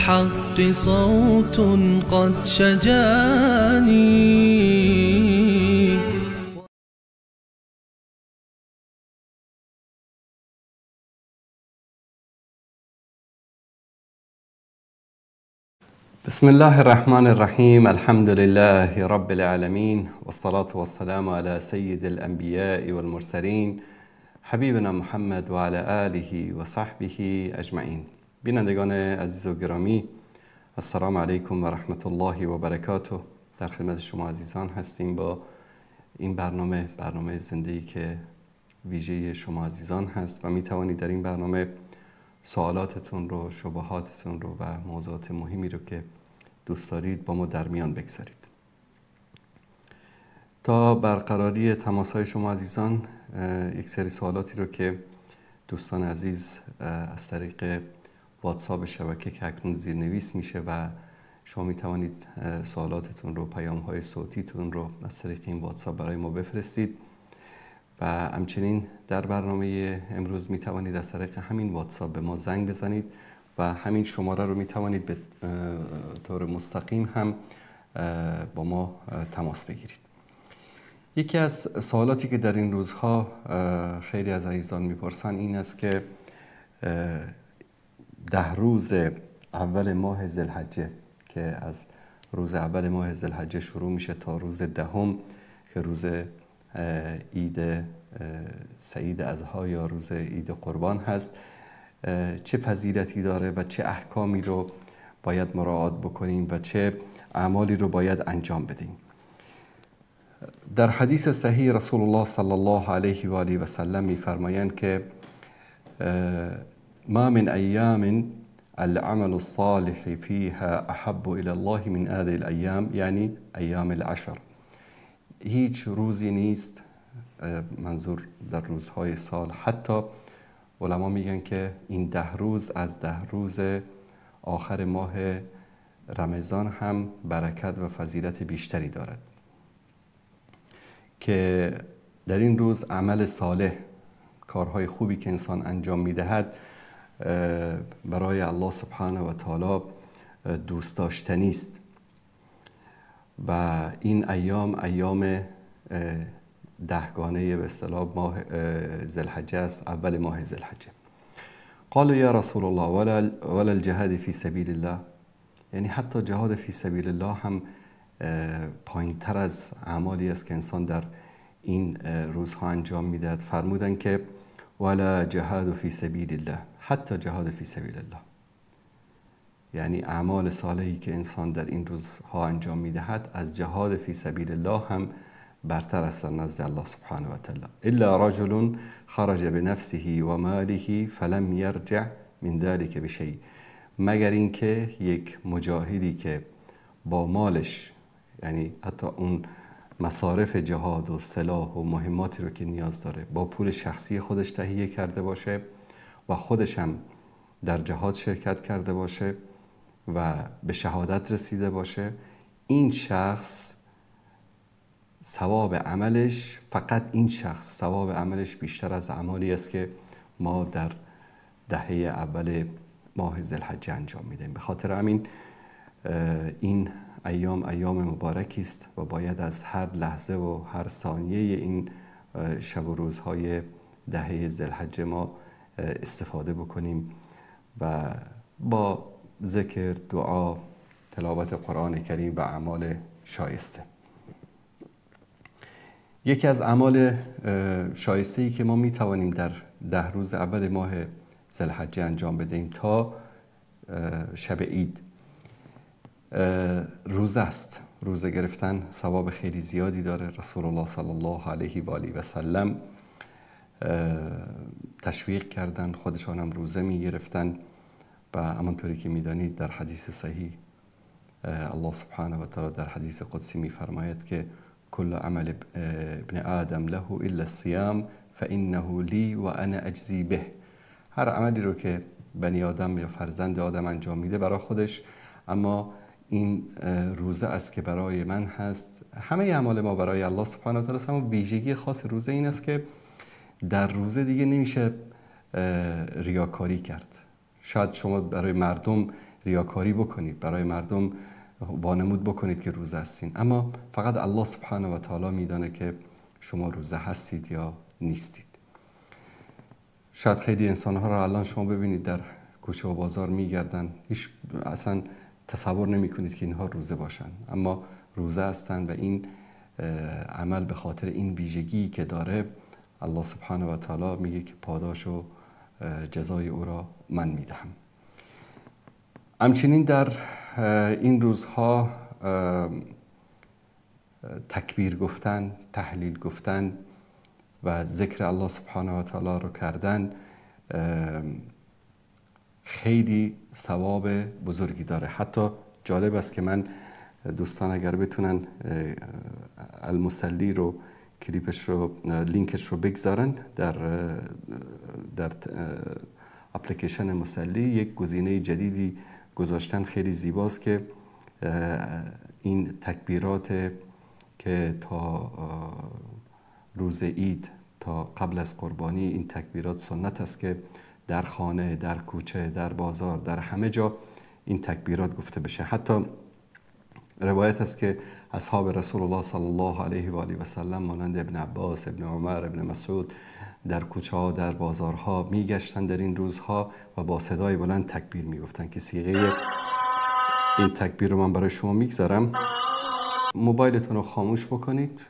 الحق صوت قد شجاني. بسم الله الرحمن الرحیم. الحمد لله رب العالمین والصلاة والسلام على سید الانبیاء والمرسلین حبیبنا محمد و علی آله و صحبه اجمعین. بینندگان عزیز و گرامی، السلام علیکم و رحمت الله و برکاته. در خدمت شما عزیزان هستیم با این برنامه زنده‌ای که ویژه شما عزیزان هست و می توانید در این برنامه سوالاتتون رو، شبهاتتون رو و موضوعات مهمی رو که دوست دارید با ما در میان بگذارید. تا برقراری تماس‌های شما عزیزان، یک سری سوالاتی رو که دوستان عزیز از طریق واتساپ شبکه که اکنون زیرنویس میشه و شما می توانید سوالاتتون رو، پیام‌های صوتیتون رو از طریق این واتساپ برای ما بفرستید و همچنین در برنامه امروز می توانید از طریق همین واتساپ به ما زنگ بزنید و همین شماره رو می توانید به طور مستقیم هم با ما تماس بگیرید. یکی از سوالاتی که در این روزها خیلی از عزیزان میپرسن این است که 10 روز اول ماه ذوالحجه که از روز اول ماه ذوالحجه شروع میشه تا روز 10 که روز عید سعید اضحی یا روز عید قربان هست، چه فضیلتی داره و چه احکامی رو باید مراعات بکنیم و چه اعمالی رو باید انجام بدیم. در حدیث صحیح رسول الله صلی الله علیه و آله و سلم می‌فرمایند که ما من ایام العمل الصالح فيها احب الى الله من هذه الايام، یعنی ایام العشر. هیچ روزی نیست، منظور در روزهای سال، حتی علما میگن که این 10 روز از 10 روز آخر ماه رمضان هم برکت و فضیلت بیشتری دارد، که در این روز عمل صالح، کارهای خوبی که انسان انجام میدهد برای الله سبحانه و تعالی دوست داشتنی است و این ایام دهگانه به اصطلاح ماه ذوالحجه است، اول ماه ذوالحجه. قالوا یا رسول الله ولا الجهاد فی سبیل الله، یعنی حتی جهاد فی سبیل الله هم پایین تر از اعمالی است که انسان در این روزها انجام میدهد. فرمودن که ولا جهاد فی سبیل الله، حتی جهاد فی سبیل الله، یعنی اعمال صالحی که انسان در این روزها انجام میدهد از جهاد فی سبیل الله هم برتر است نزد الله سبحانه و تعالی. الا رجل خرج بنفسه و ماله فلم یرجع من ذلك بشیء، مگر اینکه یک مجاهدی که با مالش، یعنی حتی اون مصارف جهاد و سلاح و مهماتی رو که نیاز داره، با پول شخصی خودش تهیه کرده باشه و خودش هم در جهاد شرکت کرده باشه و به شهادت رسیده باشه، این شخص ثواب عملش، فقط این شخص ثواب عملش بیشتر از اعمالی است که ما در دهه اول ماه ذوالحجه انجام میدیم. به خاطر همین این ایام مبارکی است و باید از هر لحظه و هر ثانیه این شب و روزهای دهه ذوالحجه ما استفاده بکنیم و با ذکر، دعا، تلاوت قرآن کریم و اعمال شایسته. یکی از اعمال شایسته‌ای که ما می توانیم در 10 روز اول ماه ذوالحجه انجام بدهیم تا شب عید، روزه است. روزه گرفتن ثواب خیلی زیادی داره. رسول الله صلی الله علیه و آله و سلم تشویق کردن، خودشان هم روزه می گرفتن و همانطوری که می دانید در حدیث صحیح الله سبحانه و تعالی در حدیث قدسی می فرماید که کل عمل ابن آدم له الا الصیام فانه لی و انا اجزی به. هر عملی رو که بنی آدم یا فرزند آدم انجام میده برای خودش، اما این روزه است که برای من هست. همه اعمال ما برای الله سبحانه و تعالی است، اما ویژگی خاص روزه این است که در روزه دیگه نمیشه ریاکاری کرد. شاید شما برای مردم ریاکاری بکنید، برای مردم وانمود بکنید که روزه هستین، اما فقط الله سبحانه و تعالی میدانه که شما روزه هستید یا نیستید. شاید خیلی انسان‌ها را الان شما ببینید در کوچه و بازار میگردن، هیچ اصلا تصور نمی کنید که اینها روزه باشن، اما روزه هستن و این عمل به خاطر این ویژگی که داره الله سبحانه و تعالی میگه که پاداش و جزای او را من میدهم. همچنین در این روزها تکبیر گفتن، تحلیل گفتن و ذکر الله سبحانه و تعالی رو کردن خیلی ثواب بزرگی داره. حتی جالب است که من دوستان اگر بتونن المصلی رو کلیپش رو لینکش رو بگذارن در اپلیکیشن مصلی، یک گزینه جدیدی گذاشتن خیلی زیباست که این تکبیرات که تا روز عید تا قبل از قربانی این تکبیرات سنت است که در خانه، در کوچه، در بازار، در همه جا این تکبیرات گفته بشه. حتی روایت است که اصحاب رسول الله صلی الله علیه و آله و سلم مانند ابن عباس، ابن عمر، ابن مسعود در کوچه ها، در بازارها میگشتن در این روزها و با صدای بلند تکبیر میگفتن که صیغه این تکبیر رو من برای شما میگذارم. موبایلتون رو خاموش بکنید،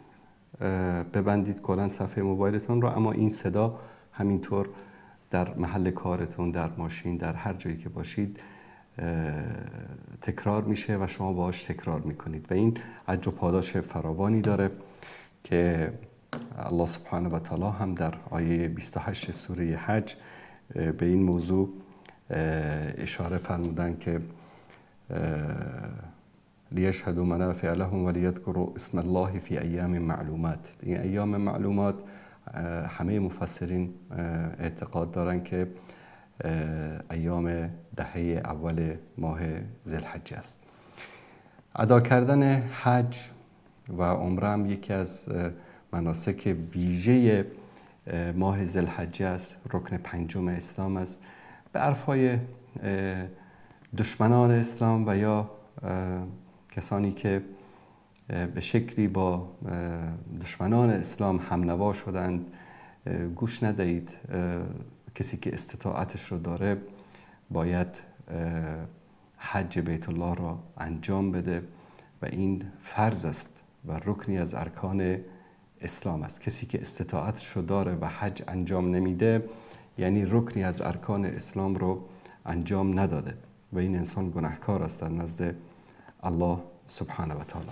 ببندید کلا صفحه موبایلتون رو، اما این صدا همینطور در محل کارتون، در ماشین، در هر جایی که باشید تکرار میشه و شما باهاش تکرار میکنید و این اجر و پاداش فراوانی داره که الله سبحانه و تعالی هم در آیه 28 سوره حج به این موضوع اشاره فرمودن که لیشهدوا منافع لهم ولیذکروا اسم الله فی ایام معلومات. این ایام معلومات همه مفسرین اعتقاد دارن که ایام دهه اول ماه ذوالحجه است. ادا کردن حج و عمره هم یکی از مناسک ویژه ماه ذوالحجه است، رکن پنجم اسلام است. به عرفای دشمنان اسلام و یا کسانی که به شکلی با دشمنان اسلام همنوا شدند گوش ندهید. کسی که استطاعتش رو داره باید حج بیت الله را انجام بده و این فرض است و رکنی از ارکان اسلام است. کسی که استطاعتش رو داره و حج انجام نمیده یعنی رکنی از ارکان اسلام رو انجام نداده و این انسان گناهکار است در نزد الله سبحانه و تعالی.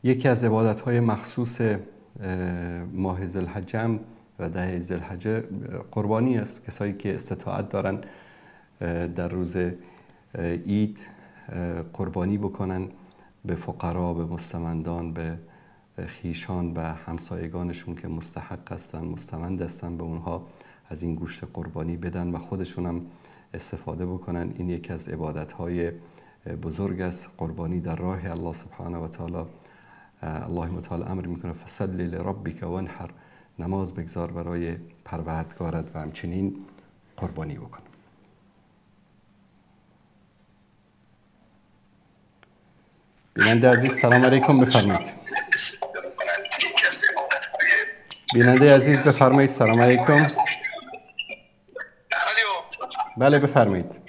یکی از عبادت‌های مخصوص ماه ذوالحجه و ده ذوالحجه قربانی است. کسایی که استطاعت دارن در روز عید قربانی بکنن به فقرا، به مستمندان، به خیشان و همسایگانشون که مستحق هستن، مستمند هستن، به اونها از این گوشت قربانی بدن و خودشون هم استفاده بکنن. این یکی از عبادت‌های بزرگ است، قربانی در راه الله سبحانه و تعالی. الله متعال امر میکنه فصلی لربک وانحر، نماز بگذار برای پروردگارت و همچنین قربانی بکن. بیننده عزیز سلام علیکم، بفرمایید. بیننده عزیز بفرمایید. سلام علیکم. بله بفرمایید.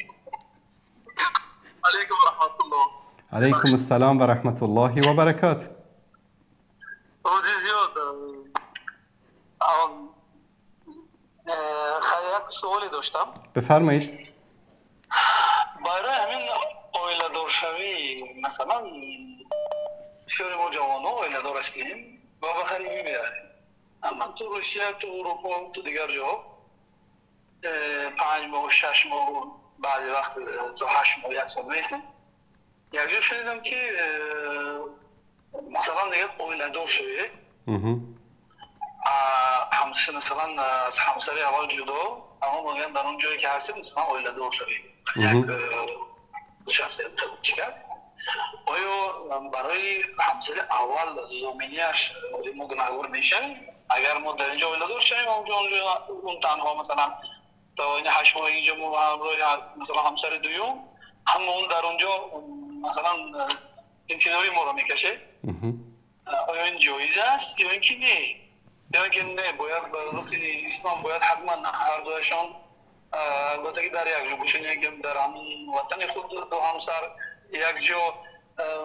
علیکم و رحمت الله. علیکم السلام و رحمت الله و برکاته. روزی زیاد. خیلی سوالی داشتم. بفرمایید. برای همین اویله دار شوی، مثلا شوری ما جوانو اویله دار هستیم و بخری میمیریم، اما تو روسیه، تو اروپا، تو دیگر جا 5 ماه و 6 ماه بعد وقت تو 8 ماه 1 سال میستیم. یک جا شنیدم که مثلا دیگه اویله دار شوی همسر مثلا از همسر اول جدا، اما میگن در اون جایی که هستیم مثلا اویله دار شوی یک شخصیت چیکار آیا برای همسر اول زمینیش ما گناهگار میشیم اگر ما در اینجا اویله دار شویم اونجا اون تنها مثلا تا این 8 ماه اینجا ما همراه مثلا همسر دوم همون در اونجا مثلا انتظاری ما رو میکشه. آیا این جایز است یا اینکه نه؟ یا اینکه نه باید برای اسلام باید حتما هر دوشان البته که در یک جا باشن، یک در همون وطن خود دو همسر یک جا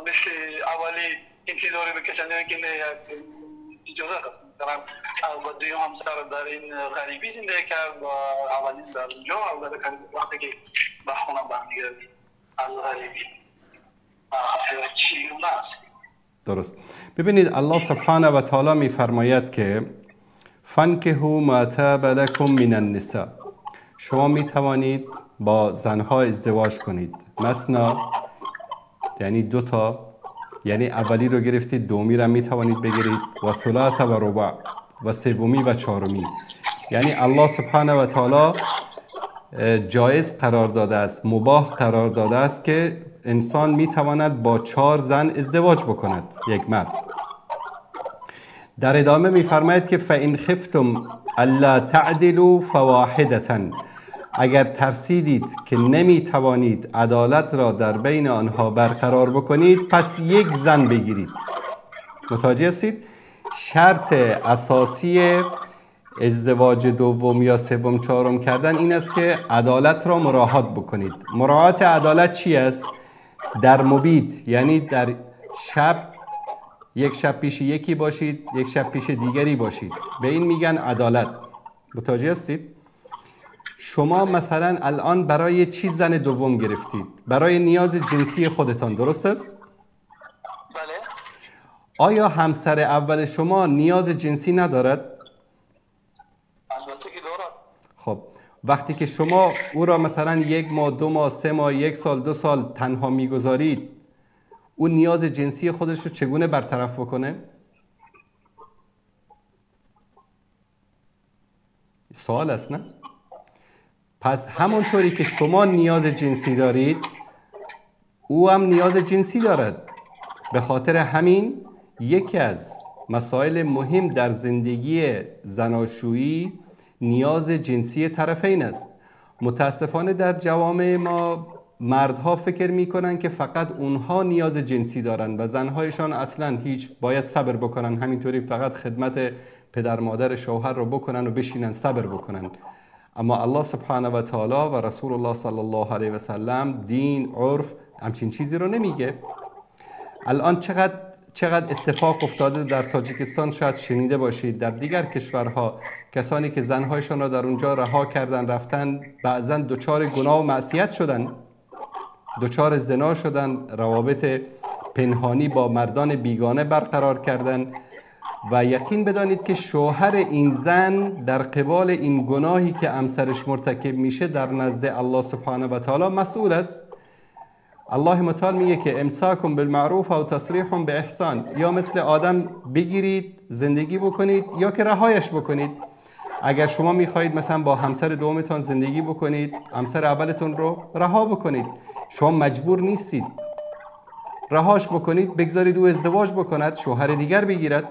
مثل اولی انتظاری بکشن یا اینکه نه یک اجازه هست مثلا دویم همسر در این غریبی زندگی کرد و اولین در اونجا البته وقتی که به خونه برمیگردی از غریبی چی اون است. درست. ببینید الله سبحانه و تعالی میفرماید که فانکحوا ما طاب لکم من النساء، شما می توانید با زنها ازدواج کنید. مثنا یعنی دوتا، یعنی اولی رو گرفتید دومی رو می توانید بگیرید، و ثلاث و ربع و سومی و چهارمی. یعنی الله سبحانه و تعالی جایز قرار داده است، مباح قرار داده است که انسان می تواند با 4 زن ازدواج بکند، یک مرد. در ادامه می فرماید که فَإِنْ خِفْتُمْ أَلَّا تَعْدِلُوا فَوَاحِدَةً، اگر ترسیدید که نمی توانید عدالت را در بین آنها برقرار بکنید پس یک زن بگیرید. متوجه هستید؟ شرط اساسی ازدواج دوم یا سوم چهارم کردن این است که عدالت را مراعات بکنید. مراعات عدالت چی است؟ در مبیت، یعنی در شب یک شب پیش یکی باشید، یک شب پیش دیگری باشید، به این میگن عدالت. متوجه هستید؟ شما مثلا الان برای چی زن دوم گرفتید؟ برای نیاز جنسی خودتان، درست است؟ بله. آیا همسر اول شما نیاز جنسی ندارد؟ البته که دارد. خب وقتی که شما او را مثلا 1 ماه 2 ماه 3 ماه 1 سال 2 سال تنها میگذارید، او نیاز جنسی خودش رو چگونه برطرف بکنه؟ سوال است نه؟ پس همونطوری که شما نیاز جنسی دارید او هم نیاز جنسی دارد. به خاطر همین یکی از مسائل مهم در زندگی زناشویی نیاز جنسی طرفین است. متاسفانه در جوامع ما مردها فکر میکنن که فقط اونها نیاز جنسی دارن و زنهایشان اصلا هیچ، باید صبر بکنن، همینطوری فقط خدمت پدر مادر شوهر رو بکنن و بشینن صبر بکنن. اما الله سبحانه و تعالی و رسول الله صلی الله علیه و سلم، دین، عرف همچین چیزی رو نمیگه. الان چقدر اتفاق افتاده در تاجیکستان، شاید شنیده باشید، در دیگر کشورها کسانی که زنهایشان را در اونجا رها کردن رفتن، بعضا دچار گناه و معصیت شدن، دچار زنا شدن، روابط پنهانی با مردان بیگانه برقرار کردن. و یقین بدانید که شوهر این زن در قبال این گناهی که همسرش مرتکب میشه در نزد الله سبحانه و تعالی مسئول است. الله متعال میگه که امساکم بالمعروف او تسریح به احسان، یا مثل آدم بگیرید زندگی بکنید یا که رهایش بکنید. اگر شما میخواهید مثلا با همسر دومتان زندگی بکنید، همسر اولتون رو رها بکنید، شما مجبور نیستید، رهاش بکنید، بگذارید او ازدواج بکند، شوهر دیگر بگیرد.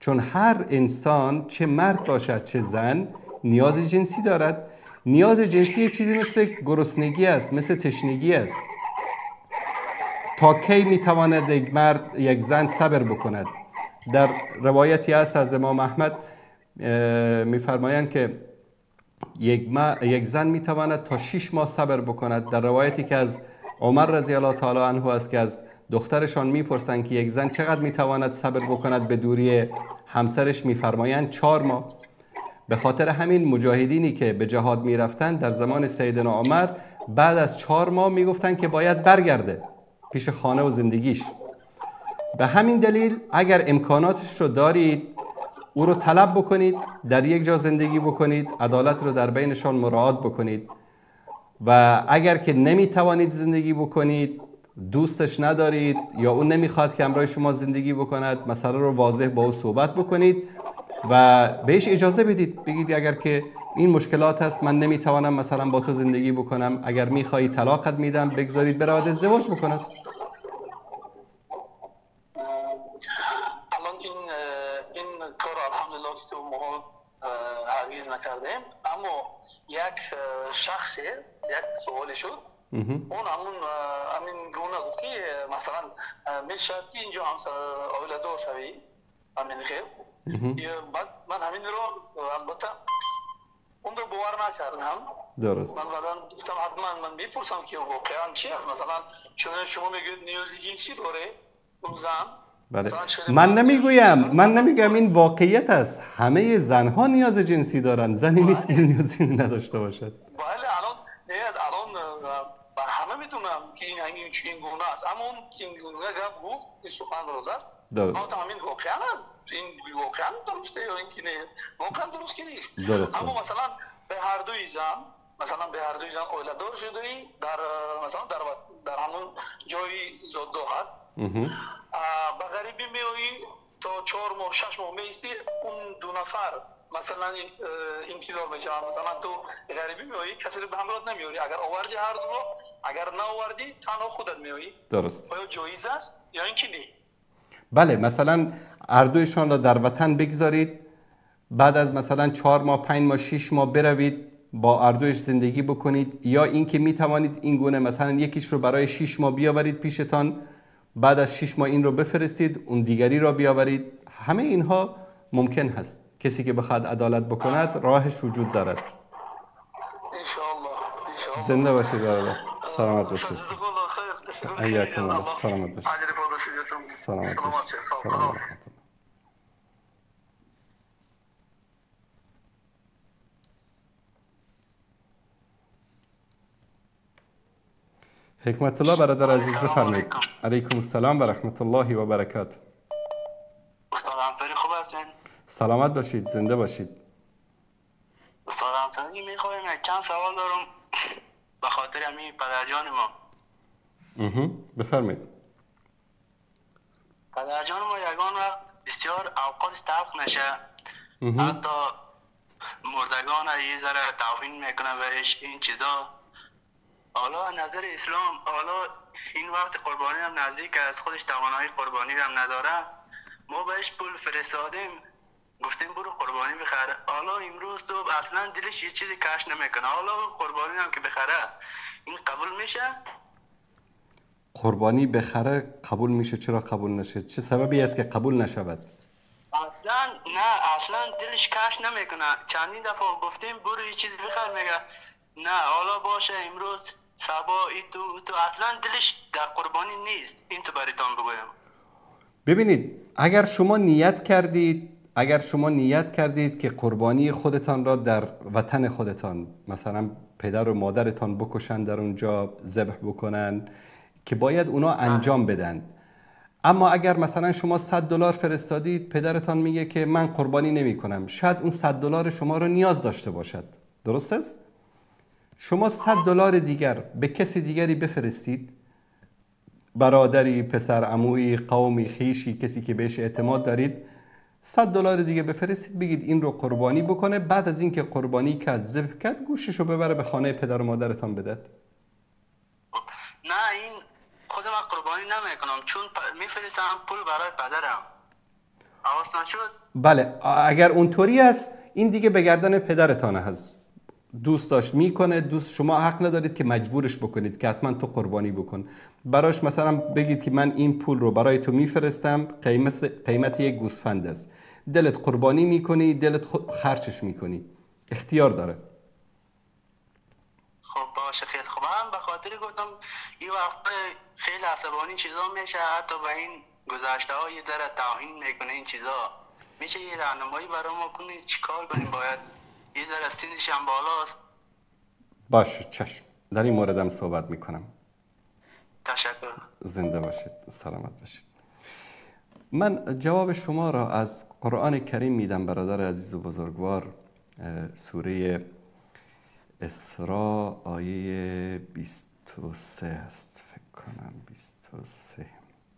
چون هر انسان، چه مرد باشد چه زن، نیاز جنسی دارد. نیاز جنسی چیزی مثل گرسنگی است، مثل تشنگی است. تا کی میتواند یک مرد، یک زن صبر بکند؟ در روایتی هست از امام احمد میفرمایند که یک زن میتواند تا 6 ماه صبر بکند. در روایتی که از عمر رضی الله تعالی عنه است که از دخترشان میپرسند که یک زن چقدر میتواند صبر بکند به دوری همسرش، میفرمایند 4 ماه. به خاطر همین مجاهدینی که به جهاد میرفتند در زمان سیدنا عمر بعد از 4 ماه میگفتند که باید برگرده پیش خانه و زندگیش. به همین دلیل اگر امکاناتش رو دارید او رو طلب بکنید، در یک جا زندگی بکنید، عدالت رو در بینشان مراعات بکنید. و اگر که نمیتوانید زندگی بکنید، دوستش ندارید یا اون نمیخواد که همراه شما زندگی بکند، مسئله رو واضح با او صحبت بکنید و بهش اجازه بدید. بگید اگر که این مشکلات هست، من نمیتوانم مثلا با تو زندگی بکنم، اگر میخوایی طلاقت میدم، بگذارید برود ازدواج بکند. الان این کار الحمدلله که ما هرگز نکردیم. اما یک شخص یک سوال شد، اون همین گونه گفت که مثلا میشد که اینجا هم اولادار شوی همین خیر. بعد من همین رو البته اون رو باور نکردم. درست. من بعدا گفتم حتما من میپرسم که واقعا چی است. مثلا چون شما میگید نیازی جنسی داره اون زن. بله. من نمیگم این واقعیت است. همه زنها نیاز جنسی دارن. زنی نیست که نیازی نداشته باشد. بله الان همه میدونم که این گونه است، اما اون که این گونه گفت این سخن رو زد. درست. همین واقعا این واقعا درسته یا اینکه نه واقعا درست که نیست. درست. اما مثلا به هر دوی زن اولادار شده در مثلا در همون جای زادگاه به غریبی میایی تا 4 ماه 6 ماه میستی اون دو نفر مثلا انتظار میشه. مثلا تو غریبی میایی کسی رو به همراه نمیاری، اگر آوردی هر دو، اگر نه آوردی تنها خودت میایی. درست. آیا جایز است یا اینکه نه؟ بله، مثلا اردویشان را در وطن بگذارید، بعد از مثلا 4 ماه 5 ماه 6 ماه بروید با اردویش زندگی بکنید، یا اینکه می توانید این گونه مثلا یکیش رو برای 6 ماه بیاورید پیشتان، بعد از 6 ماه این رو بفرستید اون دیگری را بیاورید. همه اینها ممکن هست. کسی که بخواد عدالت بکند راهش وجود دارد. انشاءالله. زنده باشید برادر. سلامت باشید. حیاکم الله. سلامت باشید. سلامت باشید. سلامت باشید. حکمت الله برادر عزیز بفرمایید. علیکم السلام و رحمت الله و برکاته. استاد انصاری خوب هستین؟ سلامت باشید، زنده باشید. استاد انصاری میخوایم چند سوال دارم به خاطر همین پدرجان ما. بفرمایید. پدرجان ما یگان وقت بسیار اوقاتش تلخ میشه، حتی مردگان یه ذره توهین میکنه بهش این چیزا. حالا نظر اسلام، حالا این وقت قربانی هم نزدیک از خودش توانایی قربانی هم نداره، ما بهش پول فرستادیم گفتیم برو قربانی بخره. حالا امروز تو اصلا دلش یه چیزی کش نمیکنه، حالا قربانی هم که بخره این قبول میشه؟ قربانی بخره قبول میشه؟ چرا قبول نشه؟ چه سببی است که قبول نشود؟ اصلا دلش کش نمیکنه. چندین دفعه گفتیم برو یه چیزی بخر، میگه نه حالا باشه امروز سبا تو اصلا دلش در قربانی نیست. این تو بریتان بگویم. ببینید، اگر شما نیت کردید که قربانی خودتان را در وطن خودتان، مثلا پدر و مادرتان بکشن در اونجا ذبح بکنن که باید اونا انجام بدن، اما اگر مثلا شما $100 فرستادید، پدرتان میگه که من قربانی نمی کنم، شاید اون $100 شما را نیاز داشته باشد. درست است؟ شما $100 دیگر به کسی دیگری بفرستید، برادری، پسر عمویی، قومی، خیشی، کسی که بهش اعتماد دارید، $100 دیگه بفرستید، بگید این رو قربانی بکنه. بعد از اینکه قربانی کرد، ذبح کرد، گوشش رو ببره به خانه پدر و مادرتان بدهد. نه این خودم قربانی نمیکنم، چون میفرستم پول برای پدرم. حواستان شد؟ بله، اگر اونطوری است این دیگه به گردن پدرتان هست. دوست داشت میکنه، شما حق ندارید که مجبورش بکنید که حتما تو قربانی بکن. براش مثلا بگید که من این پول رو برای تو میفرستم، قیمت یک گوسفند است، دلت قربانی میکنی، دلت خرچش میکنی، اختیار داره. خب باشه، خیلی خوب. هم به خاطر گفتم این وقت خیلی عصبانی چیزا میشه، حتی به این گذشته ها یه ذره توهین میکنه. این چیزا میشه یه راهنمایی برای ما کنید چیکار کنیم؟ باید یه ذره سنش هم بالاست. باشه، چشم، در این موردم صحبت میکنم. تشکر. زنده باشید، سلامت باشید. من جواب شما را از قرآن کریم میدم برادر عزیز و بزرگوار. سوره اسراء آیه 23 است فکر کنم، 23.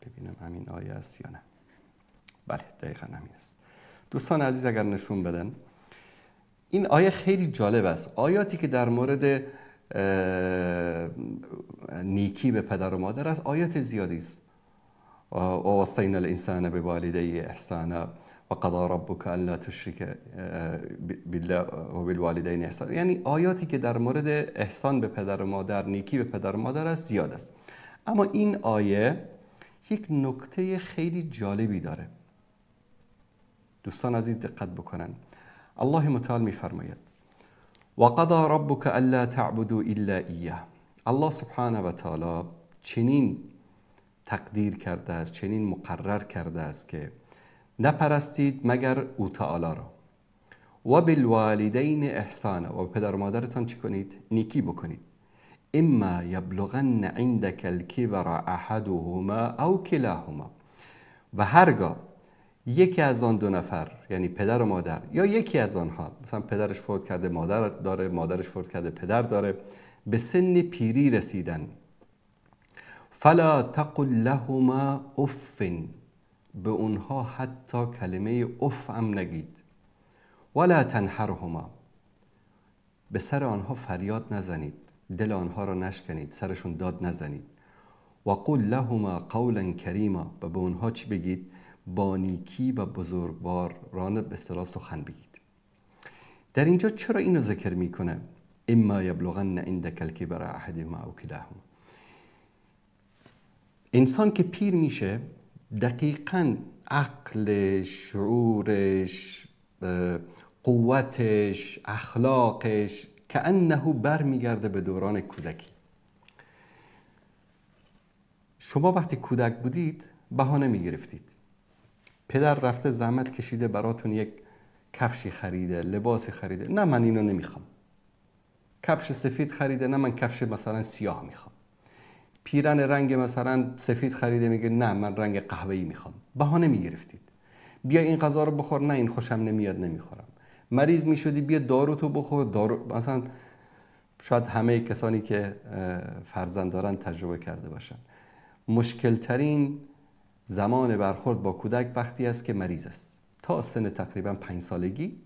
ببینم همین آیه است یا نه. بله، دقیقا همین است. دوستان عزیز اگر نشون بدن، این آیه خیلی جالب است. آیاتی که در مورد نیکی به پدر و مادر است آیات زیادی است. ووصینا الانسان بوالديه احسانا و قضا ربک الا تشرک بالله و بالوالدین احسان. یعنی آیاتی که در مورد احسان به پدر و مادر، نیکی به پدر و مادر است زیاد است. اما این آیه یک نکته خیلی جالبی داره. دوستان عزیز دقت بکنن. الله متعال میفرماید و قضا ربک الا تعبدوا الا ایه. الله سبحانه و تعالی چنین تقدیر کرده است، چنین مقرر کرده است که نپرستید مگر او تعالی را. و بالوالدین احسانا، و پدر و مادرتان چی کنید؟ نیکی بکنید. اما یبلغن عندک الکبر احدهما او کلاهما. و هرگاه یکی از آن دو نفر، یعنی پدر و مادر، یا یکی از آنها، مثلا پدرش فوت کرده مادر داره، مادرش فوت کرده پدر داره، به سن پیری رسیدن، فلا تقل لهما اف، به اونها حتی کلمه اف هم نگید. ولا تنحرهما، به سر آنها فریاد نزنید، دل آنها را نشکنید، سرشون داد نزنید. و قل لهما قولا کریما، و به اونها چی بگید؟ با نیکی و بزرگوارانه به اصطلاح سخن بگید. در اینجا چرا اینو ذکر میکنه؟ اما یبلغن عندک الکبر احدهما او کلاهما. انسان که پیر میشه دقیقاً عقلش، شعورش، قوتش، اخلاقش کأنه برمیگرده به دوران کودکی. شما وقتی کودک بودید بهانه میگرفتید. پدر رفته زحمت کشیده براتون یک کفشی خریده، لباسی خریده، نه من اینو نمیخوام. کفش سفید خریده، نه من کفش مثلا سیاه میخوام. پیرن رنگ مثلا سفید خریده، میگه نه من رنگ قهوه‌ای میخوام. بهانه میگرفتید. بیا این غذا رو بخور، نه این خوشم نمیاد نمیخورم. مریض میشدی، بیا دارو تو بخور. دارو مثلا شاید همه کسانی که فرزند دارن تجربه کرده باشن. مشکل ترین زمان برخورد با کودک وقتی است که مریض است. تا سن تقریبا 5 سالگی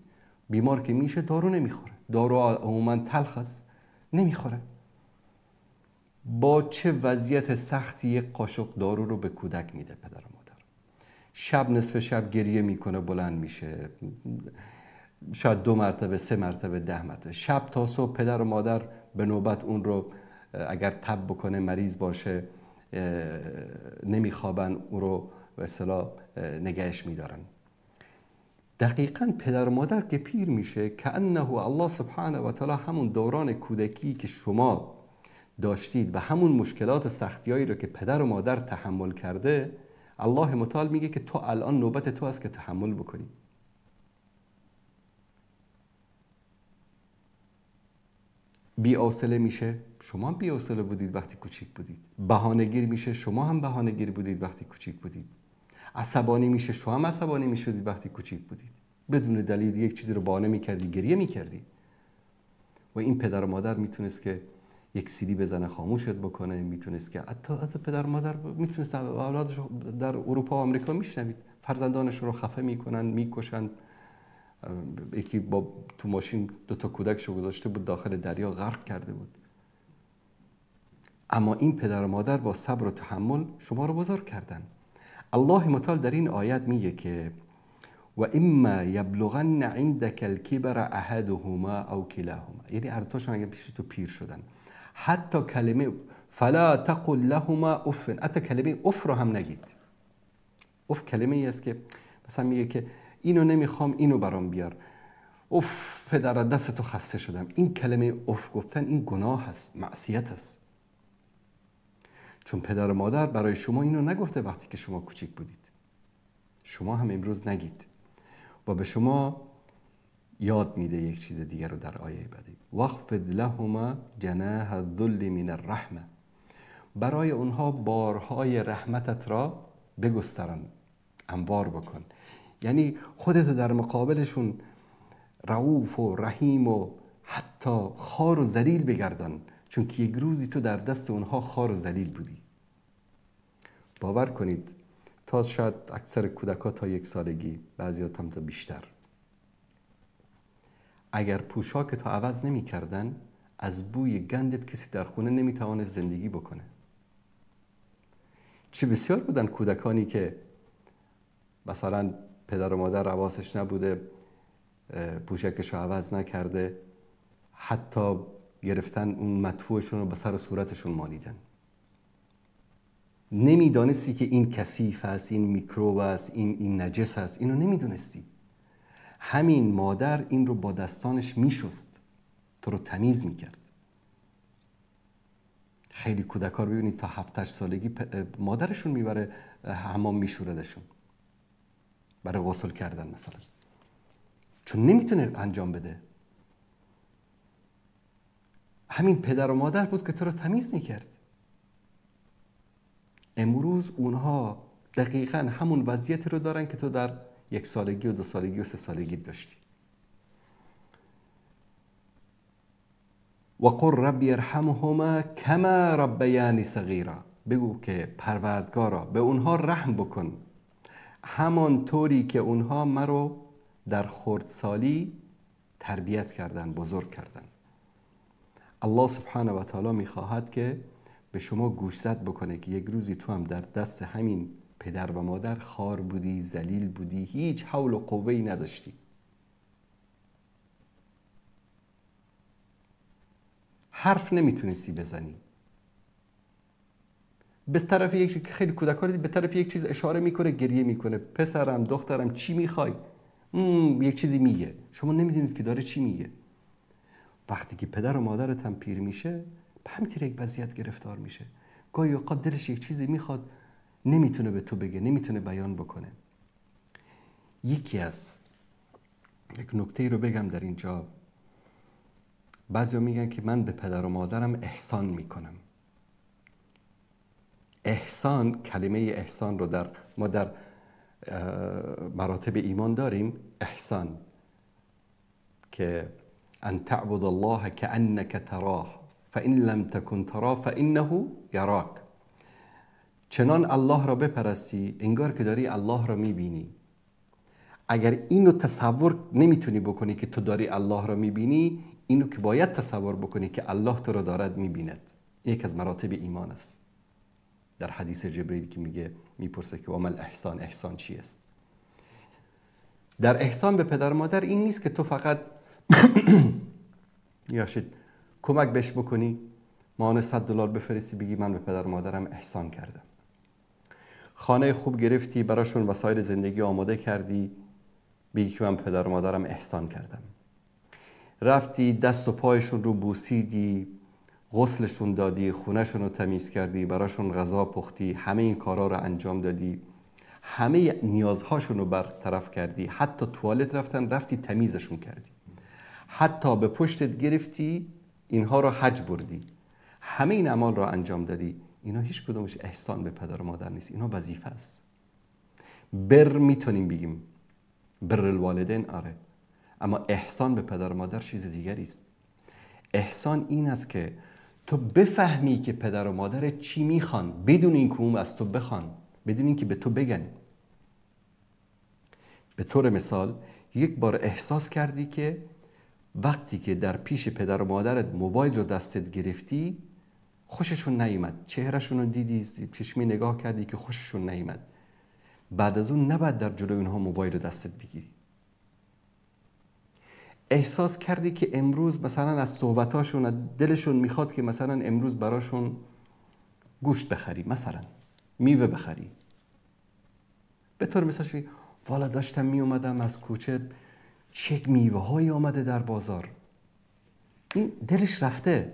بیمار که میشه دارو نمیخوره. دارو عموما تلخ است، نمیخوره. با چه وضعیت سختی یک قاشق دارو رو به کودک میده پدر و مادر. شب نصف شب گریه میکنه، بلند میشه، شاید 2 مرتبه، 3 مرتبه، 10 مرتبه. شب تا صبح پدر و مادر به نوبت اون رو اگر تب بکنه، مریض باشه، نمیخوابن، اون رو به اصطلاح نگهش میدارن. دقیقاً پدر و مادر که پیر میشه کأنه الله سبحانه و تعالی همون دوران کودکی که شما داشتید و همون مشکلات و سختیایی رو که پدر و مادر تحمل کرده، الله متعال میگه که تو الان نوبت تو است که تحمل بکنی. بی حوصله میشه، شما هم بی حوصله بودید وقتی کوچیک بودید. بهانه‌گیر میشه، شما هم بهانه‌گیر بودید وقتی کوچیک بودید. عصبانی میشه، شما هم عصبانی میشدید وقتی کوچیک بودید. بدون دلیل یک چیزی رو بهانه میکردی، گریه میکردی. و این پدر و مادر میتونست که یک سیلی بزنه خاموشت بکنه، میتونست که حتی پدر و مادر میتونست اولادش در اروپا و آمریکا میشنوید فرزندانشون رو خفه میکنن، میکشن. یکی با تو ماشین 2 تا کودکشو گذاشته بود داخل دریا، غرق کرده بود. اما این پدر و مادر با صبر و تحمل شما رو بزرگ کردن. الله متعال در این آیت میگه که و اما یبلغن عندک الکبر احدهما او کلاهما، یعنی هر دوشون اگه پیش تو پیر شدن، حتی کلمه فلا تقل لهما اف، حتی کلمه اف رو هم نگید. اف کلمه ای است که مثلا میگه که اینو نمیخوام، اینو برام بیار. اف پدر دست تو خسته شدم. این کلمه اف گفتن این گناه هست، معصیت هست. چون پدر و مادر برای شما اینو نگفته وقتی که شما کوچیک بودید. شما هم امروز نگید. و به شما یاد میده یک چیز دیگر رو در آیه بعدی. واخفض لهما جناح الذل من الرحمه، برای اونها بارهای رحمتت را بگستران، انبار بکن. یعنی خودتو در مقابلشون رؤوف و رحیم و حتی خوار و ذلیل بگردان، چون که یک روزی تو در دست اونها خوار و ذلیل بودی. باور کنید تا شاید اکثر کودکا تا 1 سالگی، بعضی ها تا بیشتر، اگر پوشاک تو عوض نمی کردن، از بوی گندت کسی در خونه نمی توانست زندگی بکنه. چه بسیار بودن کودکانی که مثلا پدر و مادر حواسش نبوده، پوشکش رو عوض نکرده، حتی گرفتن اون مدفوعشون رو به سر صورتشون مالیدن. نمیدانستی که این کثیف است، این میکروب است، این نجس است. اینو نمیدونستی. همین مادر این رو با دستانش میشست، تو رو تمیز میکرد. خیلی کودکا رو ببینید تا 7-8 سالگی مادرشون میبره حمام میشوردشون برای غسل کردن مثلا، چون نمیتونه انجام بده. همین پدر و مادر بود که تو رو تمیز میکرد. امروز اونها دقیقاً همون وضعیت رو دارن که تو در 1 سالگی و 2 سالگی و 3 سالگی داشتی. و قل رب ارحمهما کما ربیانی صغیرا. بگو که پروردگارا به اونها رحم بکن همان طوری که اونها مرا در خردسالی تربیت کردن، بزرگ کردن. الله سبحانه و تعالی میخواهد که به شما گوشزد بکنه که یک روزی تو هم در دست همین پدر و مادر خار بودی، ذلیل بودی، هیچ حول و قوه‌ای نداشتی. حرف نمیتونستی بزنی. به طرف یک خیلی کودکا به طرف یک چیز اشاره میکنه، گریه میکنه، پسرم دخترم چی میخوای؟ یک چیزی میگه، شما نمیدونید که داره چی میگه. وقتی که پدر و مادرت هم پیر میشه به همین یک وضعیت گرفتار میشه. گاهی اوقات دلش یک چیزی میخواد، نمیتونه به تو بگه، نمیتونه بیان بکنه. یک نکته رو بگم در اینجا. بعضیا میگن که من به پدر و مادرم احسان میکنم. احسان، کلمه احسان رو ما در مراتب ایمان داریم. احسان که ان تعبد الله كأنك تراه فإن لم تكن تراه فإنه يراك. چنان الله را بپرستی انگار که داری الله را میبینی. اگر اینو تصور نمیتونی بکنی که تو داری الله را میبینی، اینو که باید تصور بکنی که الله تو را دارد میبیند. یک از مراتب ایمان است. در حدیث جبرئیل که میپرسه که عمل احسان، احسان چی است؟ در احسان به پدر مادر این نیست که تو فقط یاشید کمک بهش بکنی، ماهانه $100 بفرستی بگی من به پدر مادرم احسان کردم. خانه خوب گرفتی، براشون وسایل زندگی آماده کردی، بگی که من به پدر مادرم احسان کردم. رفتی دست و پایشون رو بوسیدی، غسلشون دادی، خونهشون رو تمیز کردی، براشون غذا پختی، همه این کارا رو انجام دادی، همه نیازهاشون رو برطرف کردی، حتی توالت رفتی تمیزشون کردی، حتی به پشتت گرفتی اینها رو حج بردی، همه این اعمال رو انجام دادی. اینا هیچ کدومش احسان به پدر و مادر نیست، اینا وظیفه است. بر میتونیم بگیم، بر الوالدین آره، اما احسان به پدر و مادر چیز دیگری است. احسان این است که تو بفهمی که پدر و مادر چی میخوان بدون این که اون از تو بخوان، بدون این که به تو بگن. به طور مثال یک بار احساس کردی که وقتی که در پیش پدر و مادرت موبایل رو دستت گرفتی خوششون نیامد، چهرهشون رو دیدی، چشمی نگاه کردی که خوششون نیامد. بعد از اون نباید در جلوی اونها موبایل رو دستت بگیری. احساس کردی که امروز مثلا از صحبتاشون دلشون میخواد که مثلا امروز براشون گوشت بخری، مثلا میوه بخری. به طور مثال شوی والا داشتم می اومدم از کوچه چه میوه هایی آمده در بازار. این دلش رفته،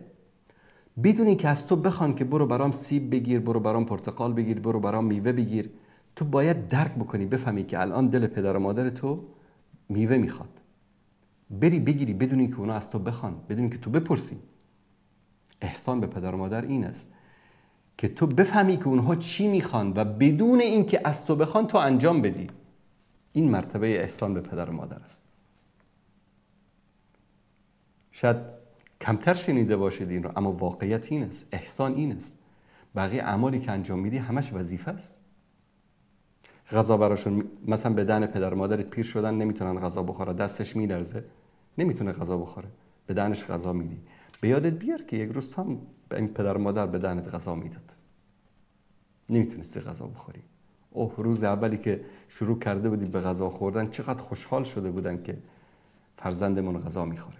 بدون اینکه از تو بخوان که برو برام سیب بگیر، برو برام پرتقال بگیر، برو برام میوه بگیر. تو باید درک بکنی، بفهمی که الان دل پدر و مادر تو میوه میخواد، بری بگیری بدون اینکه اونا از تو بخوان، بدون اینکه تو بپرسی. احسان به پدر و مادر این است که تو بفهمی که اونها چی میخوان و بدون اینکه از تو بخوان تو انجام بدی. این مرتبه احسان به پدر و مادر است. شاید کمتر شنیده باشید این رو، اما واقعیت این است. احسان این است. بقیه اعمالی که انجام میدی همش وظیفه است. غذا براشون، مثلا به دهن پدر و مادرت پیر شدن نمیتونن غذا بخوره، دستش میلرزه، نمیتونه غذا بخوره، به دهنش غذا میدی. به یادت بیار که یک روز هم به این پدر و مادر به دهنت غذا میداد، نمیتونستی غذا بخوری. اوه روز اولی که شروع کرده بودی به غذا خوردن چقدر خوشحال شده بودن که فرزندمون غذا میخوره.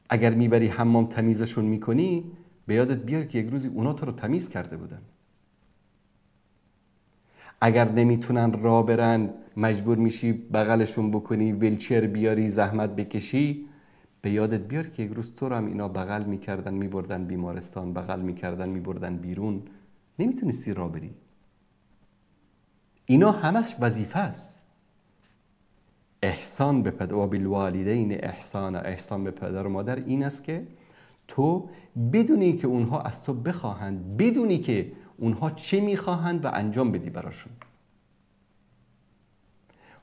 اگر میبری حمام تمیزشون میکنی به یادت بیار که یک روزی اونا تو رو تمیز کرده بودن. اگر نمیتونن راه برن مجبور میشی بغلشون بکنی، ویلچر بیاری، زحمت بکشی، به یادت بیار که یک روز تو رو هم اینا بغل میکردن میبردن بیمارستان، بغل میکردن میبردن بیرون، نمیتونستی راه بری. اینا همش وظیفه است. احسان به پدر و بالوالدین احسان، احسان به پدر و مادر این است که تو بدونی که اونها از تو بخواهند، بدونی که اونها چه میخواهند و انجام بدی براشون.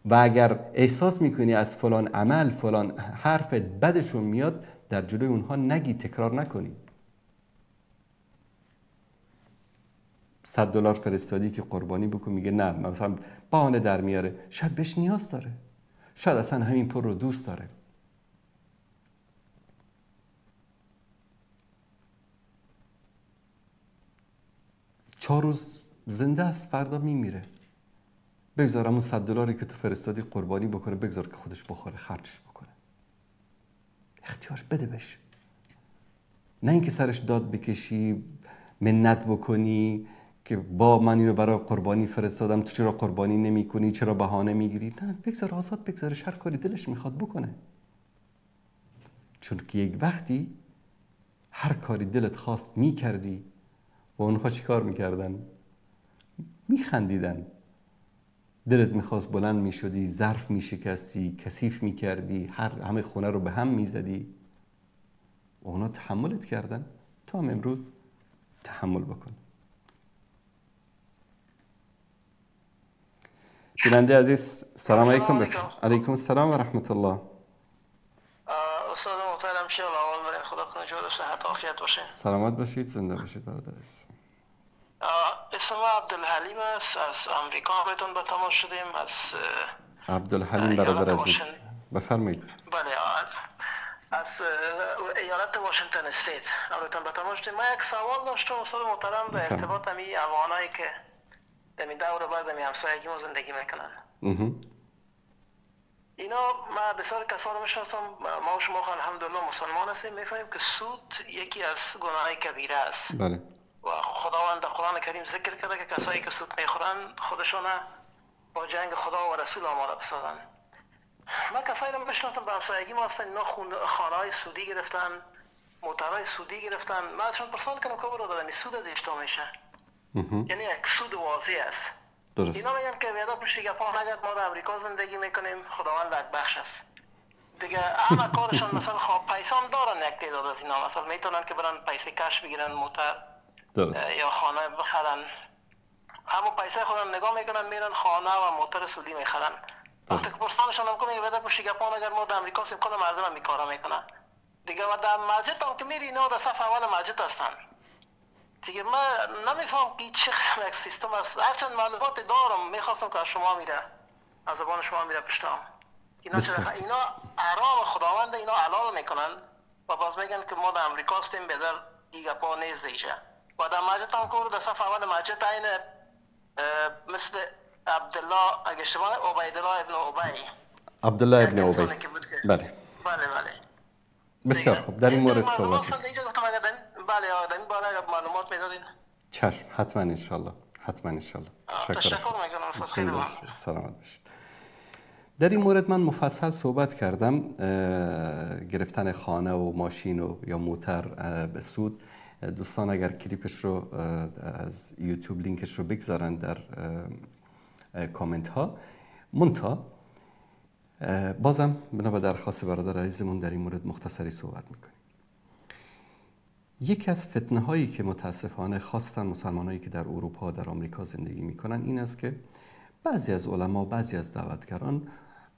و اگر احساس میکنی از فلان عمل فلان حرفت بدشون میاد، در جلوی اونها نگی، تکرار نکنی. $100 فرستادی که قربانی بکن، میگه نه، مثلا بهانه در میاره، شاید بهش نیاز داره، شاید اصلا همین پر رو دوست داره. چهار روز زنده است، فردا میمیره. بگذار همون $100 که تو فرستادی قربانی بکنه، بگذار که خودش بخوره، خرجش بکنه. اختیار بده بهش، نه اینکه سرش داد بکشی، منت بکنی که با من اینو برای قربانی فرستادم، تو چرا قربانی نمی کنی، چرا بهانه میگیری. نه، بگذار آزاد، بگذارش هر کاری دلش میخواد بکنه. چون که یک وقتی هر کاری دلت خواست میکردی و اونها چی کار میکردن؟ میخندیدن. دلت میخواست بلند میشدی، ظرف میشکستی، کثیف میکردی، همه خونه رو به هم میزدی و اونا تحملت کردن. تو هم امروز تحمل بکن. بیننده عزیز، سلام علیکم. علیکم السلام و رحمت الله. استاد محترم، ان شاء الله اول برای خدا کنه جور صحت و عافیت باشه. سلامت باشید، زنده باشید برادر عزیز. اسم عبدالحلیم است، از آمریکا بهتون به تماس شدیم. از عبدالحلیم برادر عزیز بفرمایید. بله، از ایالت واشنگتن استیت بهتون به تماس شدیم. من یک سوال داشتم استاد محترم به ارتباط می اوانایی که دمی دور بعد می همسایگی ما زندگی میکنن. اینا ما بسیار کسا رو میشناسم، ما و شما الحمدلله مسلمان هستیم، میفهمیم که سود یکی از گناههای کبیره است. بله. و خداوند در قرآن کریم ذکر کرده که کسایی که سود میخورن خودشون با جنگ خدا و رسول آماده بسازن. من کسایی رو میشناسم به همسایگی ما هستن، اینا خانه‌های سودی گرفتن، موترهای سودی گرفتن. من ازشون پرسان کنم که برادر این سود از اشتا میشه؟ یعنی یک سود واضح است. درست. اینا میگن که بیادا پشتی گپا نگرد، ما در امریکا زندگی میکنیم، خداوند یک بخش است دیگه. همه کارشان مثلا خواب پیسه هم دارن، یک تعداد از اینا مثلا میتونن که برن پیسه کش بگیرن، موتر درست. یا خانه بخرن، همون پیسه خودن نگاه میکنن، میرن خانه و موتر سودی میخرن. وقتی که پرسانشان هم که میگه بیادا پشتی گپا نگرد، ما در امریکا سیم کل مردم هم میکارا میکنن دیگه. و در مسجد هم که میری اینا در صف اول مسجد هستن دیگه. من نمیفهم که چه قسم یک سیستم است. هرچند معلومات دارم، میخواستم که از شما میره، از زبان شما میره پشتم. اینا حرام خداوند، اینا حلال میکنن و باز میگن که ما در امریکا هستیم، بدر دیگه پا نیست دیگه. و در مسجد هم که در صف اول مسجد این مثل عبدالله، اگه اشتباه عبیدالله ابن عبی، عبدالله ابن عبی. بله بله بله. بسیار خوب، در این مورد صحبت کنیم. بله، در این باره معلومات میدادین؟ چشم، حتما انشالله، حتما انشالله. تشکر میکنم. خیلی سلامت باشید. در این مورد من مفصل صحبت کردم، گرفتن خانه و ماشین و یا موتر به سود. دوستان اگر کلیپش رو از یوتیوب لینکش رو بگذارن در کامنت ها. منتها بازم بنا به درخواست برادر عزیزمون در این مورد مختصری صحبت میکنیم. یکی از فتنه هایی که متاسفانه خواستن مسلمانایی که در اروپا در آمریکا زندگی میکنن این است که بعضی از علما، بعضی از دعوتگران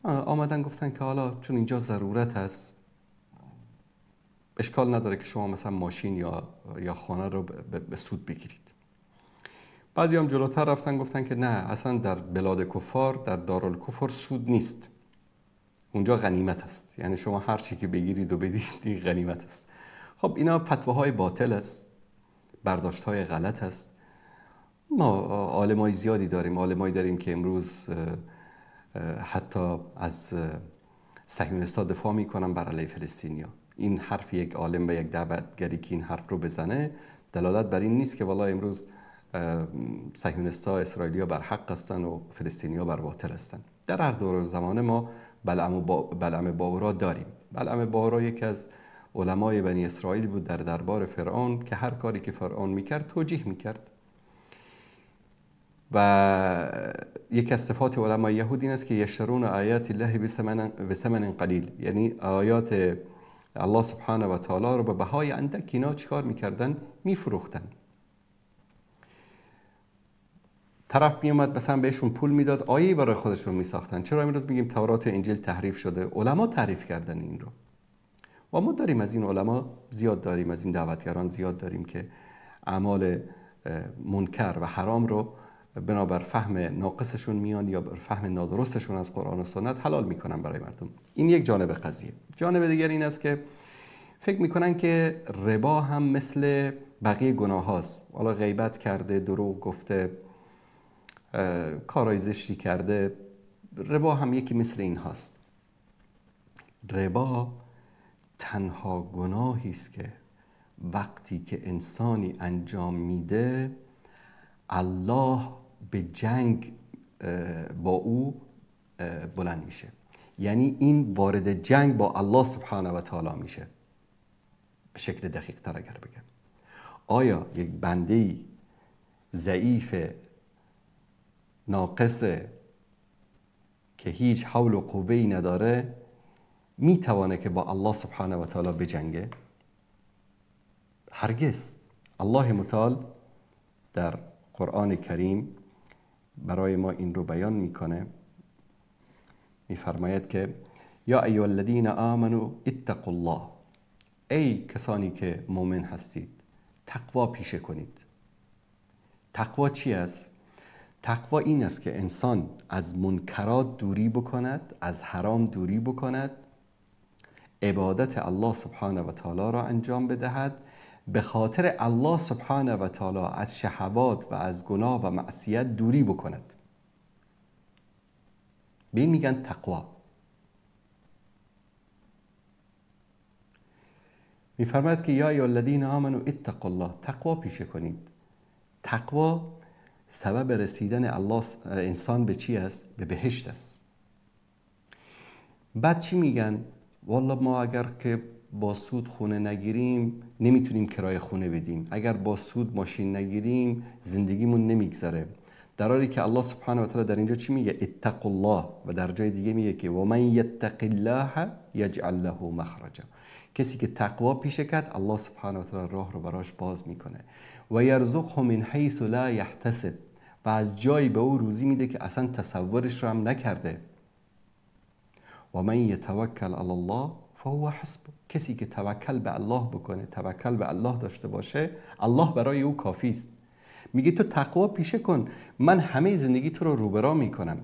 آمدن گفتن که حالا چون اینجا ضرورت هست، اشکال نداره که شما مثلا ماشین یا خانه رو به سود بگیرید. بعضی هم جلوتر رفتن گفتن که نه، اصلا در بلاد کفار، در دارالکفر سود نیست، اونجا غنیمت است، یعنی شما هر چی که بگیرید و بدید غنیمت است. خب اینا فتواهای باطل است، برداشت‌های غلط است ما عالمای زیادی داریم، عالمایی داریم که امروز حتی از صهیونیست‌ها دفاع میکنن بر علیه فلسطینیا. این حرف یک عالم و یک دعوتگری که این حرف رو بزنه دلالت بر این نیست که والله امروز صهیونیست‌ها اسرائیلی‌ها بر حق هستن و فلسطینی‌ها بر باطل هستن. در هر دور زمان ما بلعم باورا داریم. بلعم باورا یکی از علمای بنی اسرائیل بود در دربار فرعون که هر کاری که فرعون میکرد توجیه میکرد و یک از صفات علمای یهود این است که یشترون آیات الله بثمن قلیل، یعنی آیات الله سبحانه و تعالی رو به بهای اندک اینا چیکار میکردن؟ میفروختن. طرف میومد مثلا بهشون پول میداد، آیه برای خودشون میساختن. چرا امروز میگیم تورات و انجیل تحریف شده؟ علما تعریف کردن این رو. و ما داریم از این علما زیاد داریم، از این دعوتگران زیاد داریم که اعمال منکر و حرام رو بنابر فهم ناقصشون میان یا بر فهم نادرستشون از قرآن و سنت حلال میکنن برای مردم. این یک جانب قضیه. جانب دیگر این است که فکر میکنن که ربا هم مثل بقیه گناه هاست. حالا غیبت کرده، دروغ گفته، کارهای زشتی کرده، ربا هم یکی مثل این هاست. ربا تنها گناهی است که وقتی که انسانی انجام میده الله به جنگ با او بلند میشه، یعنی این وارد جنگ با الله سبحانه و تعالی میشه. به شکل دقیق تر اگر بگم، آیا یک بنده‌ای ضعیف ناقصه که هیچ حول و قوه‌ای نداره میتوانه که با الله سبحانه و تعالی بجنگه؟ هرگز. الله متعال در قرآن کریم برای ما این رو بیان میکنه، میفرماید که یا ایها الذین آمنوا اتقوا الله، ای کسانی که مؤمن هستید تقوا پیشه کنید. تقوا چی است؟ تقوا این است که انسان از منکرات دوری بکند، از حرام دوری بکند، عبادت الله سبحانه و تعالی را انجام بدهد، به خاطر الله سبحانه و تعالی از شهوات و از گناه و معصیت دوری بکند. به این میگن تقوا. میفرماید که یا ایها الذین آمنوا اتقوا الله، تقوا پیشه کنید. تقوا سبب رسیدن الله انسان به چی است؟ به بهشت است. بعد چی میگن؟ والله ما اگر که با سود خونه نگیریم نمیتونیم کرایه خونه بدیم، اگر با سود ماشین نگیریم زندگیمون نمیگذره. در حالی که الله سبحانه و تعالی در اینجا چی میگه؟ اتقوا الله. و در جای دیگه میگه که و من یتق الله یجعل له مخرجا. کسی که تقوا پیشه کرد الله سبحانه و تعالی راه رو براش باز میکنه. و یرزقه من حیث لا یحتسب، و از جایی به او روزی میده که اصلا تصورش رو هم نکرده. و من یتوکل علی الله فهو حسبه، کسی که توکل به الله بکنه، توکل به الله داشته باشه، الله برای او کافی است. میگه تو تقوا پیشه کن، من همه زندگی تو رو روبرا میکنم.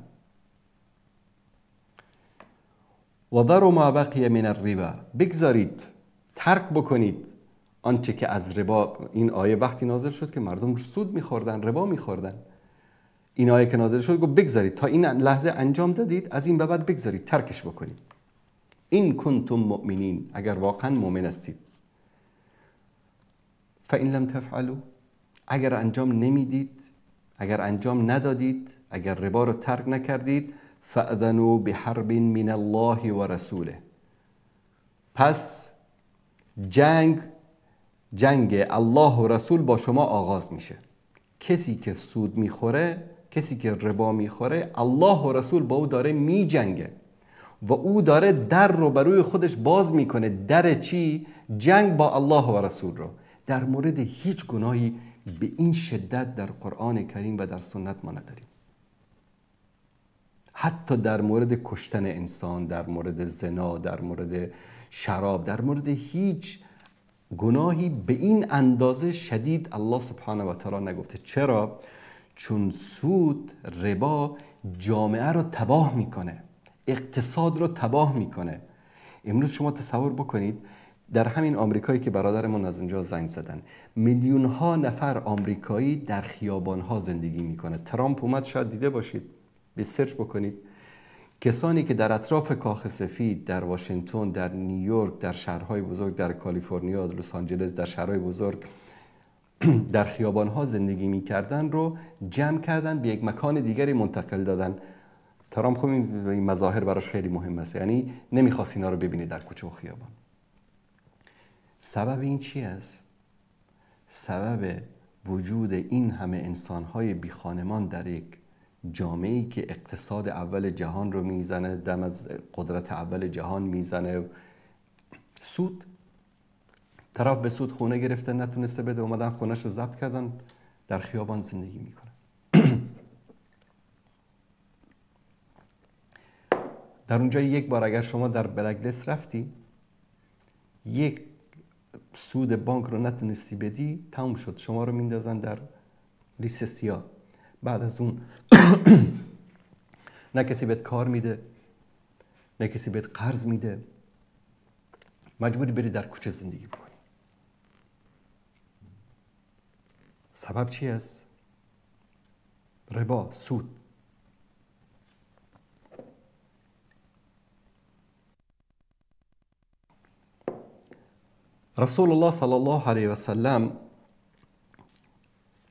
و ذروا ما بقی من الربا، بگذارید، ترک بکنید آنچه که از ربا. این آیه وقتی نازل شد که مردم سود میخوردن، ربا میخوردن. این آیه که نازل شد گفت بگذارید، تا این لحظه انجام دادید، از این به بعد بگذارید، ترکش بکنید. این کنتم مؤمنین، اگر واقعا مؤمن هستید. فإن لم تفعلوا، اگر انجام نمیدید، اگر انجام ندادید، اگر ربا رو ترک نکردید، فأذنوا بحرب من الله و رسوله، پس جنگ الله و رسول با شما آغاز میشه. کسی که سود میخوره، کسی که ربا میخوره، الله و رسول با او داره میجنگه و او داره در رو بروی خودش باز میکنه. در چی؟ جنگ با الله و رسول رو. در مورد هیچ گناهی به این شدت در قرآن کریم و در سنت ما نداریم. حتی در مورد کشتن انسان، در مورد زنا، در مورد شراب، در مورد هیچ گناهی به این اندازه شدید الله سبحانه و تعالی نگفته. چرا؟ چون سود، ربا جامعه رو تباه میکنه، اقتصاد رو تباه میکنه. امروز شما تصور بکنید در همین آمریکایی که برادرمون از اونجا زنگ زدن، میلیون ها نفر آمریکایی در خیابان ها زندگی میکنه. ترامپ اومد، شاید دیده باشید، به سرچ بکنید، کسانی که در اطراف کاخ سفید، در واشنگتن، در نیویورک، در شهرهای بزرگ، در کالیفرنیا، لس آنجلس، در شهرهای بزرگ در خیابان ها زندگی میکردن رو جمع کردن، به یک مکان دیگری منتقل دادن. ترامپ خب این مظاهر براش خیلی مهم است، یعنی نمیخواست اینا رو ببینه در کوچه و خیابان. سبب این چی است؟ سبب وجود این همه انسان‌های بی خانمان در یک جامعه‌ای که اقتصاد اول جهان رو میزنه، دم از قدرت اول جهان میزنه، سود. طرف به سود خونه گرفته، نتونسته بده، اومدن خونه‌ش رو ضبط کردن، در خیابان زندگی میکنه. در اونجا یک بار اگر شما در بلک لیست رفتی، یک سود بانک رو نتونستی بدی، تموم شد، شما رو میندازن در لیست سیاه. بعد از اون نه کسی بهت کار میده، نه کسی بهت قرض میده، مجبوری بری در کوچه زندگی بکنی. سبب چی است؟ ربا، سود. رسول الله صلی الله علیه و سلم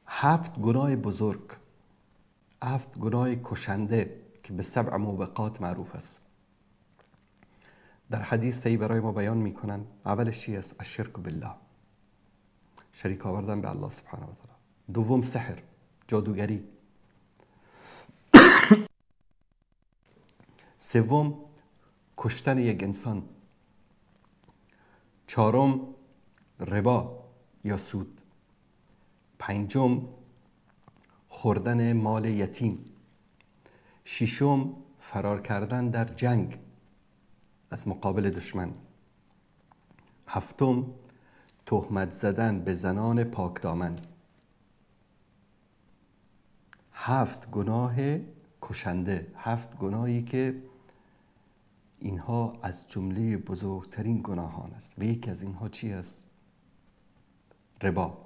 7 گناه بزرگ، 7 گناه کشنده که به 7 موبقات معروف است، در حدیث صحیح برای ما بیان میکنن. اولش چی است؟ الشرک بالله، شریک آوردن به الله سبحانه و تعالی. دوم سحر، جادوگری. سوم کشتن یک انسان. چهارم ربا یا سود. پنجم خوردن مال یتیم. ششم فرار کردن در جنگ از مقابل دشمن. هفتم تهمت زدن به زنان پاکدامن. 7 گناه کشنده، 7 گناهی که اینها از جمله بزرگترین گناهان است. و یکی از اینها چی است؟ ربا.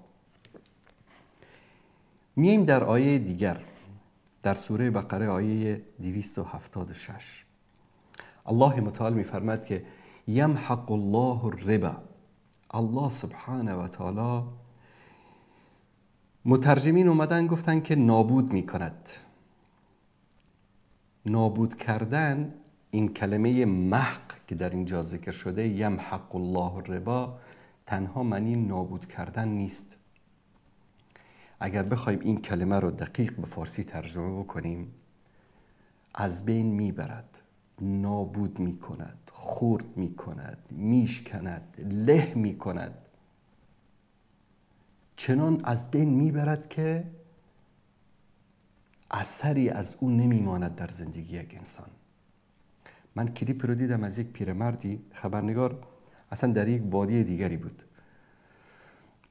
میایم در آیه دیگر، در سوره بقره آیه 276. الله متعال میفرماد که یمحق الله الربا. الله سبحانه و تعالی، مترجمین اومدن گفتن که نابود میکند. نابود کردن، این کلمه محق که در اینجا ذکر شده، یمحق الله الربا، تنها معنی نابود کردن نیست. اگر بخوایم این کلمه رو دقیق به فارسی ترجمه بکنیم، از بین میبرد، نابود میکند، خرد میکند، میشکند، له میکند، چنان از بین میبرد که اثری از اون نمیماند در زندگی یک انسان. من کلیپ رو دیدم از یک پیرمردی، خبرنگار، اصلا در یک بادی دیگری بود،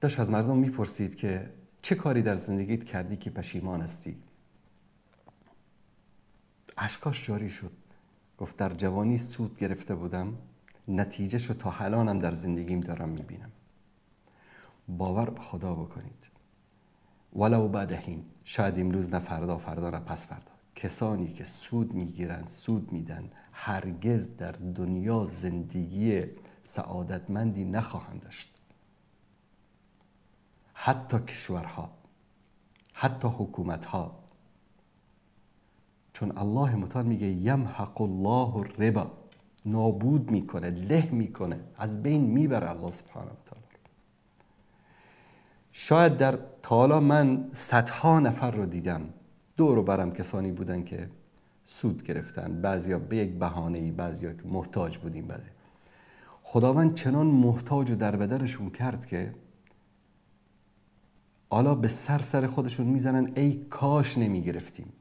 داشت از مردم میپرسید که چه کاری در زندگیت کردی که پشیمان هستی؟ اشکاش جاری شد. گفت در جوانی سود گرفته بودم، نتیجه شو تا الانم در زندگیم دارم میبینم. باور به خدا بکنید، ولو بعد حین، شاید امروز نه فردا، فردا نه پس فردا، کسانی که سود میگیرن، سود میدن، هرگز در دنیا زندگی سعادتمندی نخواهند داشت. حتی کشورها، حتی حکومتها. چون الله متعال میگه یمحق الله الربا، نابود میکنه، له میکنه، از بین میبره الله سبحانه و تعالی. شاید در تالا من صدها نفر رو دیدم، دور و برم کسانی بودن که سود گرفتن، بعضیا به یک بهانه‌ای، بعضیا که محتاج بودیم، بعضی خداوند چنان محتاج و در بدرشون کرد که حالا به سر خودشون میزنن ای کاش نمیگرفتیم.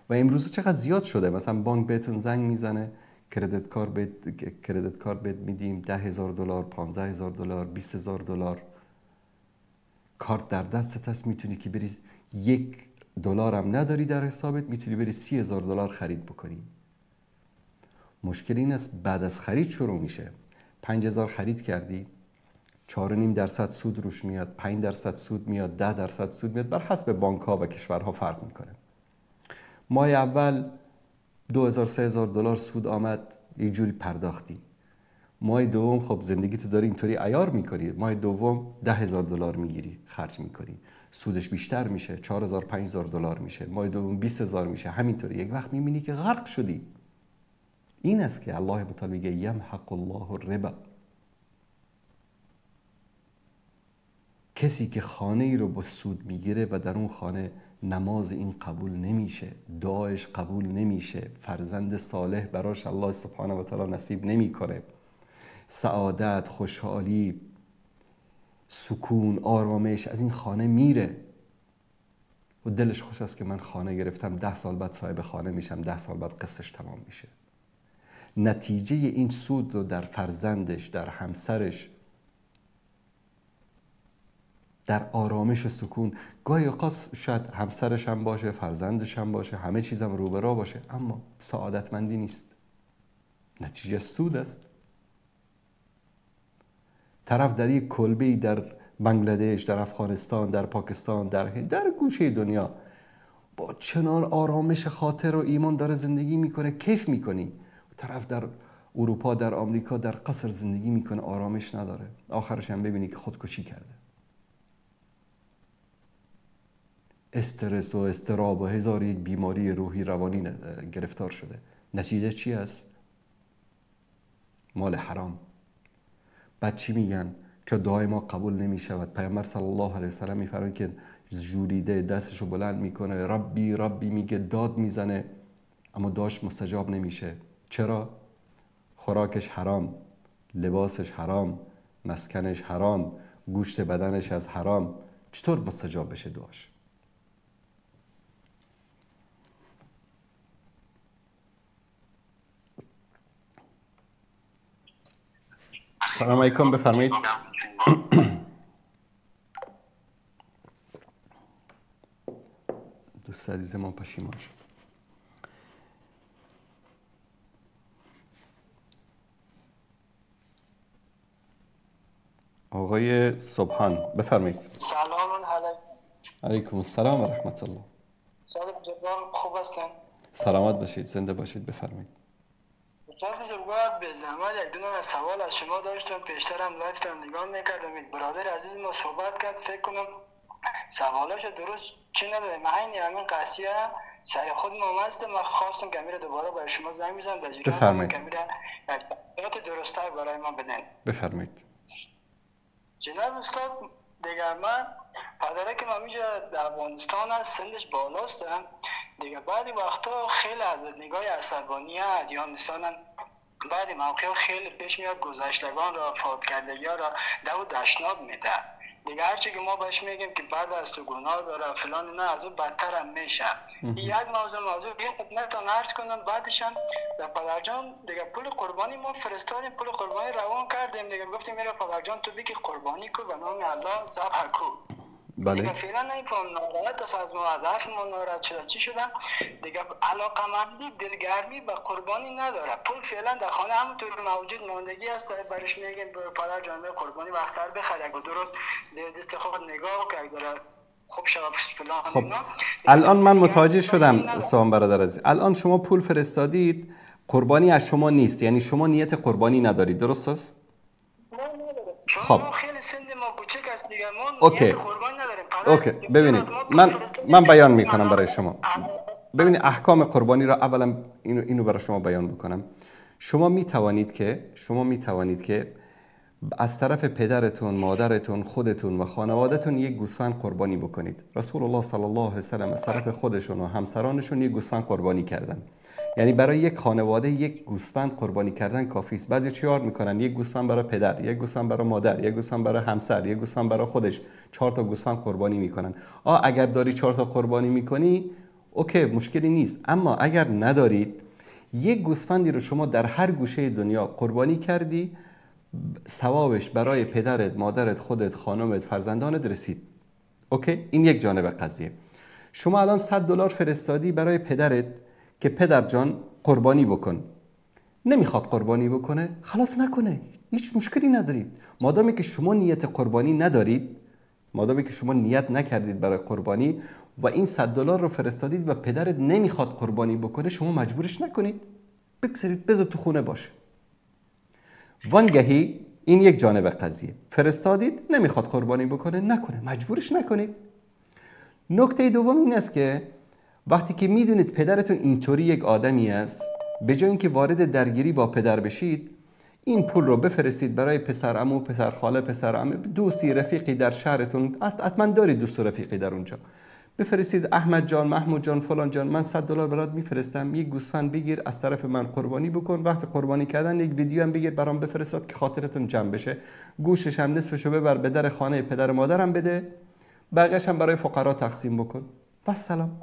و امروز چقدر زیاد شده، مثلا بانک بهتون زنگ میزنه، کردیت کارت بهت میدیم، $10,000، $15,000، $20,000. کارت در دستت هست، میتونی که بری $1 هم نداری در حسابت، میتونی بری $30,000 خرید بکنی. مشکل این است بعد از خرید شروع میشه. 5000 خرید کردی، 4.5% سود روش میاد، 5% سود میاد، 10% سود میاد، بر حسب بانک ها و کشورها فرق میکنه. ماه اول 2000 $3000 سود آمد، یه جوری پرداختی. ماه دوم خب زندگی تو داری اینطوری عیار میکنی، ماه دوم $10,000 میگیری خرج میکنی، سودش بیشتر میشه، 4000 $5000 میشه، ماه دوم 20000 میشه، همینطوری. یک وقت میبینی که غرق شدی. این است که الله متعال میگه یمحق الله الربا. کسی که خانه ای رو با سود میگیره و در اون خانه نماز این قبول نمیشه، دعایش قبول نمیشه، فرزند صالح براش الله سبحانه و تعالی نصیب نمیکنه، سعادت، خوشحالی، سکون، آرامش از این خانه میره و دلش خوش است که من خانه گرفتم، 10 سال بعد صاحب خانه میشم، 10 سال بعد قسطش تمام میشه. نتیجه این سود رو در فرزندش، در همسرش، در آرامش و سکون، گاهی اوقات شاید همسرش هم باشه، فرزندش هم باشه، همه چیزم رو به راه باشه، اما سعادتمندی نیست. نتیجه سود است. طرف در یک کلبه‌ای در بنگلادش، در افغانستان، در پاکستان، در گوشه دنیا با چنان آرامش خاطر و ایمان داره زندگی میکنه، کیف میکنی. طرف در اروپا، در آمریکا، در قصر زندگی میکنه، آرامش نداره. آخرش هم ببینی که خودکشی کرده. استرس و اضطراب و هزار یک بیماری روحی روانی گرفتار شده. نتیجه چی است؟ مال حرام. بعد چی میگن؟ که دعای ما قبول نمیشود. پیامبر صلی الله علیه وسلم میفرماید که ژولیده دستشو بلند میکنه، ربی ربی میگه، داد میزنه، اما دعاش مستجاب نمیشه. چرا؟ خوراکش حرام، لباسش حرام، مسکنش حرام، گوشت بدنش از حرام. چطور مستجاب بشه دعاش؟ سلام علیکم، بفرمایید. دوست عزیز ما پشیمان شد. آقای سبحان بفرمایید. سلام علیکم. علیکم السلام و رحمت الله. صادق جبار خوب هستن؟ سلامت باشید، زنده باشید، بفرمایید. صادق جبار به زحمت یک دونه سوال از شما داشتم، پیشترم لایفتم نگاه میکردم، برادر عزیز ما صحبت کرد، فکر کنم سوالش درست چی نداره. من همین قضیه سعی خود مامسته، من خواستم که میره دوباره برای شما زنگ بزنم در جریان بفرمایید. که میره یک درست‌تر برای ما بدن. بفرمایید. جناب استاد دیگه من پدرک من اینجا در افغانستان است، سنش بالاست دیگه. بعضی وقتا خیلی از نگاه عصبانیت یا مثلا بعضی موقع خیلی پیش میاد گذشتگان را، فوت کردگی را دو دشناب میده دیگه. هرچی که ما بهش میگیم که بعد از تو گناه داره فلان، نه از اون بدتر هم میشه. یک موضوع یه خدمتتان عرض کنم. بعدش هم در پدرجان دیگه پول قربانی ما فرستادیم، پول قربانی روان کردیم دیگه. گفتیم میره پدرجان تو بگی قربانی کو به نام الله ذبح کو. بله. دیگه فعلا نمی‌فهم، ناراحت است از ما، از حرف ما ناراحت شده. چی شده؟ دیگه علاقه‌مندی، دلگرمی به قربانی نداره. پول فعلا در خانه همونطور موجود ماندگی است. برش میگیم پدر جان قربانی وقت‌تر بخره، اگه درست زیر دست خود نگاه که اگه خوب شب فلان. خب الان من متوجه شدم سوام برادر عزیز. الان شما پول فرستادید، قربانی از شما نیست، یعنی شما نیت قربانی ندارید، درست است؟ خب خیلی سند ما کوچک است دیگه، ما اوکی. اوکی ببینید، من بیان میکنم برای شما. ببینید احکام قربانی را اولا اینو برای شما بیان بکنم. شما میتوانید که از طرف پدرتون، مادرتون، خودتون و خانوادهتون یک گوسفند قربانی بکنید. رسول الله صلی الله علیه و سلم از طرف خودشون و همسرانشون یک گوسفند قربانی کردن. یعنی برای یک خانواده یک گوسفند قربانی کردن کافی است. بعضی چیکار میکنن؟ یک گوسفند برای پدر، یک گوسفند برای مادر، یک گوسفند برای همسر، یک گوسفند برای خودش، 4 تا گوسفند قربانی میکنن. اگر داری 4 تا قربانی میکنی اوکی، مشکلی نیست. اما اگر ندارید، یک گوسفندی رو شما در هر گوشه دنیا قربانی کردی، ثوابش برای پدرت، مادرت، خودت، خانمت، فرزندانت رسید. اوکی، این یک جانب قضیه. شما الان $100 فرستادی برای پدرت که پدر جان قربانی بکن. نمیخواد قربانی بکنه، خلاص نکنه، هیچ مشکلی ندارید. مادامی که شما نیت قربانی ندارید، مادامی که شما نیت نکردید برای قربانی و این $100 رو فرستادید و پدرت نمیخواد قربانی بکنه، شما مجبورش نکنید، بگذارید بذار تو خونه باشه. وانگهی این یک جانب قضیه، فرستادید نمیخواد قربانی بکنه، نکنه، مجبورش نکنید. نکته دوم این است که وقتی که میدونید پدرتون اینطوری یک آدمی است، به جای اینکه وارد درگیری با پدر بشید، این پول رو بفرستید برای پسر عمو، پسر خاله، پسر عمه، دوستی، رفیقی در شهرتون، حتما دارید دوست و رفیقی در اونجا، بفرستید احمد جان، محمود جان، فلان جان، من $100 برات میفرستم، یک گوسفند بگیر از طرف من قربانی بکن، وقت قربانی کردن یک ویدیو هم بگیر برام بفرستاد که خاطرتون جمع بشه، گوشش هم نصفشو ببر به در خانه پدر مادرم بده، بقیه‌اش هم برای فقرا تقسیم بکن و سلام.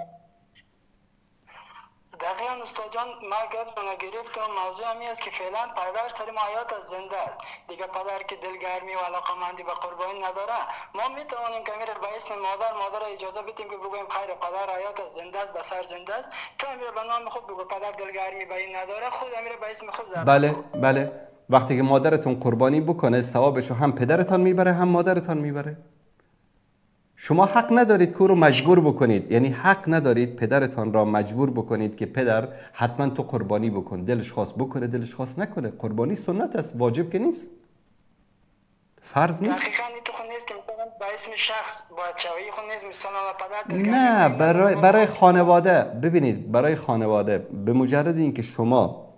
دقیقاً استاد جان، ما گفتم گرفتم، موضوع همی است که فعلا پدر سر ما حیات از زنده است دیگه. پدر که دلگرمی و علاقه‌مندی به قربانی نداره، ما میتوانیم که امیر به اسم مادر اجازه بدیم که بگویم خیر پدر حیات از زنده است، به سر زنده است، تو امیر به نام خود بگو پدر دلگرمی به این نداره، خود امیر به اسم خود ذبح. بله وقتی که مادرتون قربانی بکنه ثوابشو هم پدرتان میبره هم مادرتان میبره. شما حق ندارید که او رو مجبور بکنید، یعنی حق ندارید پدرتان را مجبور بکنید که پدر حتما تو قربانی بکن، دلش خواست بکنه دلش خواست نکنه. قربانی سنت است، واجب که نیست، فرض نیست. دقیقاً این تو خود نیست که مثلا به اسم شخص باید شوی، خود نیست مثلا پدر نه، برای خانواده. ببینید برای خانواده به مجرد اینکه شما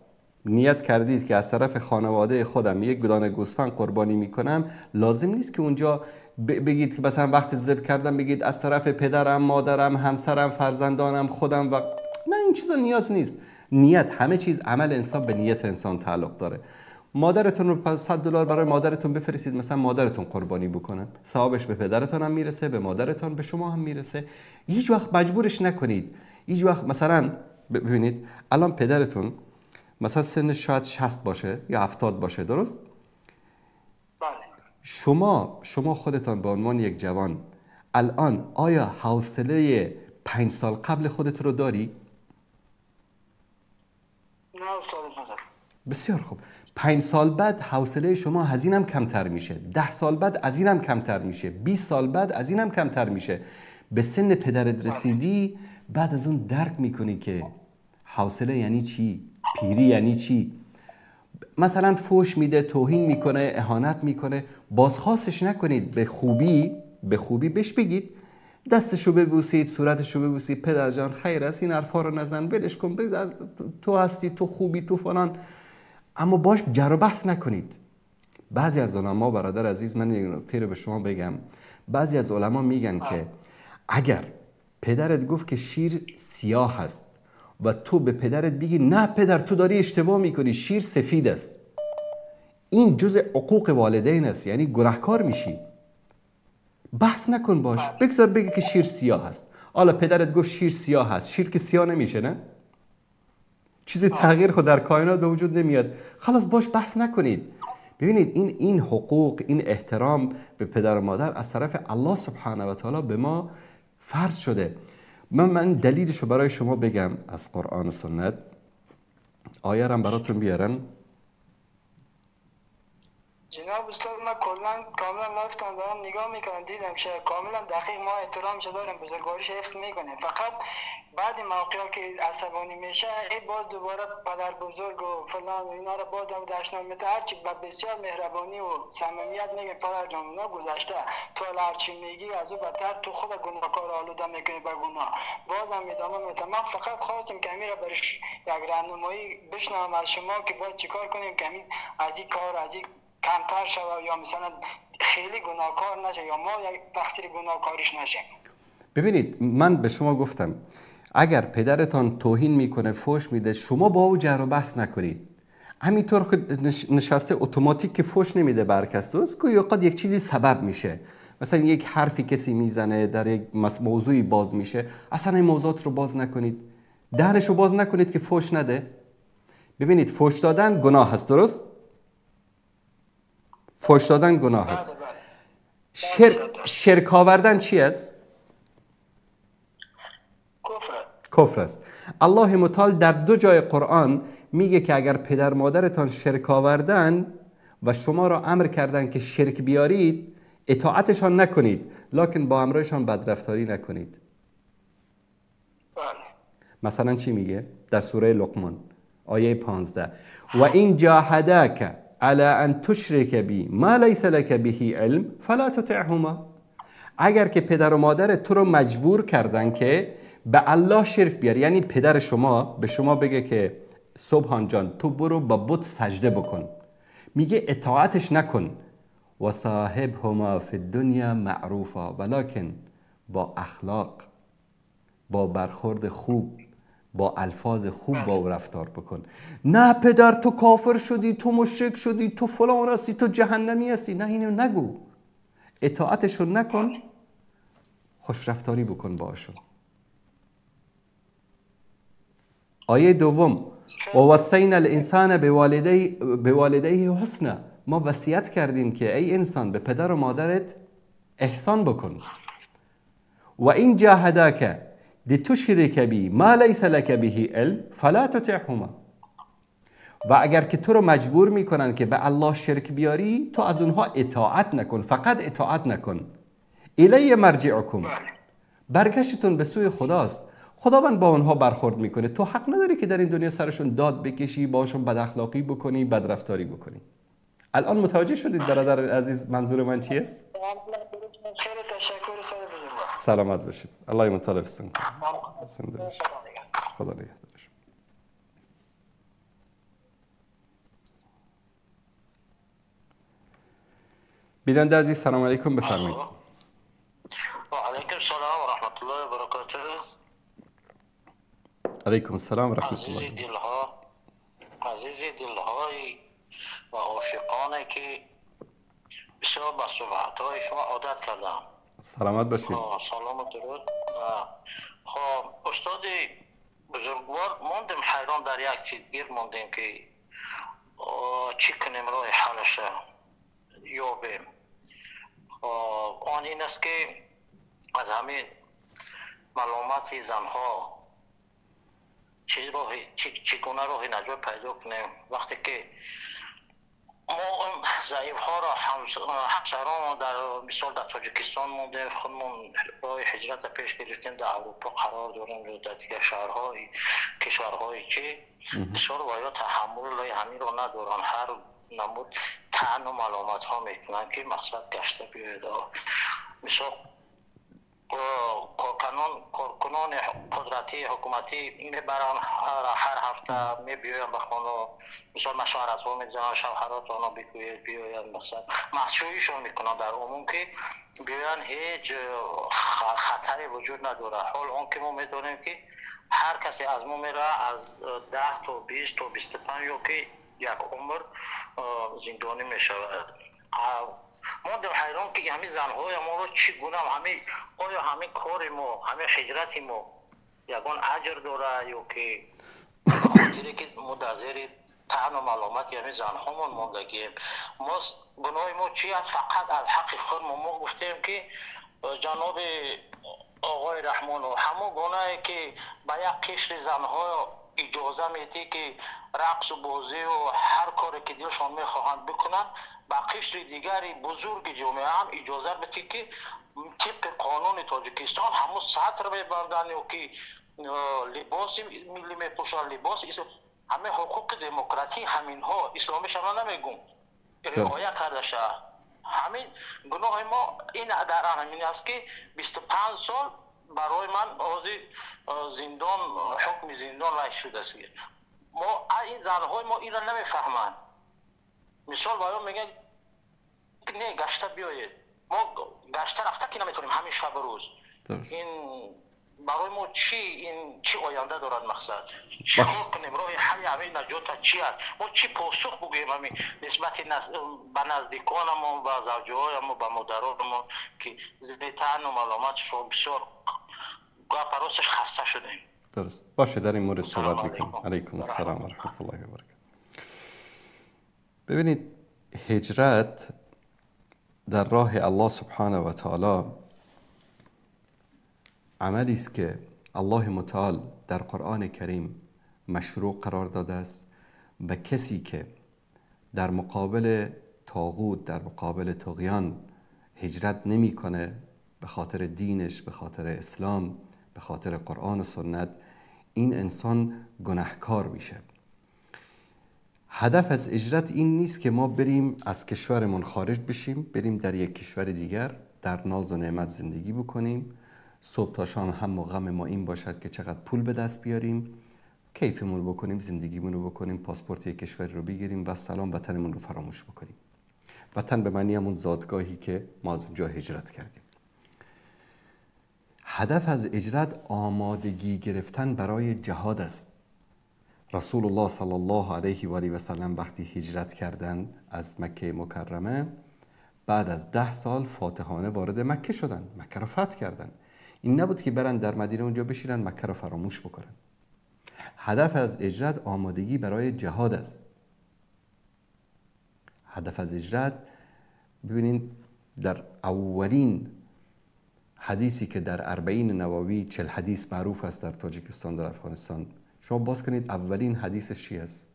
نیت کردید که از طرف خانواده خودم یک دانه گوسفند قربانی میکنم، لازم نیست که اونجا بگید که مثلا وقت ذبح کردم بگید از طرف پدرم، مادرم، همسرم، فرزندانم، خودم و نه، این چیزا نیاز نیست. نیت، همه چیز، عمل انسان به نیت انسان تعلق داره. مادرتون رو $100 برای مادرتون بفرستید، مثلا مادرتون قربانی بکنن، ثوابش به پدرتون هم میرسه، به مادرتون، به شما هم میرسه. هیچ وقت مجبورش نکنید. هیچ وقت مثلا ببینید الان پدرتون مثلا سنش شاید 60 باشه یا 70 باشه، درست؟ شما خودتان به عنوان یک جوان الان آیا حوصله 5 سال قبل خودت رو داری؟ نه استاد. بسیار خوب. 5 سال بعد حوصله شما از اینم کمتر میشه، 10 سال بعد از اینم کمتر میشه، 20 سال بعد از اینم کمتر میشه. به سن پدرت رسیدی، بعد از اون درک میکنی که حوصله یعنی چی، پیری یعنی چی. مثلا فوش میده، توهین میکنه، اهانت میکنه، بازخواستش نکنید، به خوبی بهش بگید، دستشو ببوسید، صورتشو ببوسید، پدر جان خیر است، این حرفا رو نزن، ولش کن، تو هستی، تو خوبی، تو فلان، اما باش جر و بحث نکنید. بعضی از علما، برادر عزیز، من یک نکته رو به شما بگم، بعضی از علما میگن که اگر پدرت گفت که شیر سیاه است و تو به پدرت بگی نه پدر تو داری اشتباه میکنی، شیر سفید است، این جزء عقوق والدین است، یعنی گناهکار میشی. بحث نکن باش، بگذار بگی که شیر سیاه است. حالا پدرت گفت شیر سیاه است، شیر که سیاه نمیشه، نه؟ چیزی تغییر خود در کائنات به وجود نمیاد، خلاص باش بحث نکنید. ببینید این حقوق، این احترام به پدر و مادر از طرف الله سبحانه و تعالی به ما فرض شده. من دلیلشو برای شما بگم از قرآن و سنت. آیه رو براتون بیارن. جناب استاد، من کاملا لفتم دارم نگاه میکنم، دیدم کاملا دقیق ما احترامش داریم، بزرگواریش حفظ میکنیم، فقط بعد موقعی که عصبانی میشه باز دوباره پدر بزرگ و فلان و اینا رو باز داشتن میته، هرچی با بسیار مهربانی و صمیمیت میگه پدر جان اونا گذشته، تو هرچی میگی از او بدتر تو خود گناهکار آلوده میکنی به گناه. بازم ادامه میده. من فقط خواستم که امیر برش یک راهنمایی بشنوم از شما که باید چیکار کنیم که از این کار از این کمتر شود یا مثلا خیلی گناهکار نشه یا ما یک تقصیر گناهکاریش نشه. ببینید من به شما گفتم اگر پدرتان توهین میکنه، فوش میده، شما با او جر و بحث نکنید. همینطور نشسته اتوماتیک که فوش نمیده برکست است، گویا اوقات یک چیزی سبب میشه، مثلا یک حرفی کسی میزنه، در یک موضوعی باز میشه، اصلا این موضوعات رو باز نکنید، دهنشو باز نکنید که فوش نده. ببینید فوش دادن گناه هست، درست؟ فوش دادن گناه هست. شرک آوردن چی است؟ کفر است. الله متعال در 2 جای قرآن میگه که اگر پدر مادرتان شرک آوردن و شما را امر کردن که شرک بیارید، اطاعتشان نکنید، لکن با امرشان بدرفتاری نکنید. مثلا چی میگه؟ در سوره لقمان آیه 15 و این جاهداک علی ان تشرک بی ما لیس لک به علم فلا تطعهما. اگر که پدر و مادر تو رو مجبور کردن که به الله شرک بیاری، یعنی پدر شما به شما بگه که سبحان جان تو برو با بت سجده بکن، میگه اطاعتش نکن. و صاحبهما فی الدنیا معروفا، ولکن با اخلاق، با برخورد خوب، با الفاظ خوب با او رفتار بکن. نه پدر تو کافر شدی، تو مشرک شدی، تو فلان هستی، تو جهنمی هستی، نه اینو نگو. اطاعتشون نکن، خوش رفتاری بکن باشون. آیه دوم و وصینا الانسان بوالدیه حسنا، ما وصیت کردیم که ای انسان به پدر و مادرت احسان بکن. و این جاهداک لتشرک بی ما لیس لک به علم فلا تطعهما. و اگر که تو رو مجبور میکنن که به الله شرک بیاری، تو از اونها اطاعت نکن، فقط اطاعت نکن. الی مرجعکم، برگشتتون به سوی خداست. خداوند با اونها برخورد میکنه. تو حق نداری که در این دنیا سرشون داد بکشی، باشون بد اخلاقی بکنی، بد رفتاری بکنی. الان متوجه شدید برادر عزیز منظور من چی است؟ خیلی تشکر، خیلی بزرگوار. سلامت باشید. الله مطالبتون کنه. خدا نگهدارش. بیننده عزیز سلام علیکم، بفرمایید. و علیکم السلام و رحمت الله و برکاته. علیکم السلام و رحمت الله. عزیز دلهای و عاشقانه که بسیار با صحبت‌های شما عادت کردم. سلامت باشید. سلام و درود. خب استاد بزرگوار، ماندم حیران در یک چیز گیر ماندیم که چی کنیم راه حلش یابیم. آن این است که از همین ملامت زنها چگونه راه نجات پیدا کنیم وقتی که ما ضعیف ها را همسران در مثال در تاجیکستان مونده، خودمون راه هجرت پیش گرفتیم، در اروپا قرار داریم یا در دیگر شهرهای کشورهای چه بسیار باید تحمل همین را ندارن، هر نمود طعن و ملامت ها میکنن که مقصد گشته بیاید. مثال کارکنان قدرتی حکومتی میبرن هر هفته میبیاین به خانه، مثال مشورت ها میزنن، شوهرات آنها بگوید بیاین، مثلا محصولیشون میکنن در عموم که بیاین هیچ خطری وجود نداره. حال اون که ما میدونیم که هر کسی از ما میره از 10 تا 20 تا 25 یا که یک عمر زندانی میشود. ما در حیران که همین زنهای ما رو چگونه آیا همین کار ما، همین هجرت ما یگان اجر داره یا که خاطری که ما در زیر طعن و ملامت همین زنهامون موندگیم. ما گناه ما چی است؟ فقط از حق خود ما گفتیم که جناب آقای رحمان و همون گناهی که به یک قشر زنها اجازه میدی که رقص و بازی و هر کاری که دلشان میخواهند بکنن، با قشر دیگری بزرگ جامعه هم اجازه بدی که طبق قانون تاجیکستان همون سطر ببندن و که لباس ملی میپوشن، لباس همه حقوق دموکراتی همین ها اسلامی شما نمیگم رعایت کرده شد. همین گناه ما این در همین است که 25 سال برای من زندان، حکم زندان رای شده است. ما این زنهای ما این را نمیفهمند. مثال باید میگن نه گشته بیایید، ما گشته رفته که نمیتونیم همین شب روز. این برای ما چی آینده دارد مقصد؟ چی کنیم راه حل همین نجات چی است؟ ما چی پاسخ بگوییم همین نسبت به نزدیکانمون، به زوجهایمون، به مادرانمون که زیر طعن و ملامتشون بسیار پرستش خسته شدیم. درست باشه، در این مورد صحبت میکنم. علیکم السلام و رحمت الله و برکاته. ببینید، هجرت در راه الله سبحانه و تعالی عملی است که الله متعال در قرآن کریم مشروع قرار داده است و کسی که در مقابل طاغوت، در مقابل طغیان هجرت نمیکنه به خاطر دینش، به خاطر اسلام، به خاطر قرآن و سنت، این انسان گناهکار میشه. هدف از هجرت این نیست که ما بریم از کشورمون خارج بشیم، بریم در یک کشور دیگر در ناز و نعمت زندگی بکنیم، صبح تا شام هم و غم ما این باشد که چقدر پول به دست بیاریم، کیفمون رو بکنیم، زندگیمون رو بکنیم، پاسپورت یک کشور رو بگیریم و سلام وطنمون رو فراموش بکنیم. وطن به معنی همون زادگاهی که ما از اونجا هجرت کردیم. هدف از هجرت آمادگی گرفتن برای جهاد است. رسول الله صلی الله علیه و آله و سلم وقتی هجرت کردن از مکه مکرمه، بعد از 10 سال فاتحانه وارد مکه شدن، مکه رو فتح کردن. این نبود که برن در مدینه اونجا بشینن مکه رو فراموش بکنن. هدف از هجرت آمادگی برای جهاد است. هدف از هجرت، ببینید در اولین حدیثی که در 40 نووی 40 حدیث معروف است در تاجیکستان، در افغانستان، شما باز کنید اولین حدیثش چی است؟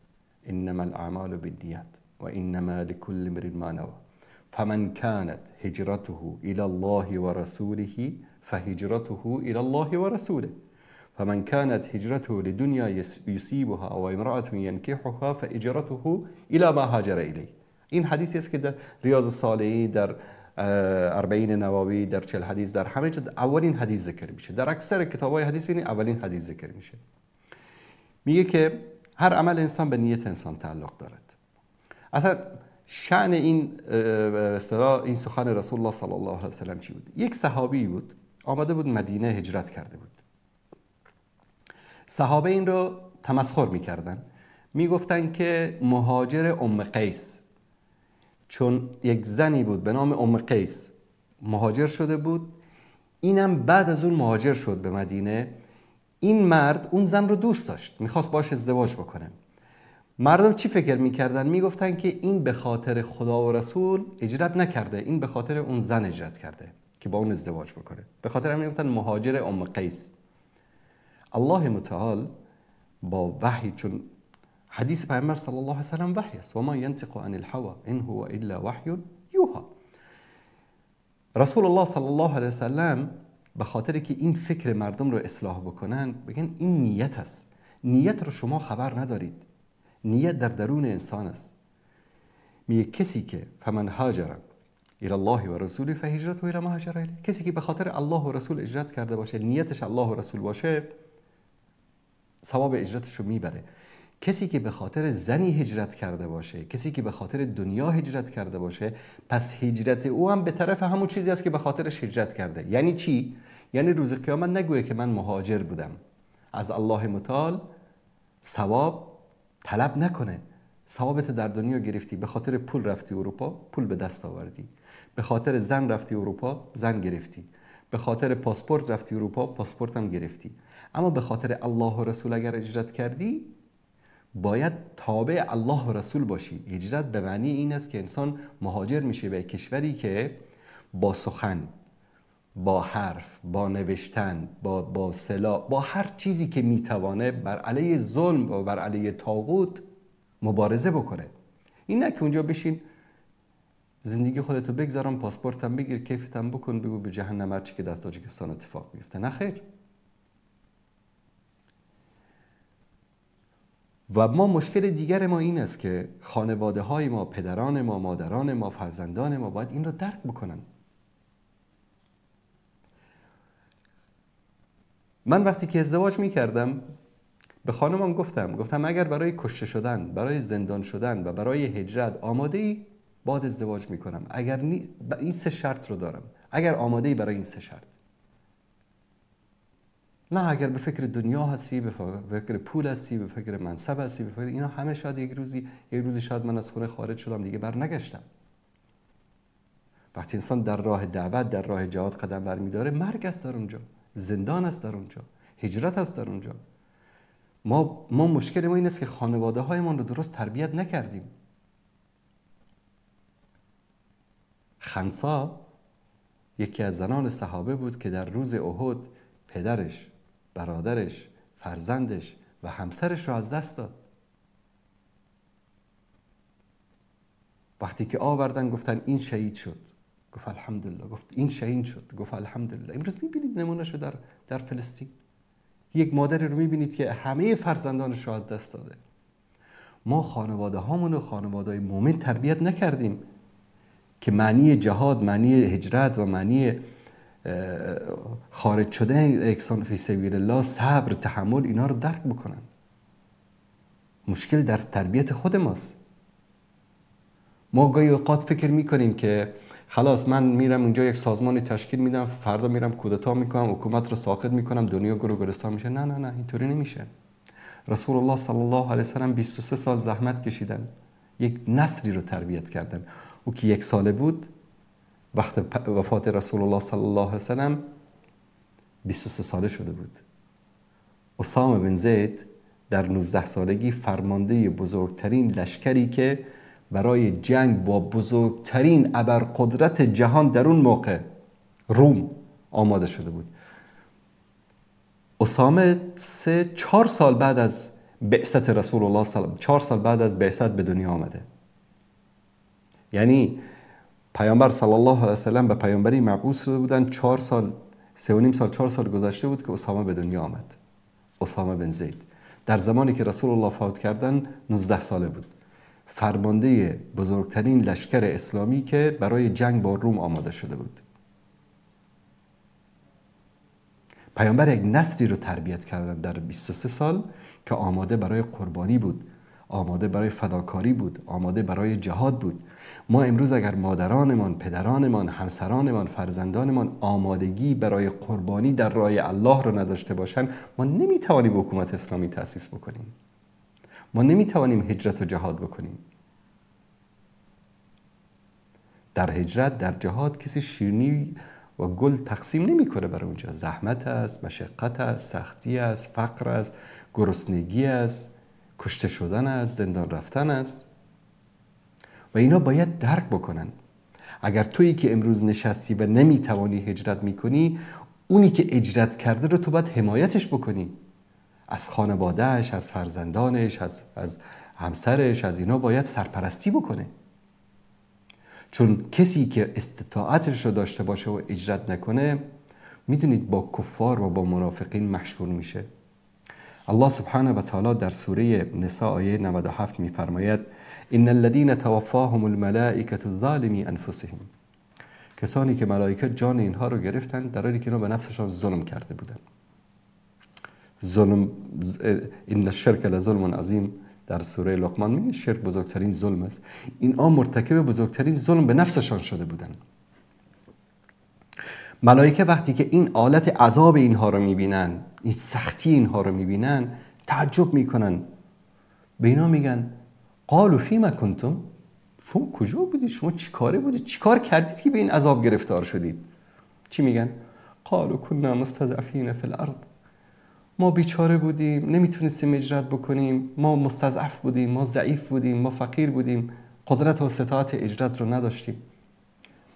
انما الاعمال بالنیات و انما لكل امرئ ما نوى فمن كانت هجرته الى الله ورسوله فهجرته الى الله ورسوله فمن كانت هجرته لدنيا يصيبها او امرأة ينكحها فهجرته الى ما هاجر اليه. این حدیثی است که در ریاض الصالحین، در 40 نووی، در 40 حدیث، در همه جا اولین حدیث ذکر میشه. در اکثر کتاب‌های حدیث ببینید اولین حدیث ذکر میشه. میگه که هر عمل انسان به نیت انسان تعلق دارد. اصلا شأن این این سخن رسول الله صلی الله علیه و سلم چی بود؟ یک صحابی بود، آمده بود مدینه، هجرت کرده بود. صحابه این رو تمسخر میکردن، میگفتن که مهاجر ام قیس، چون یک زنی بود به نام ام قیس مهاجر شده بود، اینم بعد از اون مهاجر شد به مدینه. این مرد اون زن رو دوست داشت، میخواست باش ازدواج بکنه. مردم چی فکر میکردن؟ میگفتن که این به خاطر خدا و رسول هجرت نکرده، این به خاطر اون زن هجرت کرده که با اون ازدواج بکنه. به خاطر همین میگفتن مهاجر ام قیس. الله متعال با وحی، چون حدیث پیامبر صلی الله علیه و سلم وحی است، و ما ینطق عن الهوى ان هو الا وحی یوحى. رسول الله صلی الله علیه و سلم به خاطر که این فکر مردم رو اصلاح بکنن، بگن این نیت است. نیت رو شما خبر ندارید، نیت در درون انسان است. میگه کسی که فمن هاجر الی الله و رسوله فهجرته الی ما هاجر الیه، کسی که به خاطر الله و رسول هجرت کرده باشه، نیتش الله و رسول باشه، ثواب هجرتش رو میبره. کسی که به خاطر زنی هجرت کرده باشه، کسی که به خاطر دنیا هجرت کرده باشه، پس هجرت او هم به طرف همون چیزی است که به خاطرش هجرت کرده. یعنی چی؟ یعنی روز قیامت نگویه که من مهاجر بودم، از الله متعال ثواب طلب نکنه. ثوابت در دنیا گرفتی، به خاطر پول رفتی اروپا، پول به دست آوردی. به خاطر زن رفتی اروپا، زن گرفتی. به خاطر پاسپورت رفتی اروپا، پاسپورت هم گرفتی. اما به خاطر الله و رسول اگر هجرت کردی، باید تابع الله و رسول باشی. هجرت به معنی این است که انسان مهاجر میشه به کشوری که با سخن، با حرف، با نوشتن، با سلاح، با هر چیزی که میتوانه بر علیه ظلم و بر علیه طاغوت مبارزه بکنه. این نه که اونجا بشین زندگی خودتو بگذارم، پاسپورتم بگیر، کیفتم بکن، بگو به جهنم هرچی که در تاجیکستان اتفاق میفته. نه خیر. و ما مشکل دیگر ما این است که خانواده های ما، پدران ما، مادران ما، فرزندان ما باید این رو درک بکنن. من وقتی که ازدواج میکردم به خانمم گفتم اگر برای کشته شدن، برای زندان شدن و برای هجرت آماده ای، باید ازدواج میکنم. اگر این 3 شرط رو دارم، اگر آماده ای برای این 3 شرط. نه اگر به فکر دنیا هستی، به فکر پول هستی، به فکر منصب هستی، به فکر اینا همه، شاید یک روزی شاید من از خونه خارج شدم دیگه بر نگشتم. وقتی انسان در راه دعوت، در راه جهاد قدم برمی‌داره، مرگ است در اونجا، زندان است در اونجا، هجرت است در اونجا. ما مشکل ما این است که خانواده هایمان رو درست تربیت نکردیم. خنسا یکی از زنان صحابه بود که در روز احد پدرش برادرش، فرزندش و همسرش رو از دست داد. وقتی که آوردن گفتن این شهید شد، گفت الحمدلله. گفت این شهید شد، گفت الحمدلله. امروز میبینید نمونهشو در فلسطین. یک مادری رو میبینید که همه فرزندانش رو از دست داده. ما خانواده هامون و خانواده های مومن تربیت نکردیم که معنی جهاد، معنی هجرت و معنی خارج شدن یکسان فی سبیل الله، صبر، تحمل، اینا رو درک بکنن. مشکل در تربیت خود ماست. ما گاهی اوقات فکر میکنیم که خلاص من میرم اونجا یک سازمانی تشکیل میدم، فردا میرم کودتا میکنم، حکومت رو ساقط میکنم، دنیا گرو گرستان میشه. نه نه نه، اینطوری نمیشه. رسول الله صلی الله علیه و سلم 23 سال زحمت کشیدن، یک نسلی رو تربیت کردن. او که 1 ساله بود وقت وفات رسول الله صلی الله علیه و سلم 23 ساله شده بود. اسامه بن زید در 19 سالگی فرمانده بزرگترین لشکری که برای جنگ با بزرگترین ابرقدرت جهان در اون موقع روم آماده شده بود. اسامه 4 سال بعد از بعثت رسول الله 4 سال بعد از بعثت به دنیا آمده. یعنی پیامبر صلی الله علیه و سلم به پیامبری مبعوث شده بودن، 4 سال 3.5 سال 4 سال گذشته بود که اسامه به دنیا آمد. اسامه بن زید در زمانی که رسول الله فوت کردن 19 ساله بود، فرمانده بزرگترین لشکر اسلامی که برای جنگ با روم آماده شده بود. پیامبر یک نسلی رو تربیت کردن در 23 سال که آماده برای قربانی بود، آماده برای فداکاری بود، آماده برای جهاد بود. ما امروز اگر مادرانمان، پدرانمان، همسرانمان، فرزندانمان آمادگی برای قربانی در راه الله رو نداشته باشن، ما نمیتوانیم حکومت اسلامی تأسیس بکنیم. ما نمیتوانیم هجرت و جهاد بکنیم. در هجرت، در جهاد کسی شیرینی و گل تقسیم نمیکنه برای اونجا. زحمت است، مشقت است، سختی است، فقر است، گرسنگی است، کشته شدن است، زندان رفتن است. و اینا باید درک بکنن. اگر تویی که امروز نشستی و نمیتوانی هجرت میکنی، اونی که هجرت کرده رو تو باید حمایتش بکنی. از خانوادهش، از فرزندانش، از همسرش، از اینا باید سرپرستی بکنه. چون کسی که استطاعتش رو داشته باشه و هجرت نکنه، میدونید با کفار و با منافقین محشور میشه. الله سبحانه و تعالی در سوره نساء آیه 97 میفرماید: ان الذين توفاهم الملائکه ظالمی انفسهم. کسانی که ملائکه جان اینها رو گرفتن در حالی که اینا به نفسشان ظلم کرده بودن. ظلم، ان الشرک لظلم عظیم در سوره لقمان میگه شرک بزرگترین ظلم است. اینها مرتکب بزرگترین ظلم به نفسشان شده بودن. ملائکه وقتی که این آلت عذاب اینها رو میبینن، این سختی اینها رو میبینن، تعجب میکنن. به اینا میگن قالوا فیما کنتم؟ شما کجا بودید؟ شما چی کاره بودید؟ چی کار کردید که به این عذاب گرفتار شدید؟ چی میگن؟ قالوا كنا مستضعفین فی الارض. ما بیچاره بودیم، نمیتونستیم هجرت بکنیم، ما مستضعف بودیم، ما ضعیف بودیم، ما فقیر بودیم، قدرت و استطاعت هجرت رو نداشتیم.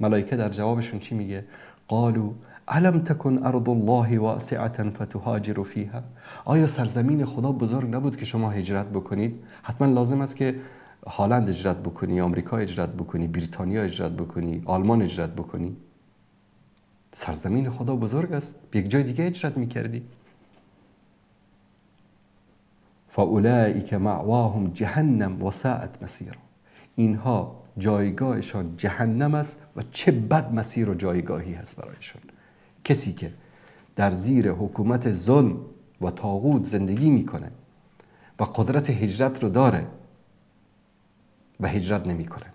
ملائکه در جوابشون چی میگه؟ قالوا الم تکن ارض الله واسعه فتهاجروا فیها. آیا سرزمین خدا بزرگ نبود که شما هجرت بکنید؟ حتما لازم است که هلند هجرت بکنی، آمریکا هجرت بکنی، بریتانیا هجرت بکنی، آلمان هجرت بکنی. سرزمین خدا بزرگ است، به یک جای دیگه هجرت میکردی. فاولئک مأواهم جهنم وساءت مصیرا. اینها جایگاهشان جهنم است و چه بد مسیر و جایگاهی هست برایشان. کسی که در زیر حکومت ظلم و طاغوت زندگی میکنه و قدرت هجرت رو داره و هجرت نمیکنه.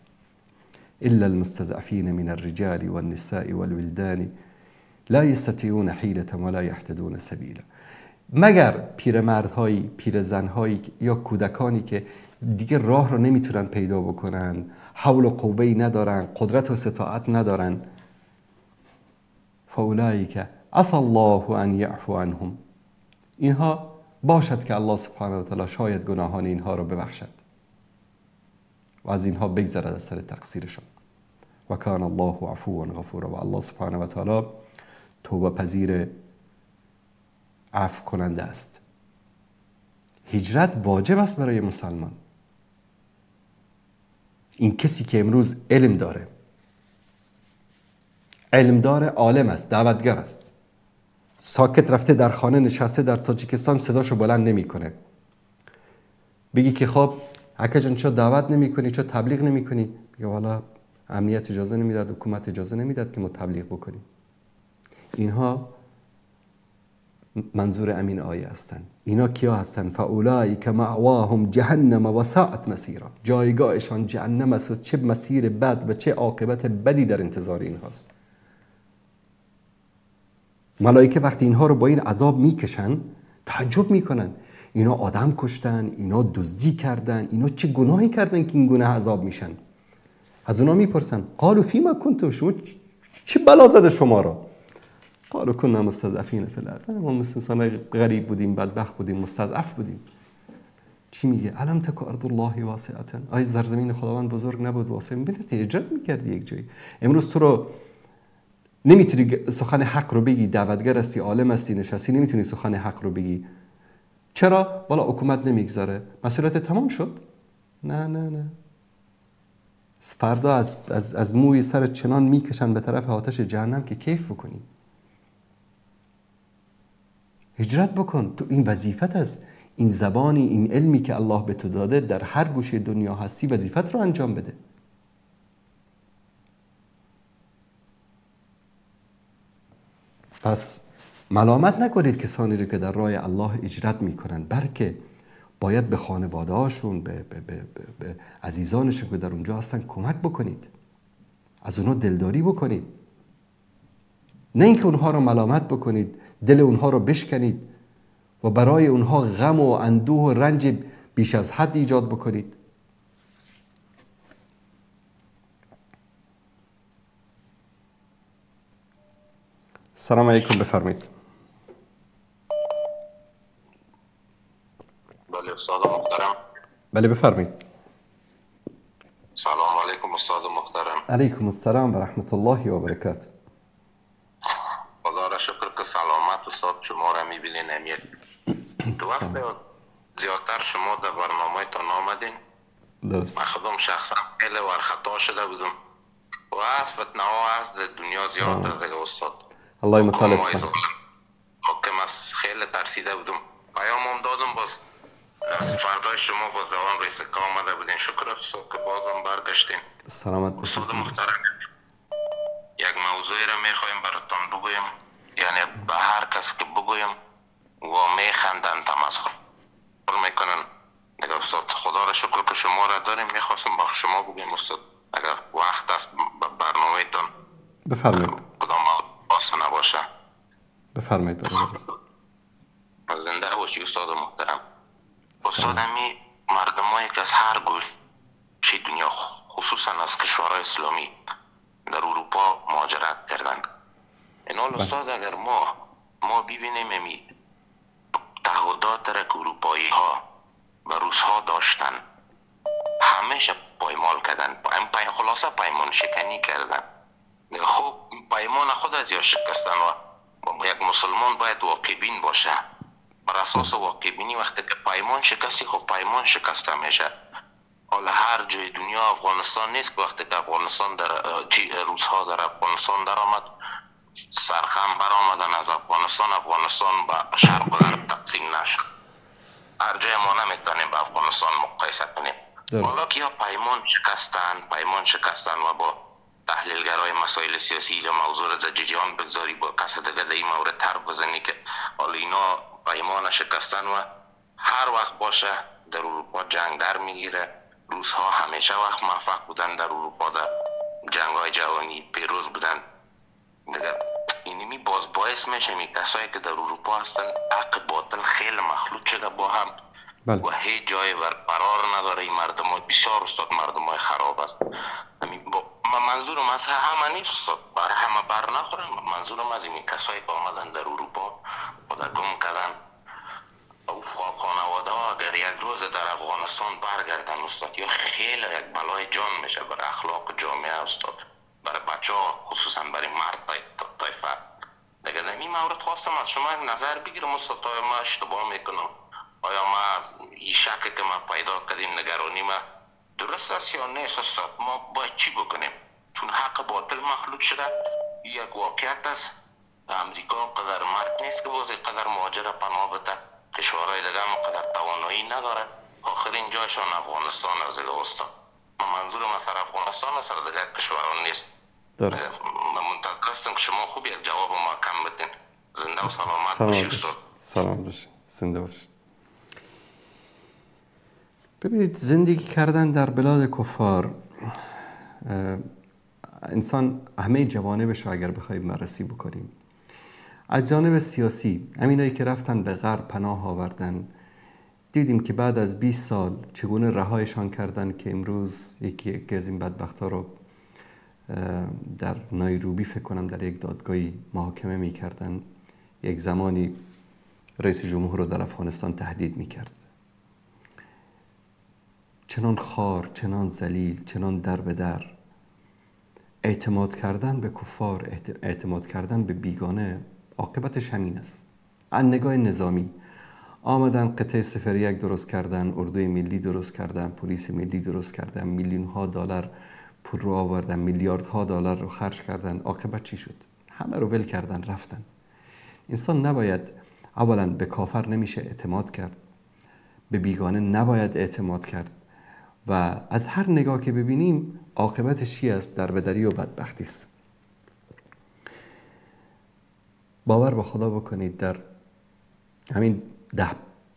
الا المستضعفین من الرجال والنساء والولدان لا یستطیعون حیلة ولا یهتدون سبیلا. مگر پیرمردهایی، پیرزنهایی یا کودکانی که دیگه راه رو نمیتونن پیدا بکنن، حول و قوه‌ای ندارن، قدرت و استطاعت ندارن. فاولئک عسى الله ان یعفو عنهم. اینها باشد که الله سبحانه و تعالی شاید گناهان اینها رو ببخشد و از اینها بگذرد از سر تقصیرشان. و کان الله عفوا غفورا. و الله سبحانه و تعالی توبه پذیر عفو کننده است. هجرت واجب است برای مسلمان. این کسی که امروز علم داره، عالم است، دعوتگر است، ساکت رفته در خانه نشسته در تاجیکستان، صداشو بلند نمیکنه، بگی که خب عکا جان چرا دعوت نمی کنی، چرا تبلیغ نمی کنی؟ بگه والا امنیت اجازه نمیداد، حکومت اجازه نمیداد که ما تبلیغ بکنیم. اینها منظور امین آیه هستن. اینا کیا هستن؟ فاولئک مأواهم جهنم و ساءت مصیرا. جایگاهشان جهنم است و چه مسیر بد و چه عاقبت بدی در انتظار اینهاست. ملائکه وقتی اینها رو با این عذاب میکشن تعجب میکنن. اینا آدم کشتن، اینا دزدی کردن، اینا چه گناهی کردن که این گناه عذاب میشن؟ از اونا میپرسن قالوا فیما کنتم، شما چه بلا زده شما رو؟ قالوا كنا مستضعفین فی الارض، ما مثل غریب بودیم، بدبخت بودیم، مستضعف بودیم. چی میگه؟ الم تک ارض الله واسعه، آیا زمین خداوند بزرگ نبود، واسع؟ میبینید هجرت میکردی یک جایی. امروز تو رو نمیتونی سخن حق رو بگی، دعوتگر هستی، عالم هستی، نشستی، نمیتونی سخن حق رو بگی. چرا؟ والا حکومت نمیگذاره. مسئولیت تمام شد؟ نه. فردا از موی سر چنان میکشن به طرف آتش جهنم که کیف بکنی. هجرت بکن، تو این وظیفت است. این زبانی، این علمی که الله به تو داده، در هر گوشه دنیا هستی وظیفت رو انجام بده. پس ملامت نکنید کسانی رو که در راه الله هجرت میکنند، بلکه باید به خانواده هاشون، به عزیزانشون که در اونجا هستن کمک بکنید، از اونها دلداری بکنید. نه اینکه اونها رو ملامت بکنید، دل اونها رو بشکنید و برای اونها غم و اندوه و رنج بیش از حد ایجاد بکنید. سلام علیکم، بفرمایید. بله استاد محترم. بله بفرمایید. سلام علیکم استاد محترم. علیکم السلام و رحمت الله و برکاته. خدا را شکر که سلامت استاد شما را میبینین. امیر تو وقت زیادتر شما در برنامه تان آمدین. درست. من خودم شخصا خیلی ورخطا شده بودم و از فتنه ها از دنیا زیاد از دیگه استاد. الله مطالب سن. حکم از خیلی ترسیده بودم. پیام هم دادم باز فردای شما باز دوام رئیس که آمده بودین. شکر استاد که بازم برگشتین. سلامت باشید. استاد محترم، یک موضوعی را میخوایم براتون بگویم، یعنی به هر کس که بگویم و میخندن، تمسخر میکنن. نگه استاد خدا را شکر که شما را داریم. میخواستم با شما بگویم استاد اگر وقت است برنامه تان بفرمایید. کدام واسه نباشه بفرمایید. زنده باشی استاد محترم. استاد امی مردمایی که از هر گوشه دنیا خصوصا از کشورهای اسلامی در اروپا مهاجرت کردن. این حال استاد اگر ما ببینیم امی تعهدات را که اروپایی ها و روس ها داشتن همیشه پایمال کردن، خلاصه پیمان شکنی کردن. خب پیمان خود از یا شکستن و یک مسلمان باید واقع بین باشه. بر اساس واقع بینی وقتی که پیمان شکستی خب پیمان شکسته میشه. حالا هر جای دنیا افغانستان نیست که وقتی که افغانستان روس ها در افغانستان در آمد سرخم بر آمدن از افغانستان به شرق و غرب تقسیم نشد. هر جای ما نمیتونیم به افغانستان مقایسه کنیم. حالا که یا پیمان شکستن و با تحلیلگرای مسائل سیاسی یا موضوع را جریان بگذاری با کس دیگه در این مورد حرف بزنی که حالا اینا پیمان شکستن و هر وقت باشه در اروپا جنگ در میگیره. روس ها همیشه وقت موفق بودن در اروپا در جنگ های جهانی پیروز بودن. اینمی باعث میشه می کسایی که در اروپا هستن حق باطل خیلی مخلوط شده با هم و هیچ جای قرار نداره. این مردم های بسیار استاد مردم های خراب است. منظورم از همه نیست استاد، برای همه بر نخورم. منظورم از این کسایی که آمدن در اروپا خدا گم کردن او خانواده ها اگر یک روز در افغانستان برگردن استاد یا خیلی یک بلای جان میشه برای اخلاق جامعه استاد، برای بچه ها خصوصا برای مرد طایفه. دیگه در این مورد خواستم از شما نظر بگیرم استاد، آیا ما اشتباه میکنم؟ آیا ما این شک که ما پیدا کردیم، نگرانی ما درست است یا نیست استاد؟ ما باید چی بکنیم؟ چون حق باطل مخلوط شده، یک واقعیت است. امریکا قدر مرد نیست که باز قدر مهاجر پناه بده، کشورهای دیگه هم قدر توانایی نداره. آخرین جایشان افغانستان از استاد. منظورم از افغانستان است، دیگه کشوران نیست. درست. من منتظر هستم که شما خوب یک جواب ما کم بدین. زنده و سلامت باشید استاد. سلام باشید، زنده باشید. ببینید، زندگی کردن در بلاد کفار، انسان همه جوانبش رو اگر بخوایم بررسی بکنیم، از جانب سیاسی، همینایی که رفتن به غرب پناه آوردن، دیدیم که بعد از 20 سال چگونه رهایشان کردن که امروز یکی از این بدبخت‌ها رو در نایروبی فکر کنم در یک دادگاهی محاکمه می‌کردن. یک زمانی رئیس جمهور رو در افغانستان تهدید می‌کرد. چنان خار، چنان ذلیل، چنان در به در اعتماد کردن به کفار، اعتماد کردن به بیگانه، عاقبتش همین است. از نگاه نظامی آمدن قطعه 01 درست کردن، اردوی ملی درست کردن، پلیس ملی درست کردن، میلیون‌ها دلار پول رو آوردن، میلیاردها دلار رو خرج کردن. عاقبت چی شد؟ همه رو ول کردن، رفتن. انسان نباید، اولا به کافر نمیشه اعتماد کرد، به بیگانه نباید اعتماد کرد و از هر نگاه که ببینیم عاقبتش چی است؟ دربدری و بدبختی است. باور به خدا بکنید، در همین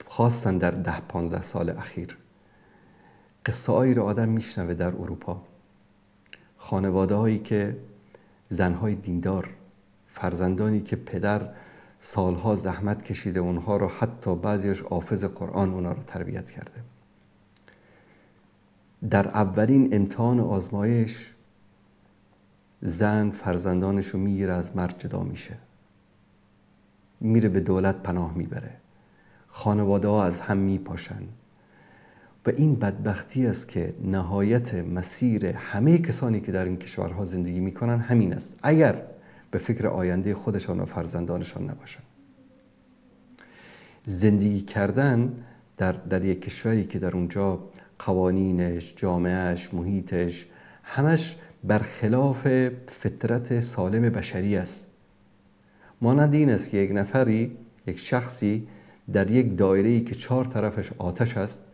خواستن در 10-15 سال اخیر قصه هایی رو آدم میشنوه در اروپا، خانواده هایی که زنهای دیندار، فرزندانی که پدر سالها زحمت کشیده اونها رو، حتی بعضیش حافظ قرآن اونها رو تربیت کرده، در اولین امتحان آزمایش زن فرزندانش رو میگیره، از مرد جدا میشه، میره به دولت پناه میبره، خانواده ها از هم میپاشن و این بدبختی است که نهایت مسیر همه کسانی که در این کشورها زندگی میکنن همین است، اگر به فکر آینده خودشان و فرزندانشان نباشن. زندگی کردن در یک کشوری که در اونجا قوانینش، جامعهش، محیطش همش برخلاف فطرت سالم بشری است. مانند این است که یک نفری، یک شخصی در یک دایره‌ای که 4 طرفش آتش است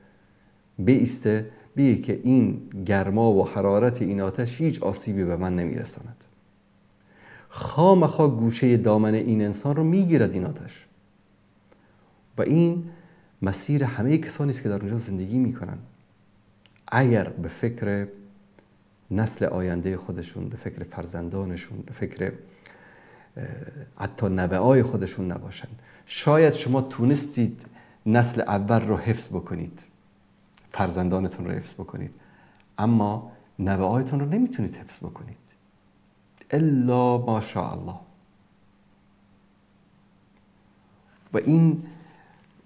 بایسته بگه که این گرما و حرارت این آتش هیچ آسیبی به من نمیرساند. خامخا گوشه دامن این انسان رو میگیرد این آتش و این مسیر همه کسانی است که در اونجا زندگی میکنن. اگر به فکر نسل آینده خودشون، به فکر فرزندانشون، به فکر حتی نوه‌های خودشون نباشن، شاید شما تونستید نسل اول رو حفظ بکنید، فرزندانتون رو حفظ بکنید، اما نوه‌هایتون رو نمیتونید حفظ بکنید الا ماشاءالله. و این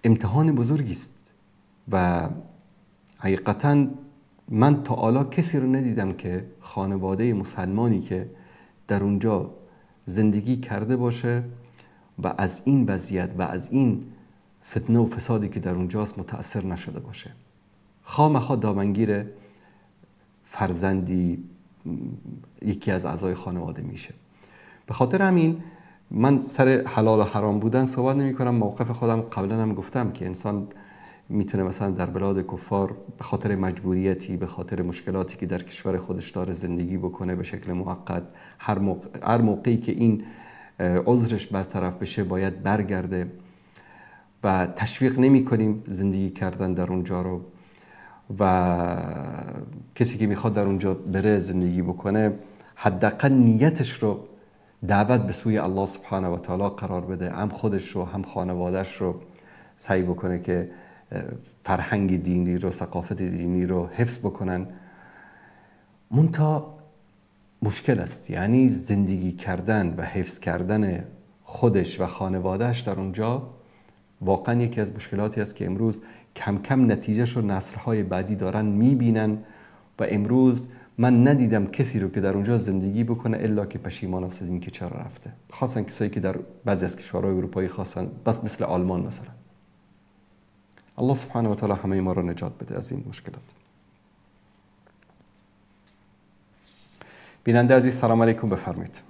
امتحان بزرگی است و حقیقتاً من تا حالا کسی رو ندیدم که خانواده مسلمانی که در اونجا زندگی کرده باشه و از این وضعیت و از این فتنه و فسادی که در اونجاست متأثر نشده باشه. خامخا دامنگیر فرزندی یکی از اعضای خانواده میشه. به خاطر همین من سر حلال و حرام بودن صحبت نمی کنم. موقف خودم قبلا هم گفتم که انسان میتونه مثلا در بلاد کفار به خاطر مجبوریتی، به خاطر مشکلاتی که در کشور خودش داره زندگی بکنه به شکل موقت. هر موقعی که این عذرش برطرف بشه باید برگرده و تشویق نمی کنیم زندگی کردن در اونجا رو و کسی که میخواد در اونجا بره زندگی بکنه حداقل نیتش رو دعوت به سوی الله سبحانه و تعالی قرار بده، هم خودش رو هم خانوادهش رو سعی بکنه که فرهنگ دینی رو، ثقافت دینی رو حفظ بکنن. منتها مشکل است، یعنی زندگی کردن و حفظ کردن خودش و خانوادهش در اونجا واقعا یکی از مشکلاتی است که امروز کم کم نتیجهش رو نسل‌های بعدی دارن میبینن و امروز من ندیدم کسی رو که در اونجا زندگی بکنه الا که پشیمان است از این که چرا رفته، خاصا کسایی که در بعضی از کشورهای اروپایی خاصا بس مثل آلمان مثلا. الله سبحانه و تعالی همه ما رو نجات بده از این مشکلات. بیننده عزیز سلام علیکم، بفرمایید.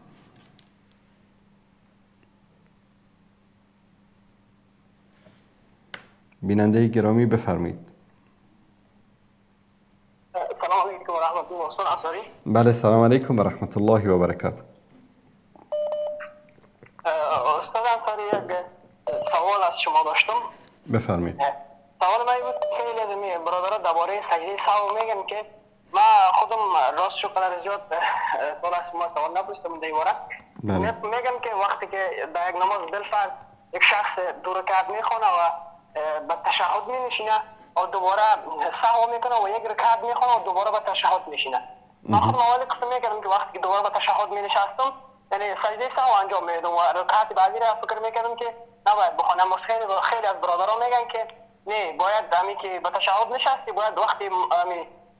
بیننده گرامی بفرمایید. سلام علیکم و رحمت الله. استاد انصاری. بله سلام علیکم و رحمت الله و برکاته. استاد انصاری یک سوال از شما داشتم. بفرمایید. سوال من بود خیلی از برادرها درباره سجده سهو میگن که ما خودم راست شو قدر زیاد سوال از شما سوال نپرسیدم دیواره. میگن که وقتی که در یک نماز بالفرض یک شخص دو رکعت میخونه و به تشهد می نشینه و دوباره سهو میکنه و یک رکعت میخونه و دوباره به تشهد میشینه. من خودم اولی قسم میکردم که وقتی که دوباره به تشهد می نشستم یعنی سجده سهو انجام میدم و رکعت بعدی را فکر میکردم که نباید بخونم. اما خیلی از برادران میگن که نه باید همی که به تشهد نشستی باید وقتی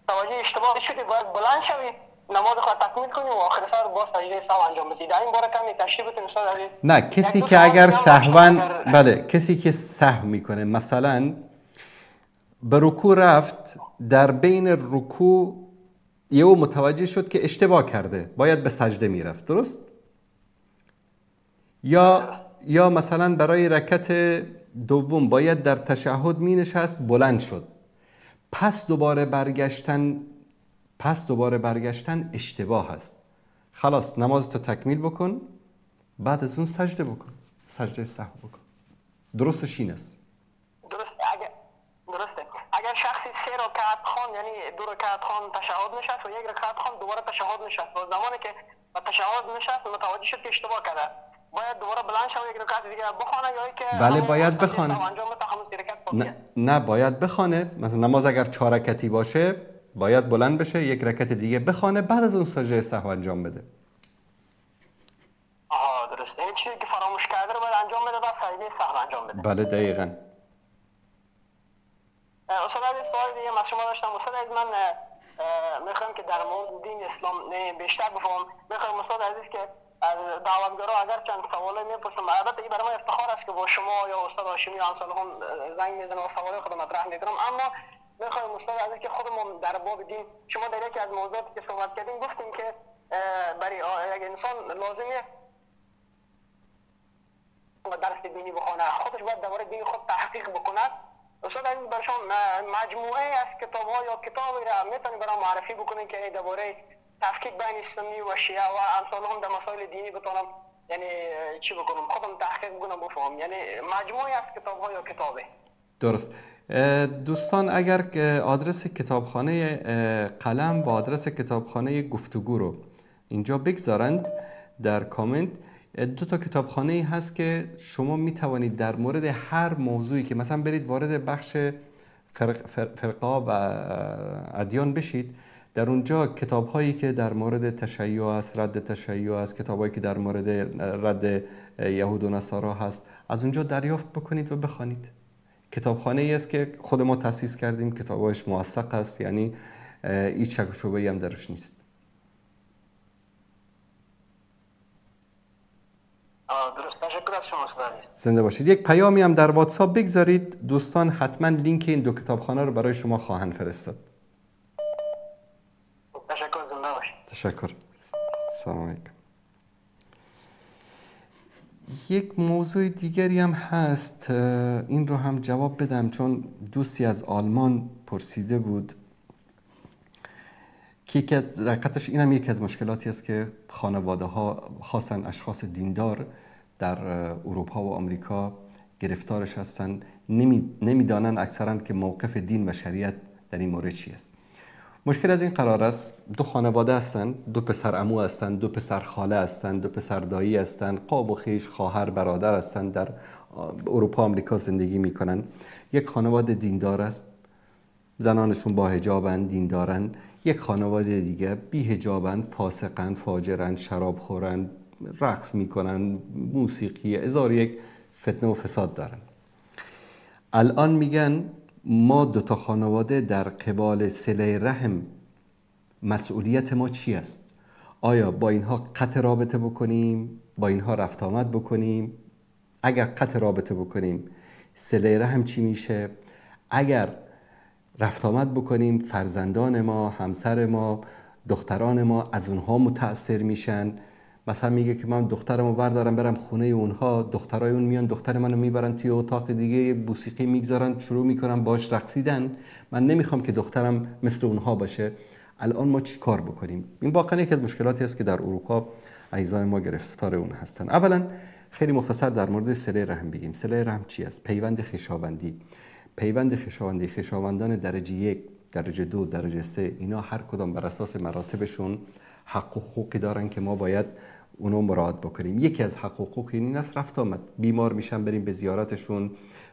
توجه اشتباه شدی باید بلند شوی نماز خود تکمیل کنی و آخر سر باز سجده سهو انجام بدی. در این باره کمی تشریح بتونید استاد عزیز؟ نه کسی که اگر سهوا بله کسی که سهو میکنه مثلا به رکوع رفت در بین رکوع یهو متوجه شد که اشتباه کرده باید به سجده میرفت، درست؟ یا مثلا برای رکعت دوم باید در تشهد می نشست بلند شد، پس دوباره برگشتن اشتباه هست. خلاص نمازتو تکمیل بکن، بعد از اون سجده بکن، سجده سهو بکن. درستش این است. درسته. اگر شخصی 3 رکعت خوان یعنی 2 رکعت خوان تشهد نشست و 1 رکعت خوان دوباره تشهد نشست و زمانی که با تشهد نشست متوجه شد که اشتباه کرده باید دوباره بلند شو 1 رکعت دیگه بخونه یا اینکه بله باید بخونه. نه باید بخونه. مثلا نماز اگر 4 رکعتی باشه باید بلند بشه 1 رکعت دیگه بخونه بعد از اون سجده سهو انجام بده. درسته. این چیزی که فراموش کرده رو باید انجام بده بعد سجده سهو انجام بده. بله دقیقاً. استاد عزیز سوال دیگه از شما داشتم. استاد عزیز من میخوام که در مورد دین اسلام بیشتر بفهمم. میخوام استاد عزیز که از دعوتگرا اگر چند سوالی میپرسم البته این برای من افتخار است که با شما یا استاد هاشمی یا امثال هم زنگ میزنم و سوال خودم مطرح میکنم. اما میخوام استاد عزیز که خودمون در باب دین شما در یکی از موضوعاتی که صحبت کردیم گفتیم که برای یک انسان لازمه درس دینی بخونه، خودش باید درباره دین خود تحقیق بکنه. استاد عزیز برشان مجموعه از کتاب‌ها یا کتابی را میتونید برام معرفی بکنید که درباره تفکیک بین سنی و شیعه و امثال هم در مسائل دینی بتونم یعنی چی بکنم خودم تحقیق بکنم بفهم، یعنی مجموعه از کتاب‌ها یا کتابه. درست. دوستان اگر آدرس کتابخانه قلم و آدرس کتابخانه گفتگو رو اینجا بگذارند در کامنت، 2 تا کتابخانه هست که شما می توانید در مورد هر موضوعی که مثلا برید وارد بخش فرقه و ادیان بشید، در اونجا کتاب هایی که در مورد تشیع است، رد تشیع است، کتاب هایی که در مورد رد یهود و نصارا هست، از اونجا دریافت بکنید و بخوانید. کتابخانه ای است که خود ما تأسیس کردیم، کتاباش موثق است، یعنی هیچ شک و شبهه‌ای هم درش نیست. درست. تشکر از شما استاد. زنده باشید. یک پیامی هم در واتساپ بگذارید، دوستان حتما لینک این 2 کتابخانه رو برای شما خواهند فرستاد. تشکر. زنده باشید. تشکر. سلام علیکم. یک موضوع دیگری هم هست، این رو هم جواب بدم چون دوستی از آلمان پرسیده بود که این هم یکی از مشکلاتی است که خانواده ها خاصا اشخاص دیندار در اروپا و آمریکا گرفتارش هستن، نمیدانن اکثرا که موقف دین و شریعت در این مورد چی است. مشکل از این قرار است 2 خانواده هستن، 2 پسر عمو هستن، 2 پسر خاله هستن، 2 پسر دایی هستن، قاب و خویش خواهر برادر هستن، در اروپا آمریکا زندگی میکنن. یک خانواده دیندار است، زنانشون با حجابن، دیندارن. یک خانواده دیگه بی حجابن، فاسقن، فاجرن، شراب خورن، رقص میکنن، موسیقی، هزار یک فتنه و فساد دارن. الان میگن ما 2 تا خانواده در قبال صله رحم مسئولیت ما چی است؟ آیا با اینها قطع رابطه بکنیم، با اینها رفت آمد بکنیم؟ اگر قطع رابطه بکنیم صله رحم چی میشه؟ اگر رفت آمد بکنیم فرزندان ما، همسر ما، دختران ما از اونها متأثر میشن. مثلا میگه که من دخترمو بردارم برم خونه اونها، دخترای اون میان دختر منو میبرن توی اتاق دیگه، موسیقی میگذارن، شروع میکنن باش رقصیدن. من نمیخوام که دخترم مثل اونها باشه. الان ما چی کار بکنیم؟ این واقعا یکی از مشکلاتی است که در اروپا عزیزان ما گرفتار اون هستن. اولا خیلی مختصر در مورد صله رحم بگیم. صله رحم چی است؟ پیوند خویشاوندی. پیوند خویشاوندی، خویشاوندان درجه 1، درجه 2، درجه 3، اینا هر کدام بر اساس مراتبشون حق و حقوقی دارن که ما باید اونو مراعات بکنیم. یکی از حق و حقوق این است رفت آمد. بیمار میشن بریم به زیارتشون،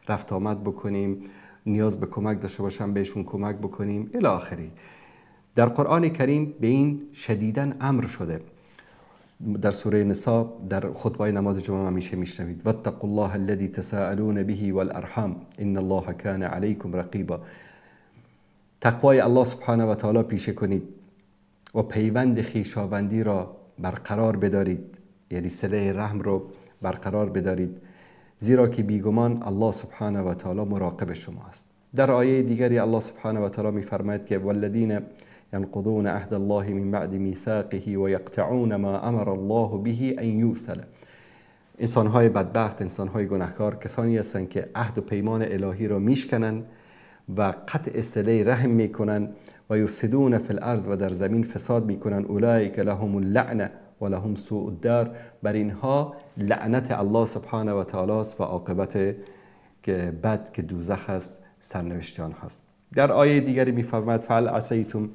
رفت آمد بکنیم، نیاز به کمک داشته باشن بهشون کمک بکنیم الی آخره. در قرآن کریم به این شدیداً امر شده. در سوره نساء در خطبه نماز جمعه همیشه میشنوید واتقوا الله الذي تساءلون به والارحام ان الله كان عليكم رقيبا. تقوای الله سبحانه و تعالی پیشه کنید و پیوند خویشاوندی را برقرار بدارید، یعنی صله رحم رو برقرار بدارید، زیرا که بیگمان الله سبحانه و تعالی مراقب شما است. در آیه دیگری الله سبحانه و تعالی میفرماید که والذین ينقضون عهد الله من بعد میثاقه و یقطعون ما امر الله به ان یوصل. انسانهای بدبخت، انسانهای گناهکار کسانی هستند که عهد و پیمان الهی را میشکنن و قطع صله رحم میکنن و یفسدون فی الارض و در زمین فساد میکنن. اولئک لهم اللعنه و لهم سوء الدار. بر اینها لعنت الله سبحانه و تعالی است و عاقبت که بد که دوزخ است سرنوشتان هست. در آیه دیگری میفرماید فعل عسیتم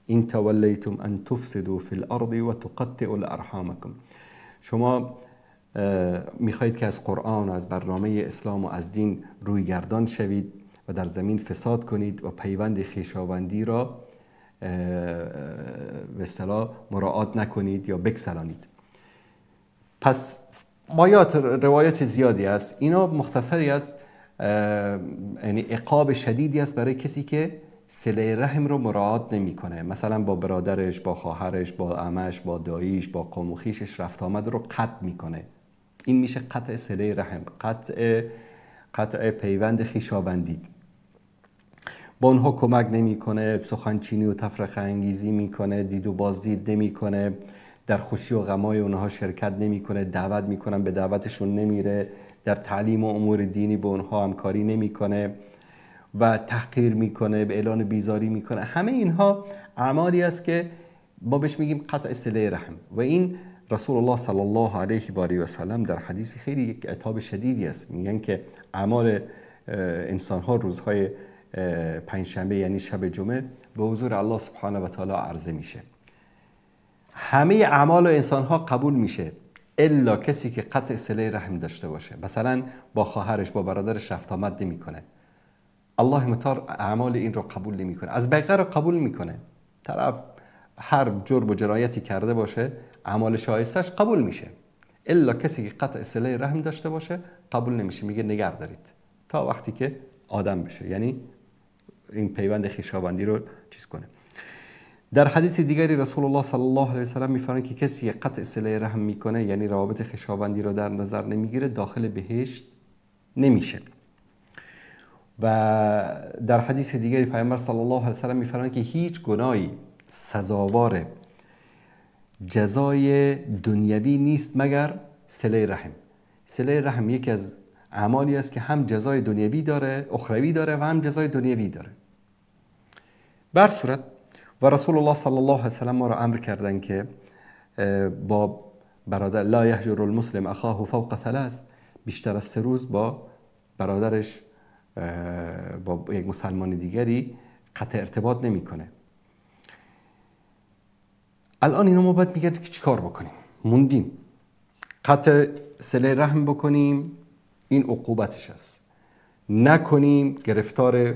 این تولیتم ان تفسدوا فی الارض و تقطعوا الارحامکم. شما میخواهید که از قرآن و از برنامه اسلام و از دین روی گردان شوید و در زمین فساد کنید و پیوند خویشاوندی را به اصطلاح مراعات نکنید یا بکسلانید. پس روایات زیادی است. اینا مختصری است، یعنی عقاب شدیدی است برای کسی که صله رحم رو مراعات نمیکنه. مثلا با برادرش، با خواهرش، با عمش، با داییش، با قوم و خویشش رفت آمد رو قطع میکنه. این میشه قطع صله رحم، قطع پیوند خویشاوندی. با اونها کمک نمیکنه، سخنچینی و تفرقه انگیزی میکنه، دید و بازدید نمیکنه، در خوشی و غمای اونها شرکت نمیکنه، دعوت میکنن به دعوتشون نمیره، در تعلیم و امور دینی با اونها همکاری نمیکنه و تحقیر میکنه، به اعلان بیزاری میکنه. همه اینها اعمالی است که ما بهش میگیم قطع صله رحم. و این رسول الله صلی الله علیه و آله و سلم در حدیث خیلی یک عتاب شدیدی است. میگن که اعمال انسان ها روزهای پنجشنبه یعنی شب جمعه به حضور الله سبحانه و تعالی عرضه میشه. همه اعمال انسان ها قبول میشه الا کسی که قطع صله رحم داشته باشه. مثلا با خواهرش، با برادرش رفت آمد نمیکنه، الله متعال اعمال این رو قبول نمیکنه. از بقیه رو قبول میکنه. طرف هر جرم و جنایتی کرده باشه اعمال شایستش قبول میشه، الا کسی که قطع صله رحم داشته باشه قبول نمیشه. میگه نگه دارید تا وقتی که آدم بشه، یعنی این پیوند خویشاوندی رو چیز کنه. در حدیث دیگری رسول الله صلی الله علیه و سلم میفرماید که کسی قطع صله رحم میکنه، یعنی روابط خویشاوندی رو در نظر نمیگیره، داخل بهشت نمیشه. و در حدیث دیگری پیامبر صلی الله علیه و سلم میفرماید که هیچ گناهی سزاوار جزای دنیوی نیست مگر صله رحم. صله رحم یکی از اعمالی است که هم جزای دنیوی داره، اخروی داره، و هم جزای دنیوی داره. بر صورت و رسول الله صلی الله علیه و سلم ما را امر کردن که با برادر لا یهجر المسلم اخاه فوق 3، بیشتر از 3 روز با برادرش، با یک مسلمان دیگری قطع ارتباط نمیکنه. الان اینو ما باید میگن که چیکار بکنیم؟ موندیم. قطع صله رحم بکنیم، این عقوبتش است. نکنیم، گرفتار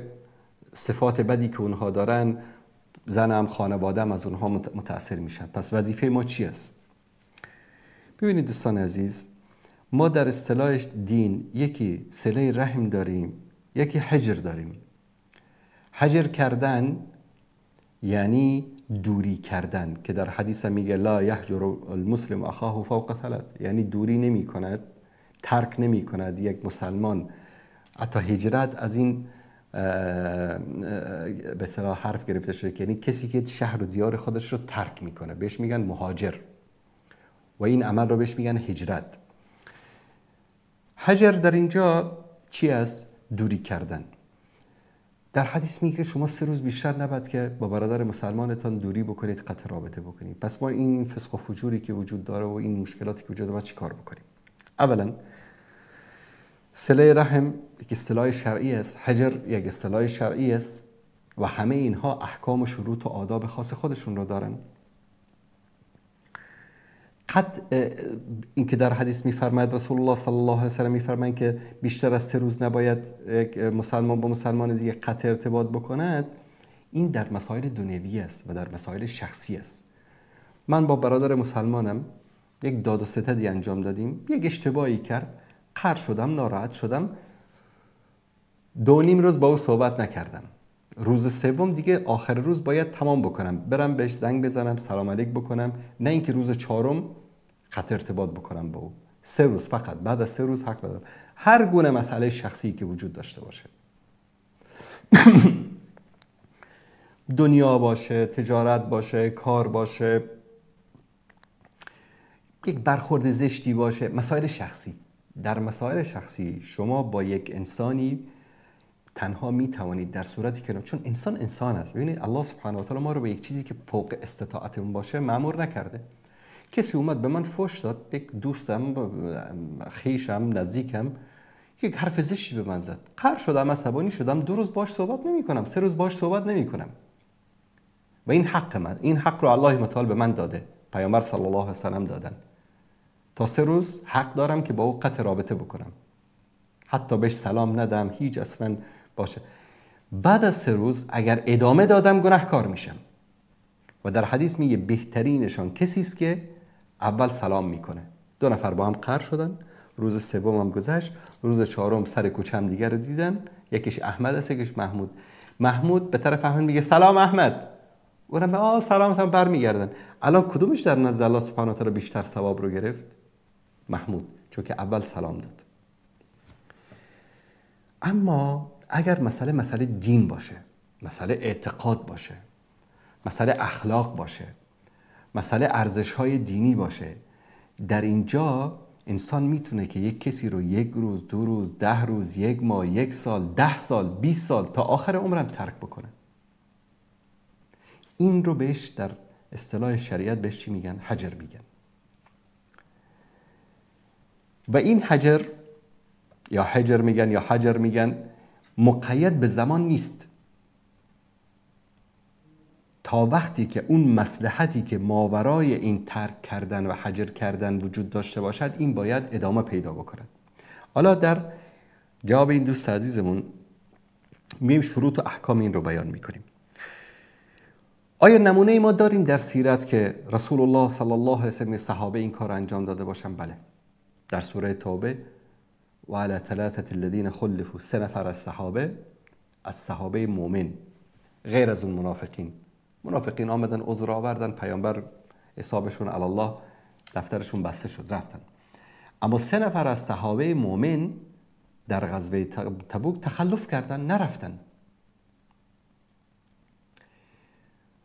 صفات بدی که اونها دارن، زنم، خانوادم از اونها متأثر میشن. پس وظیفه ما چی است؟ ببینید دوستان عزیز، ما در اصطلاح دین یکی صله رحم داریم، یکی حجر داریم. حجر کردن یعنی دوری کردن، که در حدیث میگه لا یهجر المسلم اخاه فوق ثلاث، یعنی دوری نمی کند، ترک نمی کند یک مسلمان حتی هجرت از این به اصطلاح حرف گرفته شده که یعنی کسی که شهر و دیار خودش رو ترک میکنه بهش میگن مهاجر و این عمل رو بهش میگن هجرت. هجر در اینجا چی است؟ دوری کردن. در حدیث میگه شما 3 روز بیشتر نباید که با برادر مسلمانتان دوری بکنید، قطع رابطه بکنید. پس ما این فسق و فجوری که وجود داره و این مشکلاتی که وجود داره چی کار بکنیم؟ اولا صله رحم یک اصطلاح شرعی است، هجر یک اصطلاح شرعی است و همه اینها احکام و شروط و آداب خاص خودشون رو دارن. این که در حدیث میفرماید رسول الله صلی الله علیه و سلم میفرمایند که بیشتر از 3 روز نباید مسلمان با مسلمان دیگه قطع ارتباط بکند، این در مسائل دنیوی است و در مسائل شخصی است. من با برادر مسلمانم یک داد و ستدی انجام دادیم، یک اشتباهی کرد، قهر شدم، ناراحت شدم، 2.5 روز با او صحبت نکردم. روز سوم دیگه آخر روز باید تمام بکنم، برم بهش زنگ بزنم، سلام علیک بکنم، نه اینکه روز 4م قطع ارتباط بکنم با او. 3 روز فقط، بعد از 3 روز حق دارم. هر گونه مسئله شخصی که وجود داشته باشه دنیا باشه، تجارت باشه، کار باشه، یک برخورد زشتی باشه، مسائل شخصی. در مسائل شخصی شما با یک انسانی تنها می توانید در صورتی که چون انسان است. ببینید الله سبحانه و تعالی ما رو به یک چیزی که فوق استطاعتمون باشه مأمور نکرده. کسی اومد به من فحش داد، یک دوستم، خویشم، نزدیکم، یک حرف زشتی به من زد، قهر شدم، عصبانی شدم، 2 روز باش صحبت نمی کنم، 3 روز باش صحبت نمی کنم و این حق من، این حق رو الله متعال به من داده، پیامبر صلی الله علیه و سلم دادن. تا 3 روز حق دارم که با او قطع رابطه بکنم، حتی بهش سلام ندم، هیچ اصلا باشه. بعد از 3 روز اگر ادامه دادم گناهکار میشم و در حدیث میگه بهترینشان کسی است که اول سلام میکنه. 2 نفر با هم قهر شدن، روز سوم هم گذشت، روز 4م سر کوچه هم دیگر رو دیدن، یکیش احمد است یکیش محمود. محمود به طرف احمد میگه سلام احمد، اونم سلام هم برمیگردن. الان کدومش در نزد الله سبحانه و تعالی بیشتر ثواب رو گرفت؟ محمود، چون که اول سلام داد. اما اگر مسئله دین باشه، مسئله اعتقاد باشه، مسئله اخلاق باشه، مسئله ارزش‌های دینی باشه، در اینجا انسان میتونه که یک کسی رو 1 روز، 2 روز، 10 روز، 1 ماه، 1 سال، 10 سال، 20 سال تا آخر عمرم ترک بکنه. این رو بهش در اصطلاح شریعت بهش چی میگن؟ هجر میگن. و این هجر یا هجر میگن یا حجر میگن، مقید به زمان نیست. تا وقتی که اون مصلحتی که ماورای این ترک کردن و حجر کردن وجود داشته باشد، این باید ادامه پیدا بکند. حالا در جواب این دوست عزیزمون میایم شروط و احکام این رو بیان میکنیم. آیا نمونه ما داریم در سیرت که رسول الله صلی الله علیه و سلم صحابه این کار انجام داده باشن؟ بله. در سوره توبه و علی 3 الذین خلفوا، 3 نفر از صحابه مؤمن، غیر از اون منافقین آمدن عذر آوردن، پیامبر حسابشون علی الله، دفترشون بسته شد، رفتن. اما 3 نفر از صحابه مؤمن در غزوه تبوک تخلف کردن، نرفتن.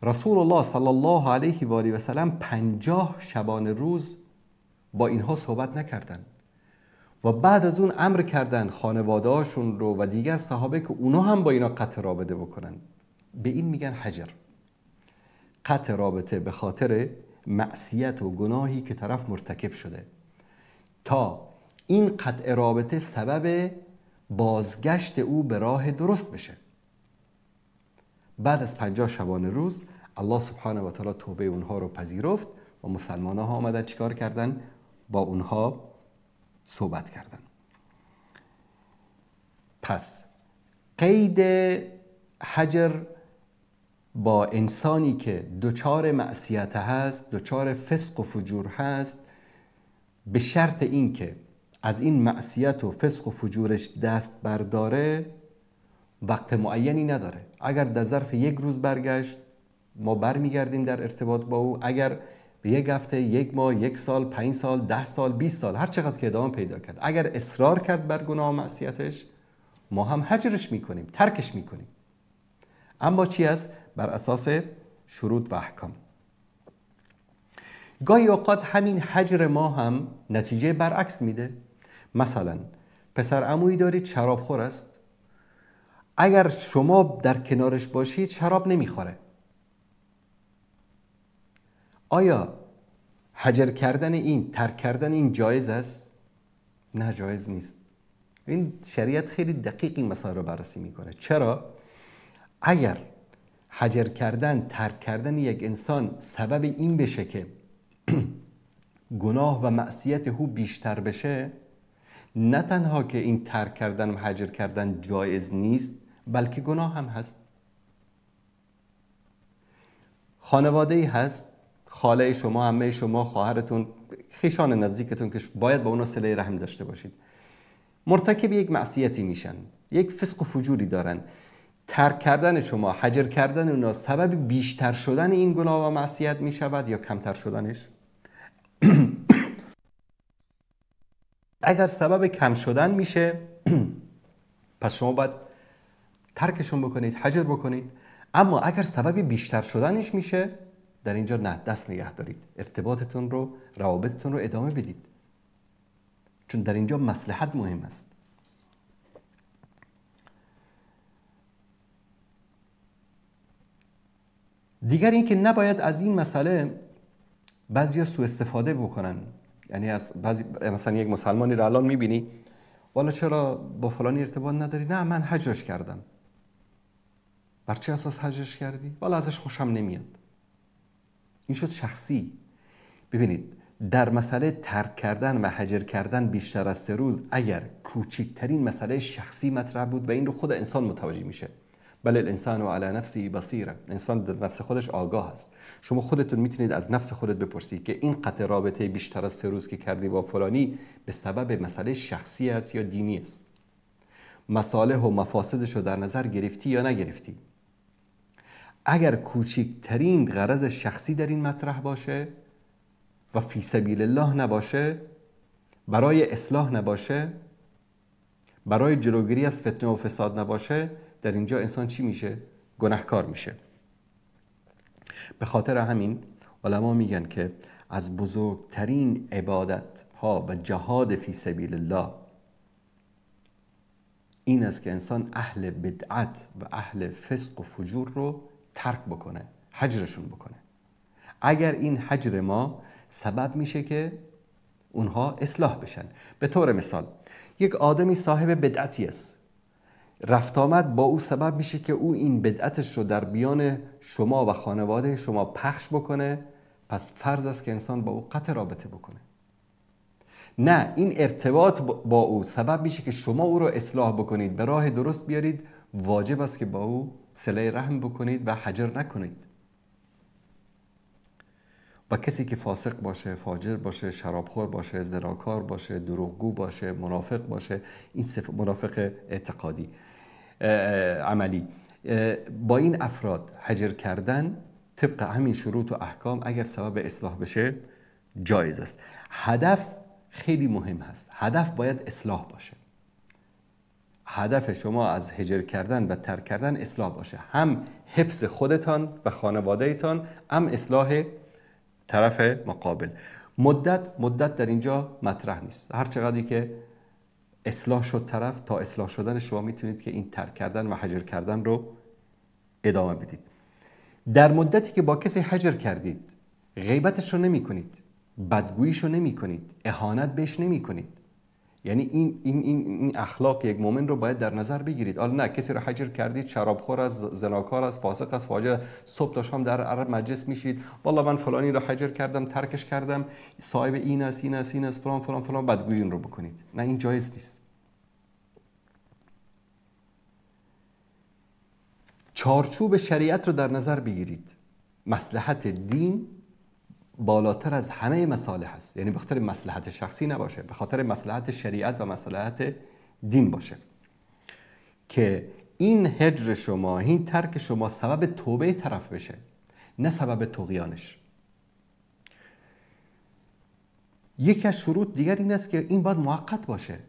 رسول الله صلی الله علیه و آله و سلم 50 شبانه روز با اینها صحبت نکردن و بعد از اون امر کردن خانواده‌هاشون رو و دیگر صحابه که اونا هم با اینا قطع رابطه بکنن. به این میگن هجر. قطع رابطه به خاطر معصیت و گناهی که طرف مرتکب شده، تا این قطع رابطه سبب بازگشت او به راه درست بشه. بعد از 50 شبانه روز الله سبحانه و تعالی توبه اونها رو پذیرفت و مسلمان ها آمدن چیکار کردن؟ با اونها صحبت کردن. پس قید هجر با انسانی که دچار معصیت هست، دچار فسق و فجور هست، به شرط این که از این معصیت و فسق و فجورش دست برداره، وقت معینی نداره. اگر در ظرف 1 روز برگشت ما برمیگردیم در ارتباط با او. اگر به یک هفته، یک ماه، یک سال، 5 سال، 10 سال، 20 سال، هر چقدر که ادامه پیدا کرد، اگر اصرار کرد بر گناه و معصیتش، ما هم هجرش میکنیم، ترکش میکنیم. اما چی است؟ بر اساس شروط و احکام. گاهی اوقات همین هجر ما هم نتیجه برعکس میده. مثلا پسر عمویی دارید شرابخور است، اگر شما در کنارش باشید شراب نمیخوره. آیا هجر کردن این، ترک کردن این جایز است؟ نه، جایز نیست. این شریعت خیلی دقیق این مسائل رو بررسی میکنه. چرا؟ اگر هجر کردن، ترک کردن یک انسان سبب این بشه که گناه و معصیت او بیشتر بشه، نه تنها که این ترک کردن و هجر کردن جایز نیست، بلکه گناه هم هست. خانواده‌ای هست، خاله شما، عمه شما، خواهرتون، خویشان نزدیکتون که باید با اونا صله رحم داشته باشید، مرتکب یک معصیتی میشن، یک فسق و فجوری دارن. ترک کردن شما، هجر کردن اونا سبب بیشتر شدن این گناه و معصیت میشود یا کمتر شدنش؟ اگر سبب کم شدن میشه، پس شما باید ترکشون بکنید، هجر بکنید. اما اگر سبب بیشتر شدنش میشه، در اینجا نه، دست نگه دارید، ارتباطتون رو، روابطتون رو ادامه بدید، چون در اینجا مصلحت مهم است. دیگر این که نباید از این مسئله بعضیا سوء استفاده بکنن. یعنی از بعضی، مثلا یک مسلمانی رو الان میبینی، والا چرا با فلانی ارتباط نداری؟ نه، من هجرش کردم. بر چه اساس هجرش کردی؟ والا ازش خوشم نمیاد. این شد شخصی. ببینید، در مسئله ترک کردن و هجر کردن بیشتر از 3 روز، اگر کوچکترین مسئله شخصی مطرح بود و این رو خود انسان متوجه میشه، بله الانسان و علی نفسی بصیره، انسان در نفس خودش آگاه است. شما خودتون میتونید از نفس خودت بپرسید که این قطع رابطه بیشتر از 3 روز که کردی با فلانی به سبب مسئله شخصی است یا دینی است؟ مصالح و مفاسدش رو در نظر گرفتی یا نگرفتی؟ اگر کوچکترین غرض شخصی در این مطرح باشه و فی سبیل الله نباشه، برای اصلاح نباشه، برای جلوگیری از فتنه و فساد نباشه، در اینجا انسان چی میشه؟ گناهکار میشه. به خاطر همین علما میگن که از بزرگترین عبادت ها و جهاد فی سبیل الله این است که انسان اهل بدعت و اهل فسق و فجور رو ترک بکنه، هجرشون بکنه. اگر این هجر ما سبب میشه که اونها اصلاح بشن. به طور مثال، یک آدمی صاحب بدعتی است، رفت آمد با او سبب میشه که او این بدعتش رو در بیان شما و خانواده شما پخش بکنه، پس فرض است که انسان با او قطع رابطه بکنه. نه، این ارتباط با او سبب میشه که شما او رو اصلاح بکنید، به راه درست بیارید، واجب است که با او صله رحم بکنید و هجر نکنید. و کسی که فاسق باشه، فاجر باشه، شرابخور باشه، زناکار باشه، دروغگو باشه، منافق باشه، این منافق اعتقادی عملی، با این افراد هجر کردن طبق همین شروط و احکام اگر سبب اصلاح بشه جایز است. هدف خیلی مهم هست. هدف باید اصلاح باشه. هدف شما از هجر کردن و ترک کردن اصلاح باشه، هم حفظ خودتان و خانوادهتان، هم اصلاح طرف مقابل. مدت در اینجا مطرح نیست. هر چقدری که اصلاح شد طرف، تا اصلاح شدن شما میتونید که این ترک کردن و هجر کردن رو ادامه بدید. در مدتی که با کسی هجر کردید، غیبتش رو نمی کنید، بدگوییش رو نمی کنید، اهانت بهش نمی کنید. یعنی این اخلاق یک مؤمن رو باید در نظر بگیرید. حالا نه، کسی رو هجر کردید، شرابخور است، زناکار است، فاسق است، فاجر، صبح تا شام در عرب مجلس میشید، والله من فلانی رو هجر کردم، ترکش کردم، صاحب این است، این است، این است، فلان فلان فلان، بدگویی این رو بکنید. نه، این جایز نیست. چارچوب شریعت رو در نظر بگیرید. مصلحت دین بالاتر از همه مصالح است. یعنی به خاطر مصلحت شخصی نباشه، به خاطر مصلحت شریعت و مصلحت دین باشه که این هجر شما، این ترک شما سبب توبه طرف بشه، نه سبب طغیانش. یکی از شروط دیگر این است که این باید موقت باشه.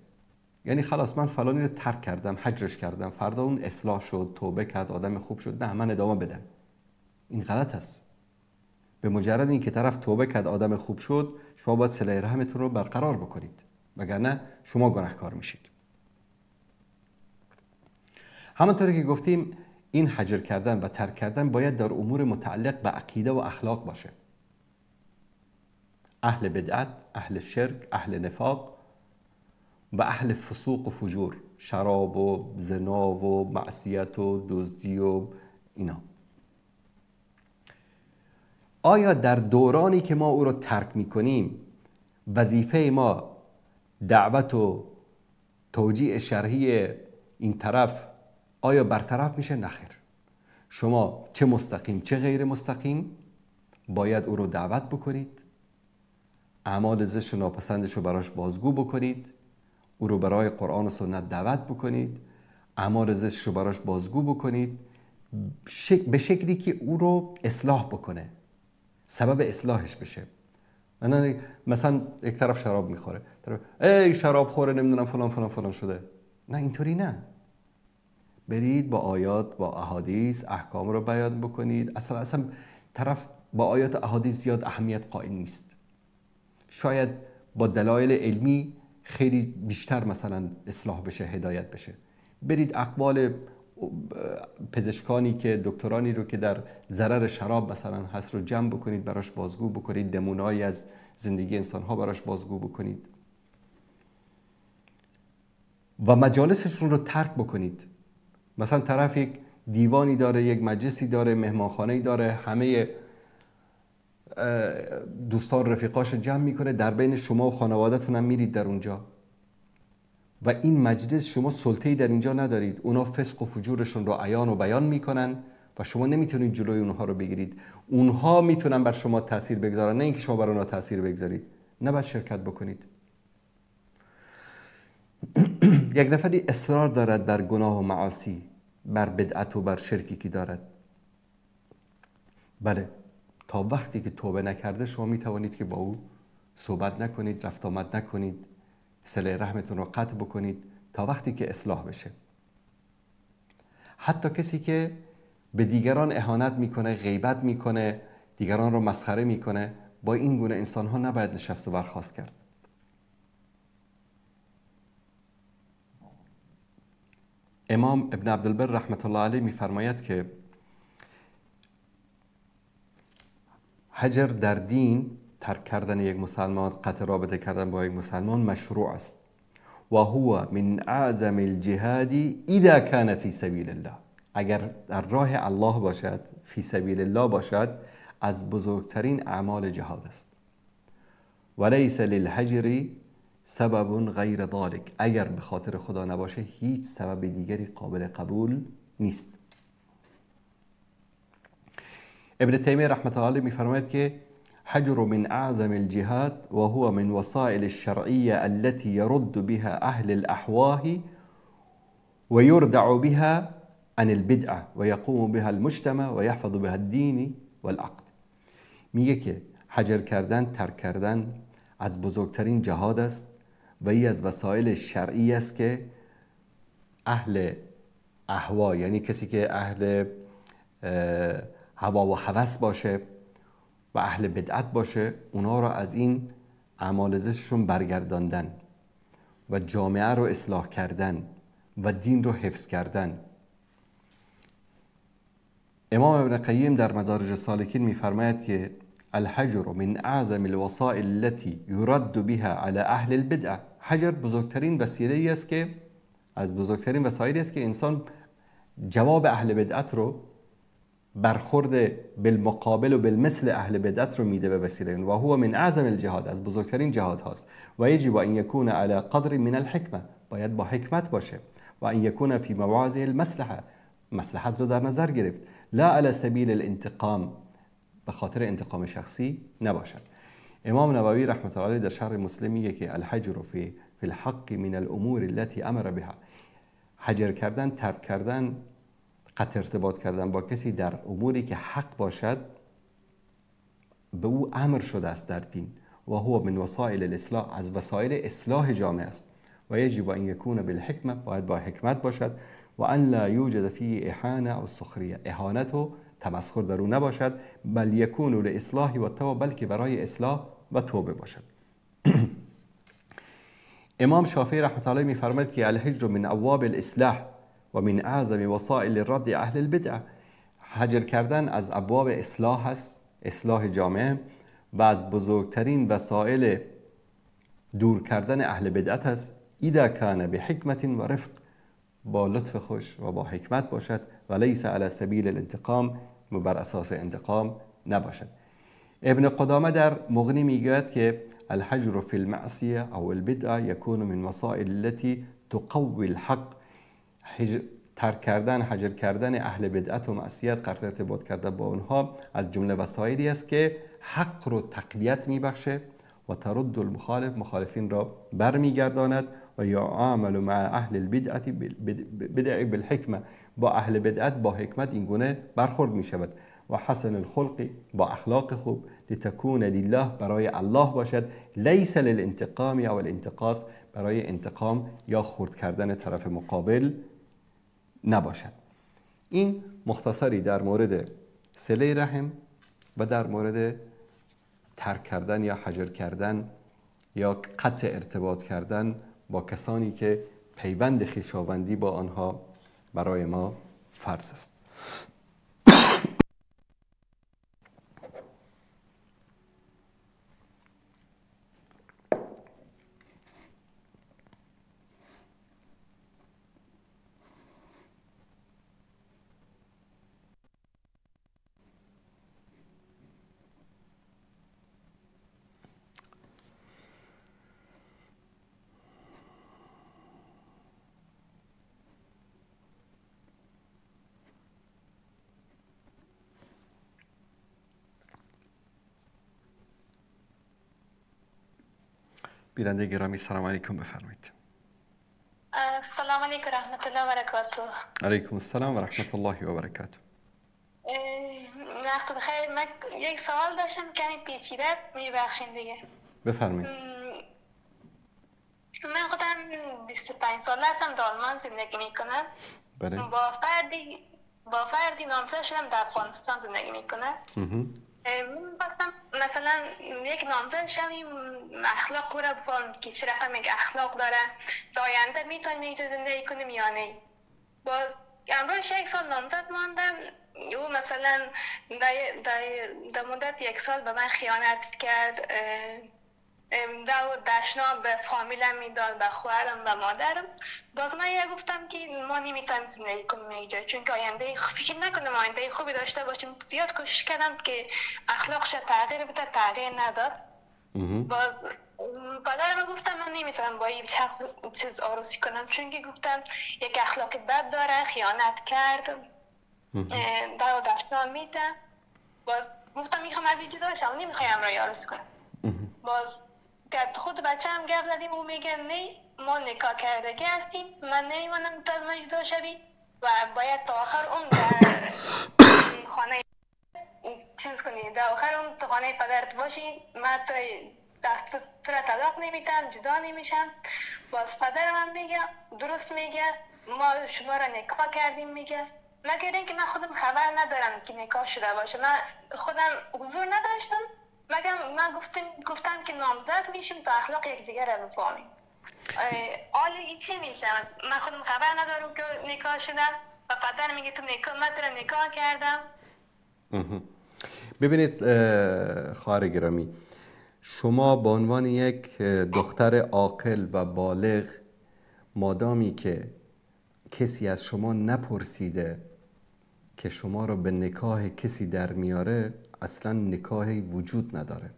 یعنی خلاص من فلانی رو ترک کردم، حجرش کردم، فردا اون اصلاح شد، توبه کرد، آدم خوب شد، نه من ادامه بدم. این غلط است. به مجرد این که طرف توبه کرد، آدم خوب شد، شما باید صله رحمتون رو برقرار بکنید، وگرنه شما گناهکار میشید. همونطوری که گفتیم این حجر کردن و ترک کردن باید در امور متعلق به عقیده و اخلاق باشه. اهل بدعت، اهل شرک، اهل نفاق و اهل فسوق و فجور، شراب و زنا و معصیت و دزدی و اینا. آیا در دورانی که ما او رو ترک میکنیم وظیفه ما دعوت و توجیه شرعی این طرف آیا برطرف میشه؟ نخیر. شما چه مستقیم چه غیر مستقیم باید او رو دعوت بکنید، اعمال زشت و ناپسندش رو براش بازگو بکنید، او رو برای قرآن و سنت دعوت بکنید، اعمال زشتش رو براش بازگو بکنید به شکلی که او رو اصلاح بکنه، سبب اصلاحش بشه. مثلا یک طرف شراب میخوره، طرف ای شراب خوره نمیدونم فلان فلان فلان شده. نه، اینطوری نه. برید با آیات با احادیث احکام رو بیان بکنید. اصلا طرف با آیات و احادیث زیاد اهمیت قائل نیست. شاید با دلایل علمی خیلی بیشتر مثلا اصلاح بشه، هدایت بشه. برید اقوال پزشکانی که دکترانی رو که در ضرر شراب مثلا هست رو جمع بکنید، براش بازگو بکنید، نمونه‌ای از زندگی انسان‌ها براش بازگو بکنید و مجالسشون رو ترک بکنید. مثلا طرف یک دیوانی داره، یک مجلسی داره، مهمانخانه‌ای داره، همه دوستان رفیقاش جمع میکنه، در بین شما و خانواده‌تون هم میرید در اونجا و این مجلس شما سلطه‌ای در اینجا ندارید. اونا فسق و فجورشون رو عیان و بیان میکنن و شما نمیتونید جلوی اونها رو بگیرید. اونها میتونن بر شما تاثیر بگذارن، نه اینکه شما بر اونها تاثیر بگذارید. نباید شرکت بکنید. یک نفری اصرار دارد بر گناه و معاصی، بر بدعت و بر شرکی که دارد، بله، تا وقتی که توبه نکرده شما میتوانید که با او صحبت نکنید، رفت آمد نکنید، صله رحمتون رو قطع بکنید تا وقتی که اصلاح بشه. حتی کسی که به دیگران اهانت میکنه، غیبت میکنه، دیگران رو مسخره میکنه، با این گونه انسان ها نباید نشست و برخاست کرد. امام ابن عبدالبر رحمت الله علیه میفرماید که حجر در دین، ترک کردن یک مسلمان، قطع رابطه کردن با یک مسلمان مشروع است و هو من اعظم الجهاد اذا كان فی سبیل الله. اگر در راه الله باشد، فی سبیل الله باشد، از بزرگترین اعمال جهاد است. ولیس للحجر سبب غیر ذلك. اگر به خاطر خدا نباشه هیچ سبب دیگری قابل قبول نیست. ابن تیمیه رحمت الله علیه میفرماید که حجر من اعظم الجهاد و هو من وسائل الشرعیه التي يرد بها اهل الاحواه و يردع بها عن البدعه و يقوم بها المجتمع و يحفظ بها الدين والعقد. میگه که حجر کردن، ترک کردن از بزرگترین جهاد است و ای از وسایل شرعی است که اهل احوا، یعنی کسی که اهل هوا و هوس باشه و اهل بدعت باشه، اونا رو از این اعمال زشتشون برگرداندن و جامعه رو اصلاح کردن و دین رو حفظ کردن. امام ابن قیم در مدارج السالکین میفرماید که الحجر من اعظم الوسائل التي يرد بها على اهل البدعه. حجر بزرگترین وسیله است که از بزرگترین وسایلی است که انسان جواب اهل بدعت رو، برخورد بالمقابل و بالمثل اهل بدعت رو میده به وسیله و هو من اعظم الجهاد، از بزرگترین جهاد هاست. و یجب ان یکون علی قدر من الحکمه، باید با حکمت باشه. و ان یکون فی مواضع المصلحه، مصلحت رو در نظر گرفت، لا علی سبیل الانتقام، به خاطر انتقام شخصی نباشد. امام نووی رحمت الله علیه در شرح مسلم میگه که الحجر فی الحق من الامور التي امر بها. حجر کردن، ترک کردن، قطع ارتباط کردن با کسی در اموری که حق باشد به او امر شده است در دین و هو من وسائل الاصلاح، از وسایل اصلاح جامعه است و یجب ان یکون بالحکمه، باید با حکمت باشد و ان لا یوجد فيه احانه و سخریه، اهانت و تمسخر در او نباشد، بل یکون لاصلاح و توبه، بلکه برای اصلاح و توبه باشد. امام شافعی رحمت الله می‌فرماید که الهجر من ابواب الاصلاح و من اعظم وسائل رد اهل البدع، هجر کردن از ابواب اصلاح است، اصلاح جامعه، و از بزرگترین وسایل دور کردن اهل بدعت است. اذا کان بحکمت و رفق، با لطف خوش و با حکمت باشد، و لیس علی سبیل الانتقام، و بر اساس انتقام نباشد. ابن قدامه در مغنی میگوید که الحجر فی المعصیه او البدعه یکون من وسائل التي تقوی الحق، ترک کردن، حجر کردن اهل بدعت و معصیت، قطع ارتباط کردن با اونها از جمله وسایلی است که حق رو تقویت میبخشه و ترد المخالف، مخالفین را برمیگرداند، و یعامل مع اهل البدعت بدع بالحکمه، با اهل بدعت با حکمت این گونه برخورد میشود، و حسن الخلق، با اخلاق خوب، لتكون لله، برای الله باشد، لیس للانتقام او الانتقاص، برای انتقام یا خرد کردن طرف مقابل نباشد. این مختصری در مورد صله رحم و در مورد ترک کردن یا حجر کردن یا قطع ارتباط کردن با کسانی که پیوند خویشاوندی با آنها برای ما فرض است. بیننده گرامی سلام علیکم، بفرمایید. سلام علیکم رحمت الله و برکاته. علیکم السلام و رحمت الله و برکاته. وقت بخیر. من یک سوال داشتم کمی پیچیده است، میبخشین دیگه. بفرمایید. من خودم 25 ساله هستم، در آلمان زندگی میکنم. بله. با فردی نامزد شدم، در افغانستان زندگی میکنه. من خواستم مثلا یک نامزد شویم، اخلاق رو بفهم که چه رقم یک اخلاق داره، تا آینده میتونیم اینجا زندگی کنیم یا نه. باز امروز 1 سال نامزد ماندم، او مثلا در مدت 1 سال به من خیانت کرد، دشنا به فامیلم میداد، به خواهرم و مادرم. باز من گفتم که ما نمیتونیم زندگی کنیم اینجا، چون که آینده فکر نکنم آینده خوبی داشته باشیم. زیاد کوشش کردم که اخلاقش تغییر بده، تغییر نداد. باز پدرم گفتم من نمیتونم با این چیز عروسی کنم، چون که گفتم یک اخلاق بد داره، خیانت کرد، دشنا میده. باز گفتم میخوام از این جدا شم، نمیخوام را عروسی کنم. باز خود بچه هم گفت دادیم، او میگه نه ما نکاح کردگی هستیم، من نمیمانم تا از من جدا شوی و باید تا آخر اون در خانه چیز کنی، در آخر اون تو خانه پدرت باشی، من تو را طلاق نمیدم، جدا نمیشم. باز پدرم هم میگه درست میگه، ما شما را نکاح کردیم. میگه مگر اینکه من خودم خبر ندارم که نکاح شده باشه، من خودم حضور نداشتم، مگر من گفتم که نامزد میشیم تا اخلاق یکدیگر را بفهمیم. حالا این چی میشه؟ من خودم خبر ندارم که نکاح شدم و پدر میگه تو نکاح، من تو را نکاح کردم. ببینید خواهر گرامی، شما به عنوان یک دختر عاقل و بالغ، مادامی که کسی از شما نپرسیده که شما رو به نکاح کسی در میاره، اصلا نکاحی وجود نداره.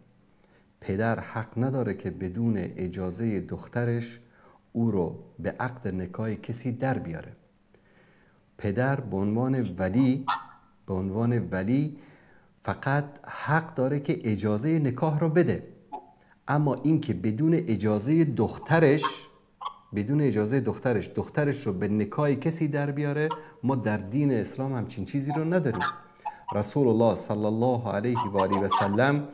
پدر حق نداره که بدون اجازه دخترش او رو به عقد نکاح کسی در بیاره. پدر به عنوان ولی فقط حق داره که اجازه نکاح رو بده، اما این که بدون اجازه دخترش رو به نکاح کسی در بیاره، ما در دین اسلام همچین چیزی رو نداریم. رسول الله صلی الله علیه و آله و سلم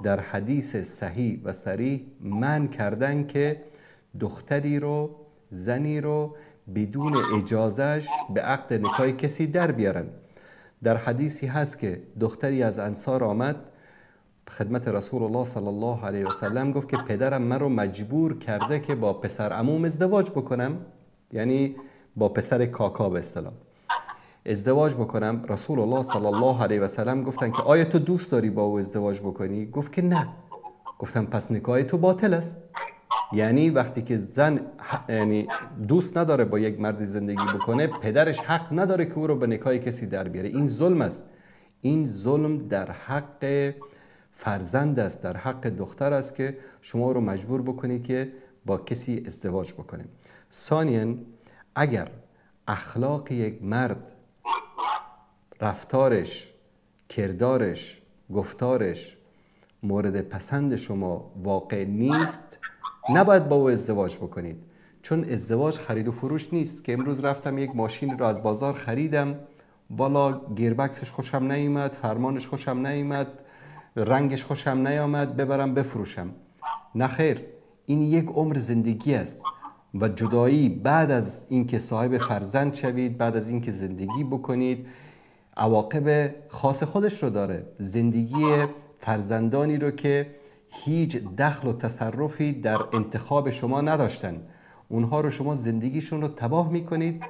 در حدیث صحیح و صریح منع کردن که دختری رو، زنی رو بدون اجازهش به عقد نکاح کسی در بیارن. در حدیثی هست که دختری از انصار آمد خدمت رسول الله صلی الله علیه و سلم، گفت که پدرم من رو مجبور کرده که با پسر عموم ازدواج بکنم، یعنی با پسر کاکا به اصطلاح ازدواج بکنم. رسول الله صلی الله علیه و سلم گفتن که آیا تو دوست داری با او ازدواج بکنی؟ گفت که نه. گفتم پس نکاح تو باطل است. یعنی وقتی که زن یعنی دوست نداره با یک مردی زندگی بکنه، پدرش حق نداره که او رو به نکاح کسی در بیاره. این ظلم است. این ظلم در حق فرزند است، در حق دختر است که شما رو مجبور بکنی که با کسی ازدواج بکنه. ثانیاً اگر اخلاق یک مرد، رفتارش، کردارش، گفتارش مورد پسند شما واقع نیست، نباید با او ازدواج بکنید. چون ازدواج خرید و فروش نیست که امروز رفتم یک ماشین رو از بازار خریدم، بالا گیربکسش خوشم نیامد، فرمانش خوشم نیامد، رنگش خوشم نیامد، ببرم بفروشم. نه خیر، این یک عمر زندگی است و جدایی بعد از اینکه صاحب فرزند شوید، بعد از اینکه زندگی بکنید، عواقب خاص خودش رو داره. زندگی فرزندانی رو که هیچ دخل و تصرفی در انتخاب شما نداشتن، اونها رو شما زندگیشون رو تباه میکنید.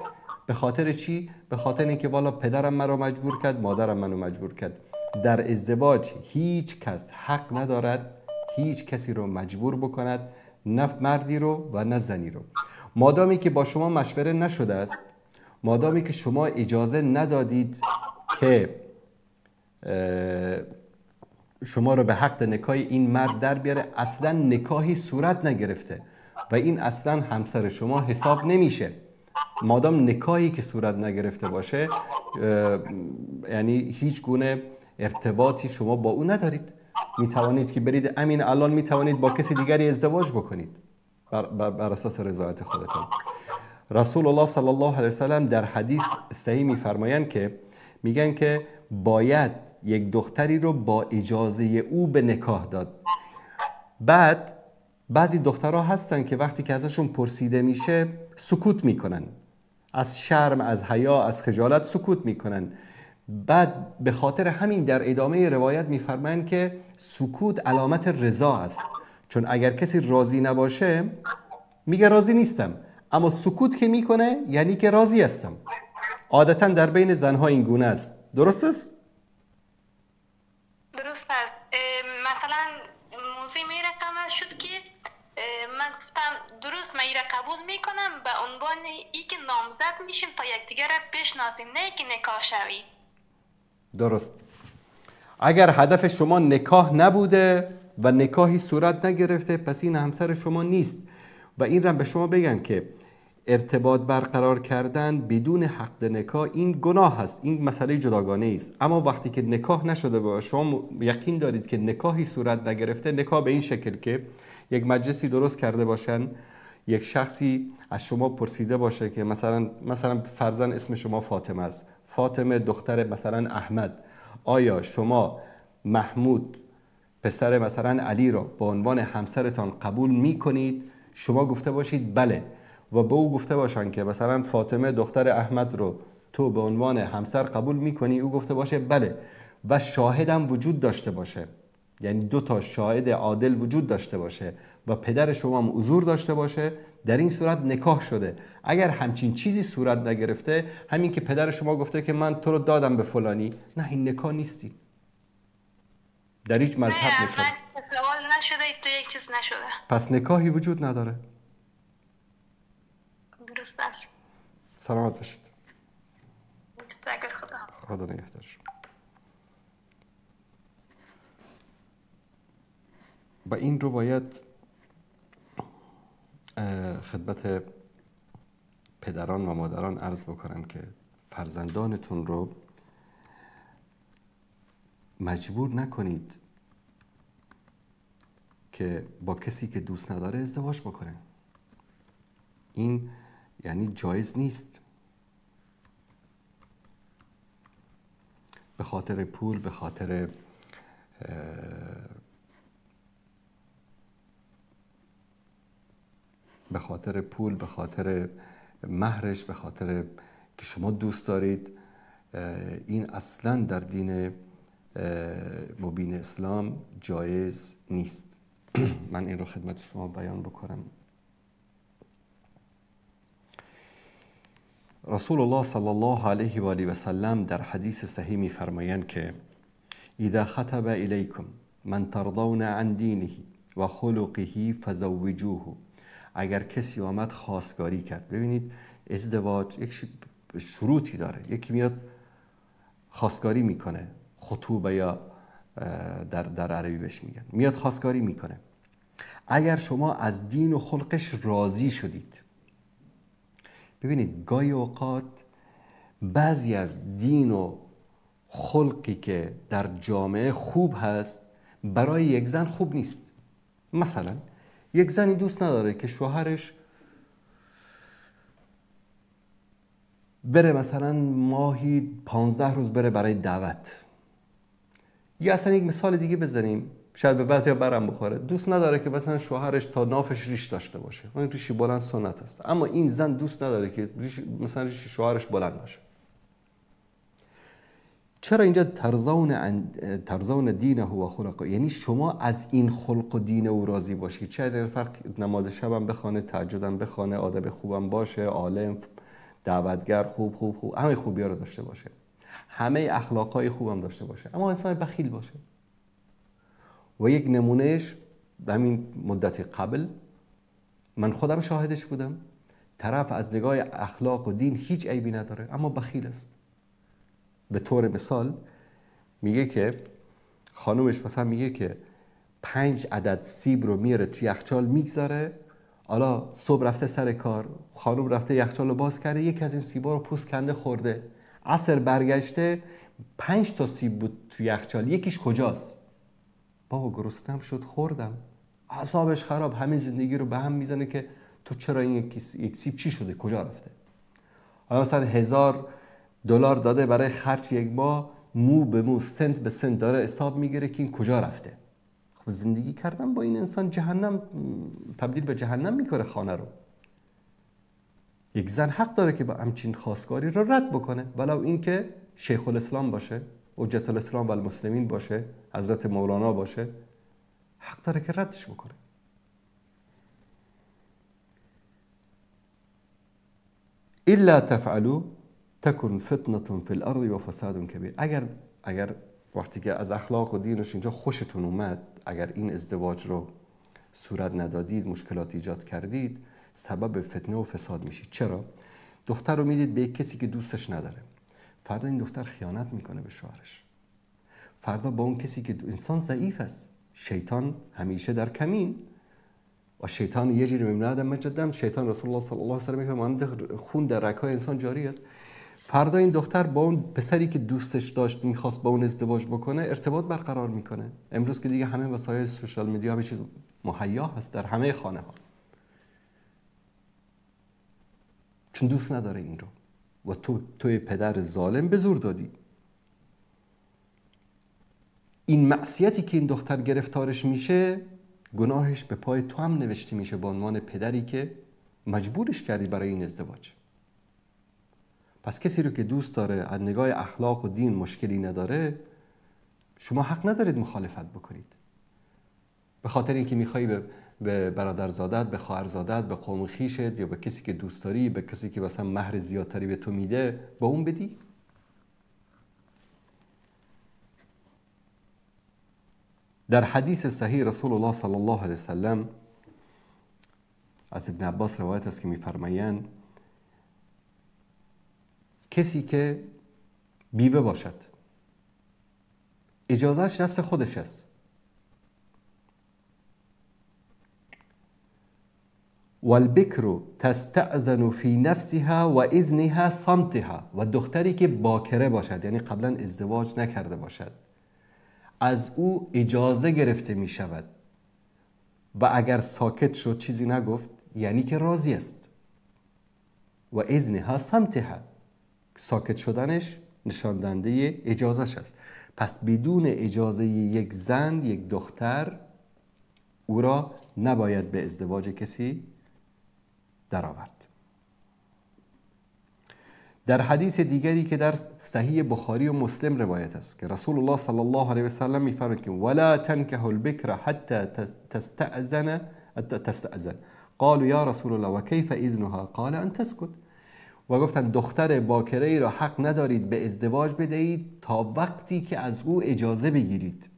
به خاطر چی؟ به خاطر اینکه والا پدرم من رو مجبور کرد، مادرم منو مجبور کرد. در ازدواج هیچ کس حق ندارد هیچ کسی رو مجبور بکند، نه مردی رو و نه زنی رو. مادامی که با شما مشوره نشده است، مادامی که شما اجازه ندادید که شما رو به حق نکاح این مرد در بیاره، اصلا نکاحی صورت نگرفته و این اصلا همسر شما حساب نمیشه. مادام نکاحی که صورت نگرفته باشه، یعنی هیچ گونه ارتباطی شما با او ندارید. میتوانید که برید امین الان میتوانید با کسی دیگری ازدواج بکنید بر اساس رضایت خودتون. رسول الله صلی الله علیه وسلم در حدیث صحیح میفرمایند که میگن که باید یک دختری رو با اجازه او به نکاح داد. بعد بعضی دخترها هستن که وقتی که ازشون پرسیده میشه سکوت میکنن، از شرم، از حیا، از خجالت سکوت میکنن. بعد به خاطر همین در ادامه روایت میفرمایند که سکوت علامت رضا است، چون اگر کسی راضی نباشه میگه راضی نیستم، اما سکوت که میکنه یعنی که راضی هستم. عادتا در بین زنها این گونه است. درست است؟ درست است. مثلا موضوع می رقم شد که من گفتم درست، من این را قبول میکنم به عنوان ای که نامزد میشیم تا یکدیگر را بشناسیم، نه که نکاح شوی. درست. اگر هدف شما نکاح نبوده و نکاحی صورت نگرفته، پس این همسر شما نیست. و این را به شما بگم که ارتباط برقرار کردن بدون حق نکاح این گناه هست، این مسئله جداگانه است. اما وقتی که نکاح نشده و شما یقین دارید که نکاحی صورت نگرفته، نکاح به این شکل که یک مجلسی درست کرده باشن، یک شخصی از شما پرسیده باشه که مثلا فرضاً اسم شما فاطمه است، فاطمه دختر مثلا احمد، آیا شما محمود پسر مثلا علی را به عنوان همسرتان قبول میکنید؟ شما گفته باشید بله، و به او گفته باشن که مثلا فاطمه دختر احمد رو تو به عنوان همسر قبول میکنی؟ او گفته باشه بله، و شاهدم وجود داشته باشه، یعنی 2 شاهد عادل وجود داشته باشه و پدر شما هم حضور داشته باشه، در این صورت نکاح شده. اگر همچین چیزی صورت نگرفته، همین که پدر شما گفته که من تو رو دادم به فلانی، نه، این نکاح نیستی. در هیچ مذهب نکاح سوال نشده، تو یک چیز نشده، پس نکاحی وجود نداره. درست است. سلامت باشید. تشکر. خدا نگهدار شما. با این رو باید خدمت پدران و مادران عرض بکنم که فرزندانتون رو مجبور نکنید که با کسی که دوست نداره ازدواج بکنه. این یعنی جایز نیست. به خاطر پول، به خاطر به خاطر پول، به خاطر مهرش، به خاطر که شما دوست دارید، این اصلا در دین مبین اسلام جایز نیست. من این رو خدمت شما بیان بکنم. رسول الله صلی الله علیه و آله و سلم در حدیث صحیح می‌فرمایند که اذا خطب الیکم من ترضون عن دینه و خلقه فزوجوه. اگر کسی آمد خواستگاری کرد، ببینید ازدواج یک شروطی داره. یکی میاد خواستگاری میکنه، خطوبه یا در عربی بهش میگن، میاد خواستگاری میکنه. اگر شما از دین و خلقش راضی شدید، ببینید گاهی اوقات بعضی از دین و خلقی که در جامعه خوب هست برای یک زن خوب نیست. مثلا یک زنی دوست نداره که شوهرش بره مثلا ماهی 15 روز بره برای دعوت. یا اصلا یک مثال دیگه بزنیم، شاید به بعضیا برم بخوره. دوست نداره که مثلا شوهرش تا نافش ریش داشته باشه. اون ریشی بلند سنت است، اما این زن دوست نداره که مثلا ریش شوهرش بلند باشه. چرا اینجا ترضون دینه و خلقه؟ یعنی شما از این خلق و دین او راضی باشید. چه فرق نماز شبم بخونه، تهجدم بخونه، آدب خوبم باشه، عالم، دعوتگر، خوب همه خوبی‌ها رو داشته باشه، همه اخلاقای خوبم داشته باشه، اما انسان بخیل باشه. و یک نمونهش همین مدت قبل من خودم شاهدش بودم. طرف از نگاه اخلاق و دین هیچ عیبی نداره اما بخیل است. به طور مثال میگه که خانومش مثلا میگه که 5 عدد سیب رو میاره توی یخچال میگذاره. حالا صبح رفته سر کار، خانوم رفته یخچال رو باز کرده، یکی از این سیبا رو پوست کنده خورده. عصر برگشته 5 تا سیب بود توی یخچال، یکیش کجاست؟ بابا گرسنم شد خوردم. اعصابش خراب، همه زندگی رو به هم میزنه که تو چرا این یک سیب چی شده، کجا رفته؟ حالا مثلا $1000 داده برای خرج یک ماه، مو به مو، سنت به سنت داره حساب میگیره که این کجا رفته. خب زندگی کردن با این انسان جهنم، تبدیل به جهنم میکنه خانه رو. یک زن حق داره که با همچین خواستگاری رو رد بکنه، ولو این که شیخ الاسلام باشه، حجت الاسلام و المسلمین باشه، حضرت مولانا باشه، حق داره که ردش بکنه. الا تفعلوا تکن فتنة فی الارض و فساد کبیر. اگر وقتی که از اخلاق و دینش اینجا خوشتون اومد، اگر این ازدواج رو صورت ندادید، مشکلات ایجاد کردید، سبب فتنه و فساد میشید. چرا؟ دختر رو میدید به کسی که دوستش نداره، فردا این دختر خیانت میکنه به شوهرش، فردا با اون کسی که انسان ضعیف است. شیطان همیشه در کمین و شیطان یجری من آدم مجدم. شیطان رسول الله صلی الله علیه و سلم میگه مانند خون در رگ‌های انسان جاری است. فردا این دختر با اون پسری که دوستش داشت میخواست با اون ازدواج بکنه ارتباط برقرار میکنه. امروز که دیگه همه وسایل سوشال میدیا همه چیز مهیا هست در همه خانه ها، چون دوست نداره این رو و توی پدر ظالم به زور دادی. این معصیتی که این دختر گرفتارش میشه، گناهش به پای تو هم نوشته میشه به عنوان پدری که مجبورش کردی برای این ازدواج. پس کسی رو که دوست داره، از نگاه اخلاق و دین مشکلی نداره، شما حق ندارید مخالفت بکنید. به خاطر اینکه میخوایی به برادرزادت، به خواهرزادت، به قوم خویشت یا به کسی که دوست داری، به کسی که مثلا مهر زیادتری به تو میده، با اون بدی. در حدیث صحیح رسول الله صلی الله علیه وسلم از ابن عباس روایت است که میفرمایند کسی که بیوه باشد اجازهش دست خودش است، والبکر تستأذن فی نفسها و اذنها صمتها. و دختری که باکره باشد، یعنی قبلا ازدواج نکرده باشد، از او اجازه گرفته می شود و اگر ساکت شد چیزی نگفت یعنی که راضی است. و اذنها صمتها، ساکت شدنش نشان دهنده اجازهش است. پس بدون اجازه یک زن، یک دختر، او را نباید به ازدواج کسی درآورد. در حدیث دیگری که در صحیح بخاری و مسلم روایت است که رسول الله صلی الله علیه و سلم می‌فرماید که ولا تنکحوا البکر حتی تستأذن قالوا یا رسول الله و کیف اذنها قال ان تسکت. و گفتند دختر باکره ای را حق ندارید به ازدواج بدهید تا وقتی که از او اجازه بگیرید.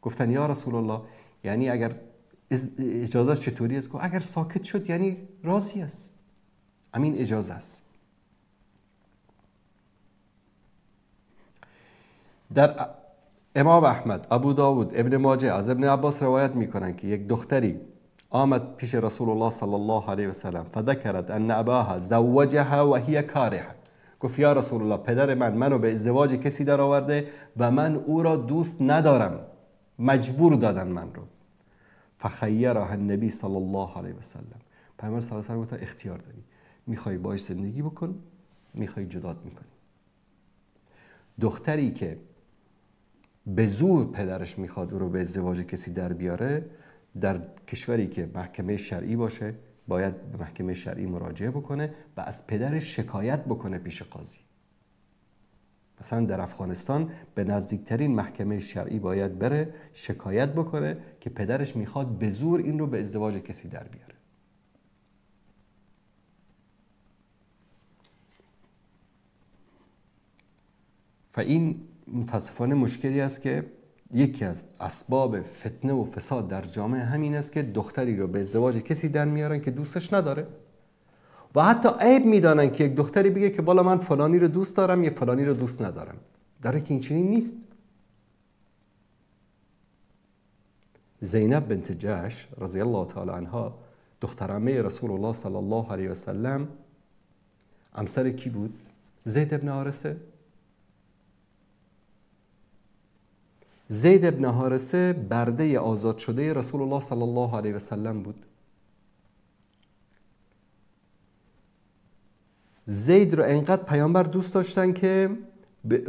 گفتند یا رسول الله یعنی اگر اجازه چطوری است؟ اگر ساکت شد یعنی راضی است، همین اجازه است. در امام احمد، ابو داود، ابن ماجه از ابن عباس روایت میکنن که یک دختری آمد پیش رسول الله صلی الله علیه و سلم فذکرت ان اباها زوجها و هی کاره. گفت یا رسول الله پدر منو به ازدواج کسی در آورده و من او را دوست ندارم، مجبور دادن من رو. فخیرها النبی صلی الله علیه و سلم. پیامبر صلی الله علیه و سلم گفت اختیار داری، میخوای باهاش زندگی بکن، میخوای جدات میکنی. دختری که به زور پدرش میخواد او رو به ازدواج کسی در بیاره، در کشوری که محکمه شرعی باشه باید به محکمه شرعی مراجعه بکنه و از پدرش شکایت بکنه پیش قاضی. مثلا در افغانستان به نزدیکترین محکمه شرعی باید بره شکایت بکنه که پدرش میخواد به زور این رو به ازدواج کسی در بیاره. و این متاسفانه مشکلی است که یکی از اسباب فتنه و فساد در جامعه همین است که دختری رو به ازدواج کسی در میارن که دوستش نداره و حتی عیب میدانن که یک دختری بگه که بالا من فلانی رو دوست دارم یا فلانی رو دوست ندارم، در حالی که این چنین نیست. زینب بنت جحش رضی الله تعالی عنها دختر عمه رسول الله صلی الله علیه و سلم همسر کی بود؟ زید ابن حارثه. زید ابن حارثه برده آزاد شده رسول الله صلی الله علیه و سلم بود. زید رو انقدر پیامبر دوست داشتن که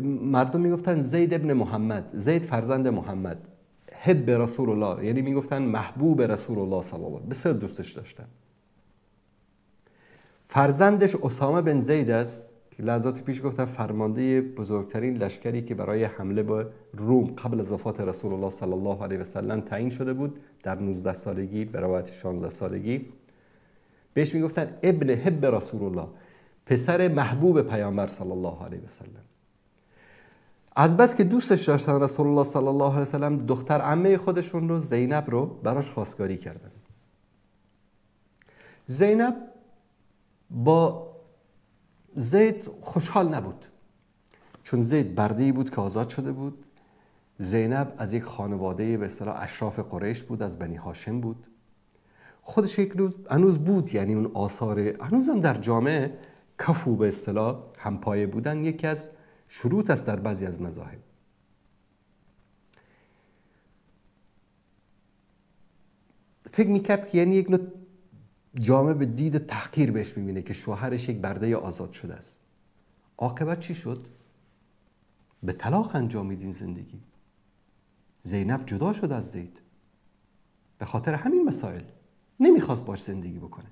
مردم میگفتن زید ابن محمد، زید فرزند محمد، حب رسول الله، یعنی میگفتن محبوب رسول الله صلی الله علیه و سلم، بسیار دوستش داشتن. فرزندش اسامه بن زید است که لحظاتی پیش گفتن فرمانده بزرگترین لشکری که برای حمله به روم قبل از وفات رسول الله صلی الله علیه و سلم تعیین شده بود در 19 سالگی، به روایت 16 سالگی. بهش میگفتن ابن حب رسول الله، پسر محبوب پیامبر صلی الله علیه و سلم. از بس که دوستش داشتن رسول الله صلی الله علیه و سلم، دختر عمه خودشون رو زینب رو براش خواستگاری کردن. زینب با زید خوشحال نبود، چون زید برده‌ای بود که آزاد شده بود. زینب از یک خانواده به اصطلاح اشراف قریش بود، از بنی هاشم بود. خودش یک روز هنوز بود، یعنی اون آثار هنوزم در جامعه کفو به اصطلاح همپایه بودن یکی از شروط است در بعضی از مذاهب. فکر میکرد که یعنی یک نوع جامعه به دید تحقیر بهش میبینه که شوهرش یک برده آزاد شده است. عاقبت چی شد؟ به طلاق انجامید این زندگی. زینب جدا شد از زید به خاطر همین مسائل، نمیخواست باش زندگی بکنه.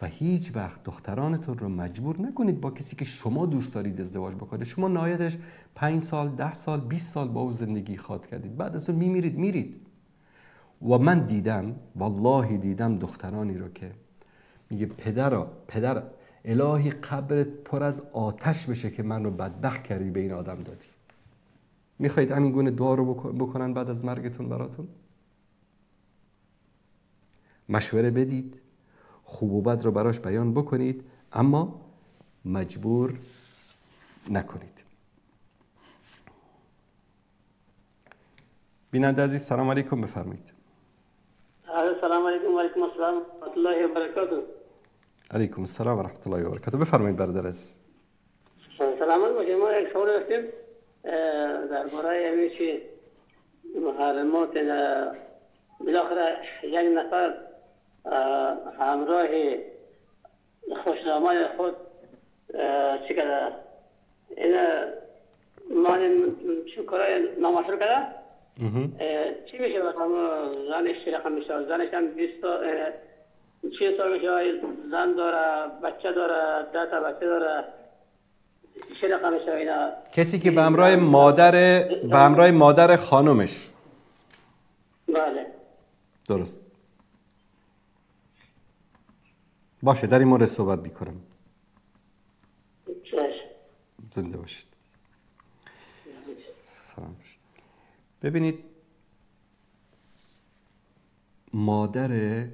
و هیچ وقت دخترانتون رو مجبور نکنید با کسی که شما دوست دارید ازدواج بکنه. شما نهایتش 5 سال، 10 سال، 20 سال با او زندگی خواهد کردید، بعد از اون میرید. و من دیدم، والله دیدم دخترانی رو که میگه پدر الهی قبرت پر از آتش بشه که من رو بدبخت کردی به این آدم دادی. میخواید همین گونه دعا رو بکنن بعد از مرگتون براتون؟ مشوره بدید، خوب و بد رو براش بیان بکنید، اما مجبور نکنید. بیننده عزیز سلام علیکم، بفرمایید. سلام علیکم و علیکم السلام و رحمت الله و برکاته. علیکم السلام و رحمت الله و برکاته. بفرمایید برادر عزیز. سلامت باشید. ما یک سوال داشتیم درباره همین چی محرمات. بالاخره یک نفر همراه خوشنامه خود چی کرده؟ این مال شکرای نامشروع کرده چی میشه مثلا زنش چی رقم میشه؟ زنش هم 20 سال میشه، زن داره، بچه داره، 10 تا بچه داره، چی رقم میشه اینا؟ کسی که به همراه مادر خانمش. بله درست. باشه، در این مورد صحبت میکنم. زنده باشید. سلام باشید. ببینید، مادر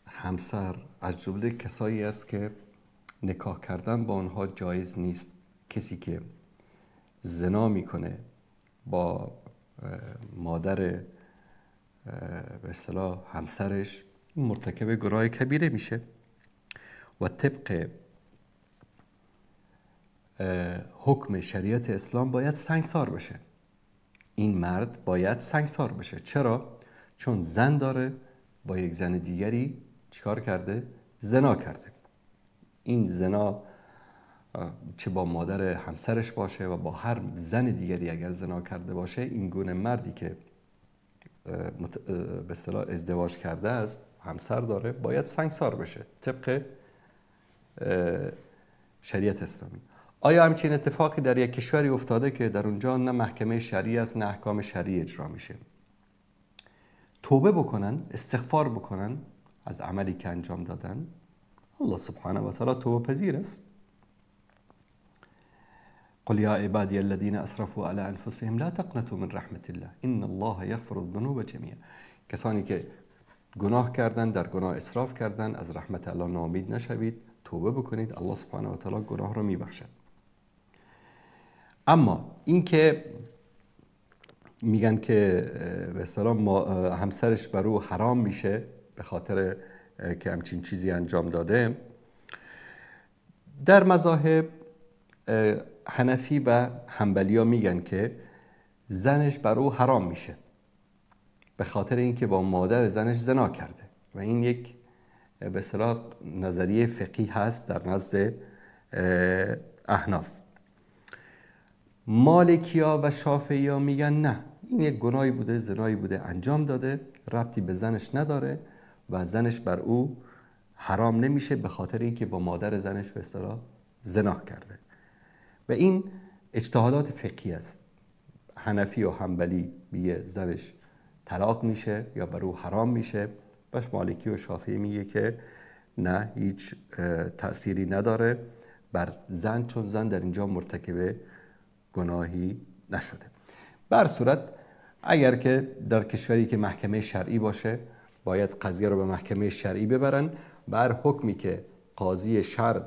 همسر از جمله کسایی است که نکاح کردن با آنها جایز نیست. کسی که زنا میکنه با مادر به اصطلاح همسرش مرتکب گناه کبیره میشه و طبق حکم شریعت اسلام باید سنگسار بشه. این مرد باید سنگسار بشه. چرا؟ چون زن داره با یک زن دیگری چیکار کرده؟ زنا کرده. این زنا چه با مادر همسرش باشه و با هر زن دیگری اگر زنا کرده باشه، این گونه مردی که به اصطلاح ازدواج کرده است، همسر داره، باید سنگسار بشه طبق شریعت اسلامی. آیا همچین اتفاقی در یک کشوری افتاده که در اونجا نه محکمه شرعی است نه احکام شرعی اجرا میشه؟ توبه بکنن، استغفار بکنن از عملی که انجام دادن. الله سبحانه و تعالی توبه پذیر است. قل یا عبادی الذین اسرفوا علی انفسهم لا تقنطوا من رحمت الله ان الله یغفر الذنوب جمیعا. کسانی که گناه کردن، در گناه اسراف کردن، از رحمت الله ناامید نشوید، توبه بکنید، الله سبحانه و تعالی گناه رو میبخشد. اما این که میگن که به اصطلاح همسرش بر او حرام میشه به خاطر که همچین چیزی انجام داده، در مذاهب حنفی و حنبلی ها میگن که زنش بر او حرام میشه به خاطر اینکه با مادر زنش زنا کرده و این یک به اصطلاح نظریه فقهی هست در نزد احناف. مالکیا و شافعیا میگن نه، این یک گناهی بوده، زنایی بوده انجام داده، ربطی به زنش نداره و زنش بر او حرام نمیشه به خاطر اینکه با مادر زنش به اصطلاح زنا کرده. و این اجتهادات فقهی است. حنفی و حنبلی میگه زنش طلاق میشه یا بر او حرام میشه، و مالکی و شافعی میگه که نه، هیچ تأثیری نداره بر زن، چون زن در اینجا مرتکب گناهی نشده. بر صورت اگر که در کشوری که محکمه شرعی باشه، باید قضیه رو به محکمه شرعی ببرن، بر حکمی که قاضی شرع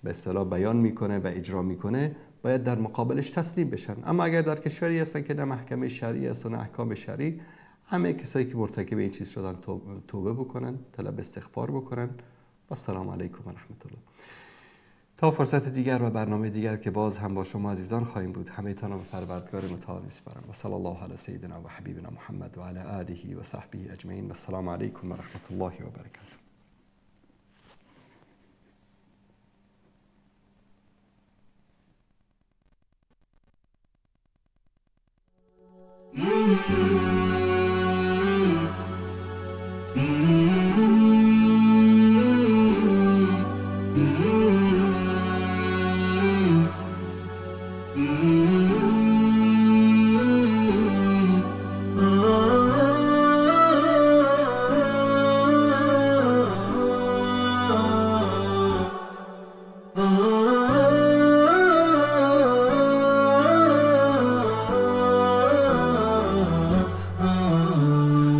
به اصطلاح بیان میکنه و اجرا میکنه باید در مقابلش تسلیم بشن. اما اگر در کشوری هستن که نه محکمه شرعی است و نه احکام شرعی، همه کسایی که مرتکب این چیز شدن توبه بکنن، طلب استغفار بکنن. و السلام علیکم و رحمت الله. تا فرصت دیگر و برنامه دیگر که باز هم با شما عزیزان خواهیم بود، همه تان به پروردگار متعال میسپارم و صلی الله علی سیدنا و حبیبنا محمد و علی آله و صحبه اجمعین. و السلام علیکم و رحمت الله و برکاته.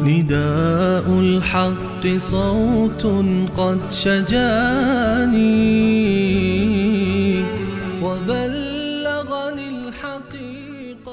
نداء الحق صوت قد شجاني وبلغني الحقيق.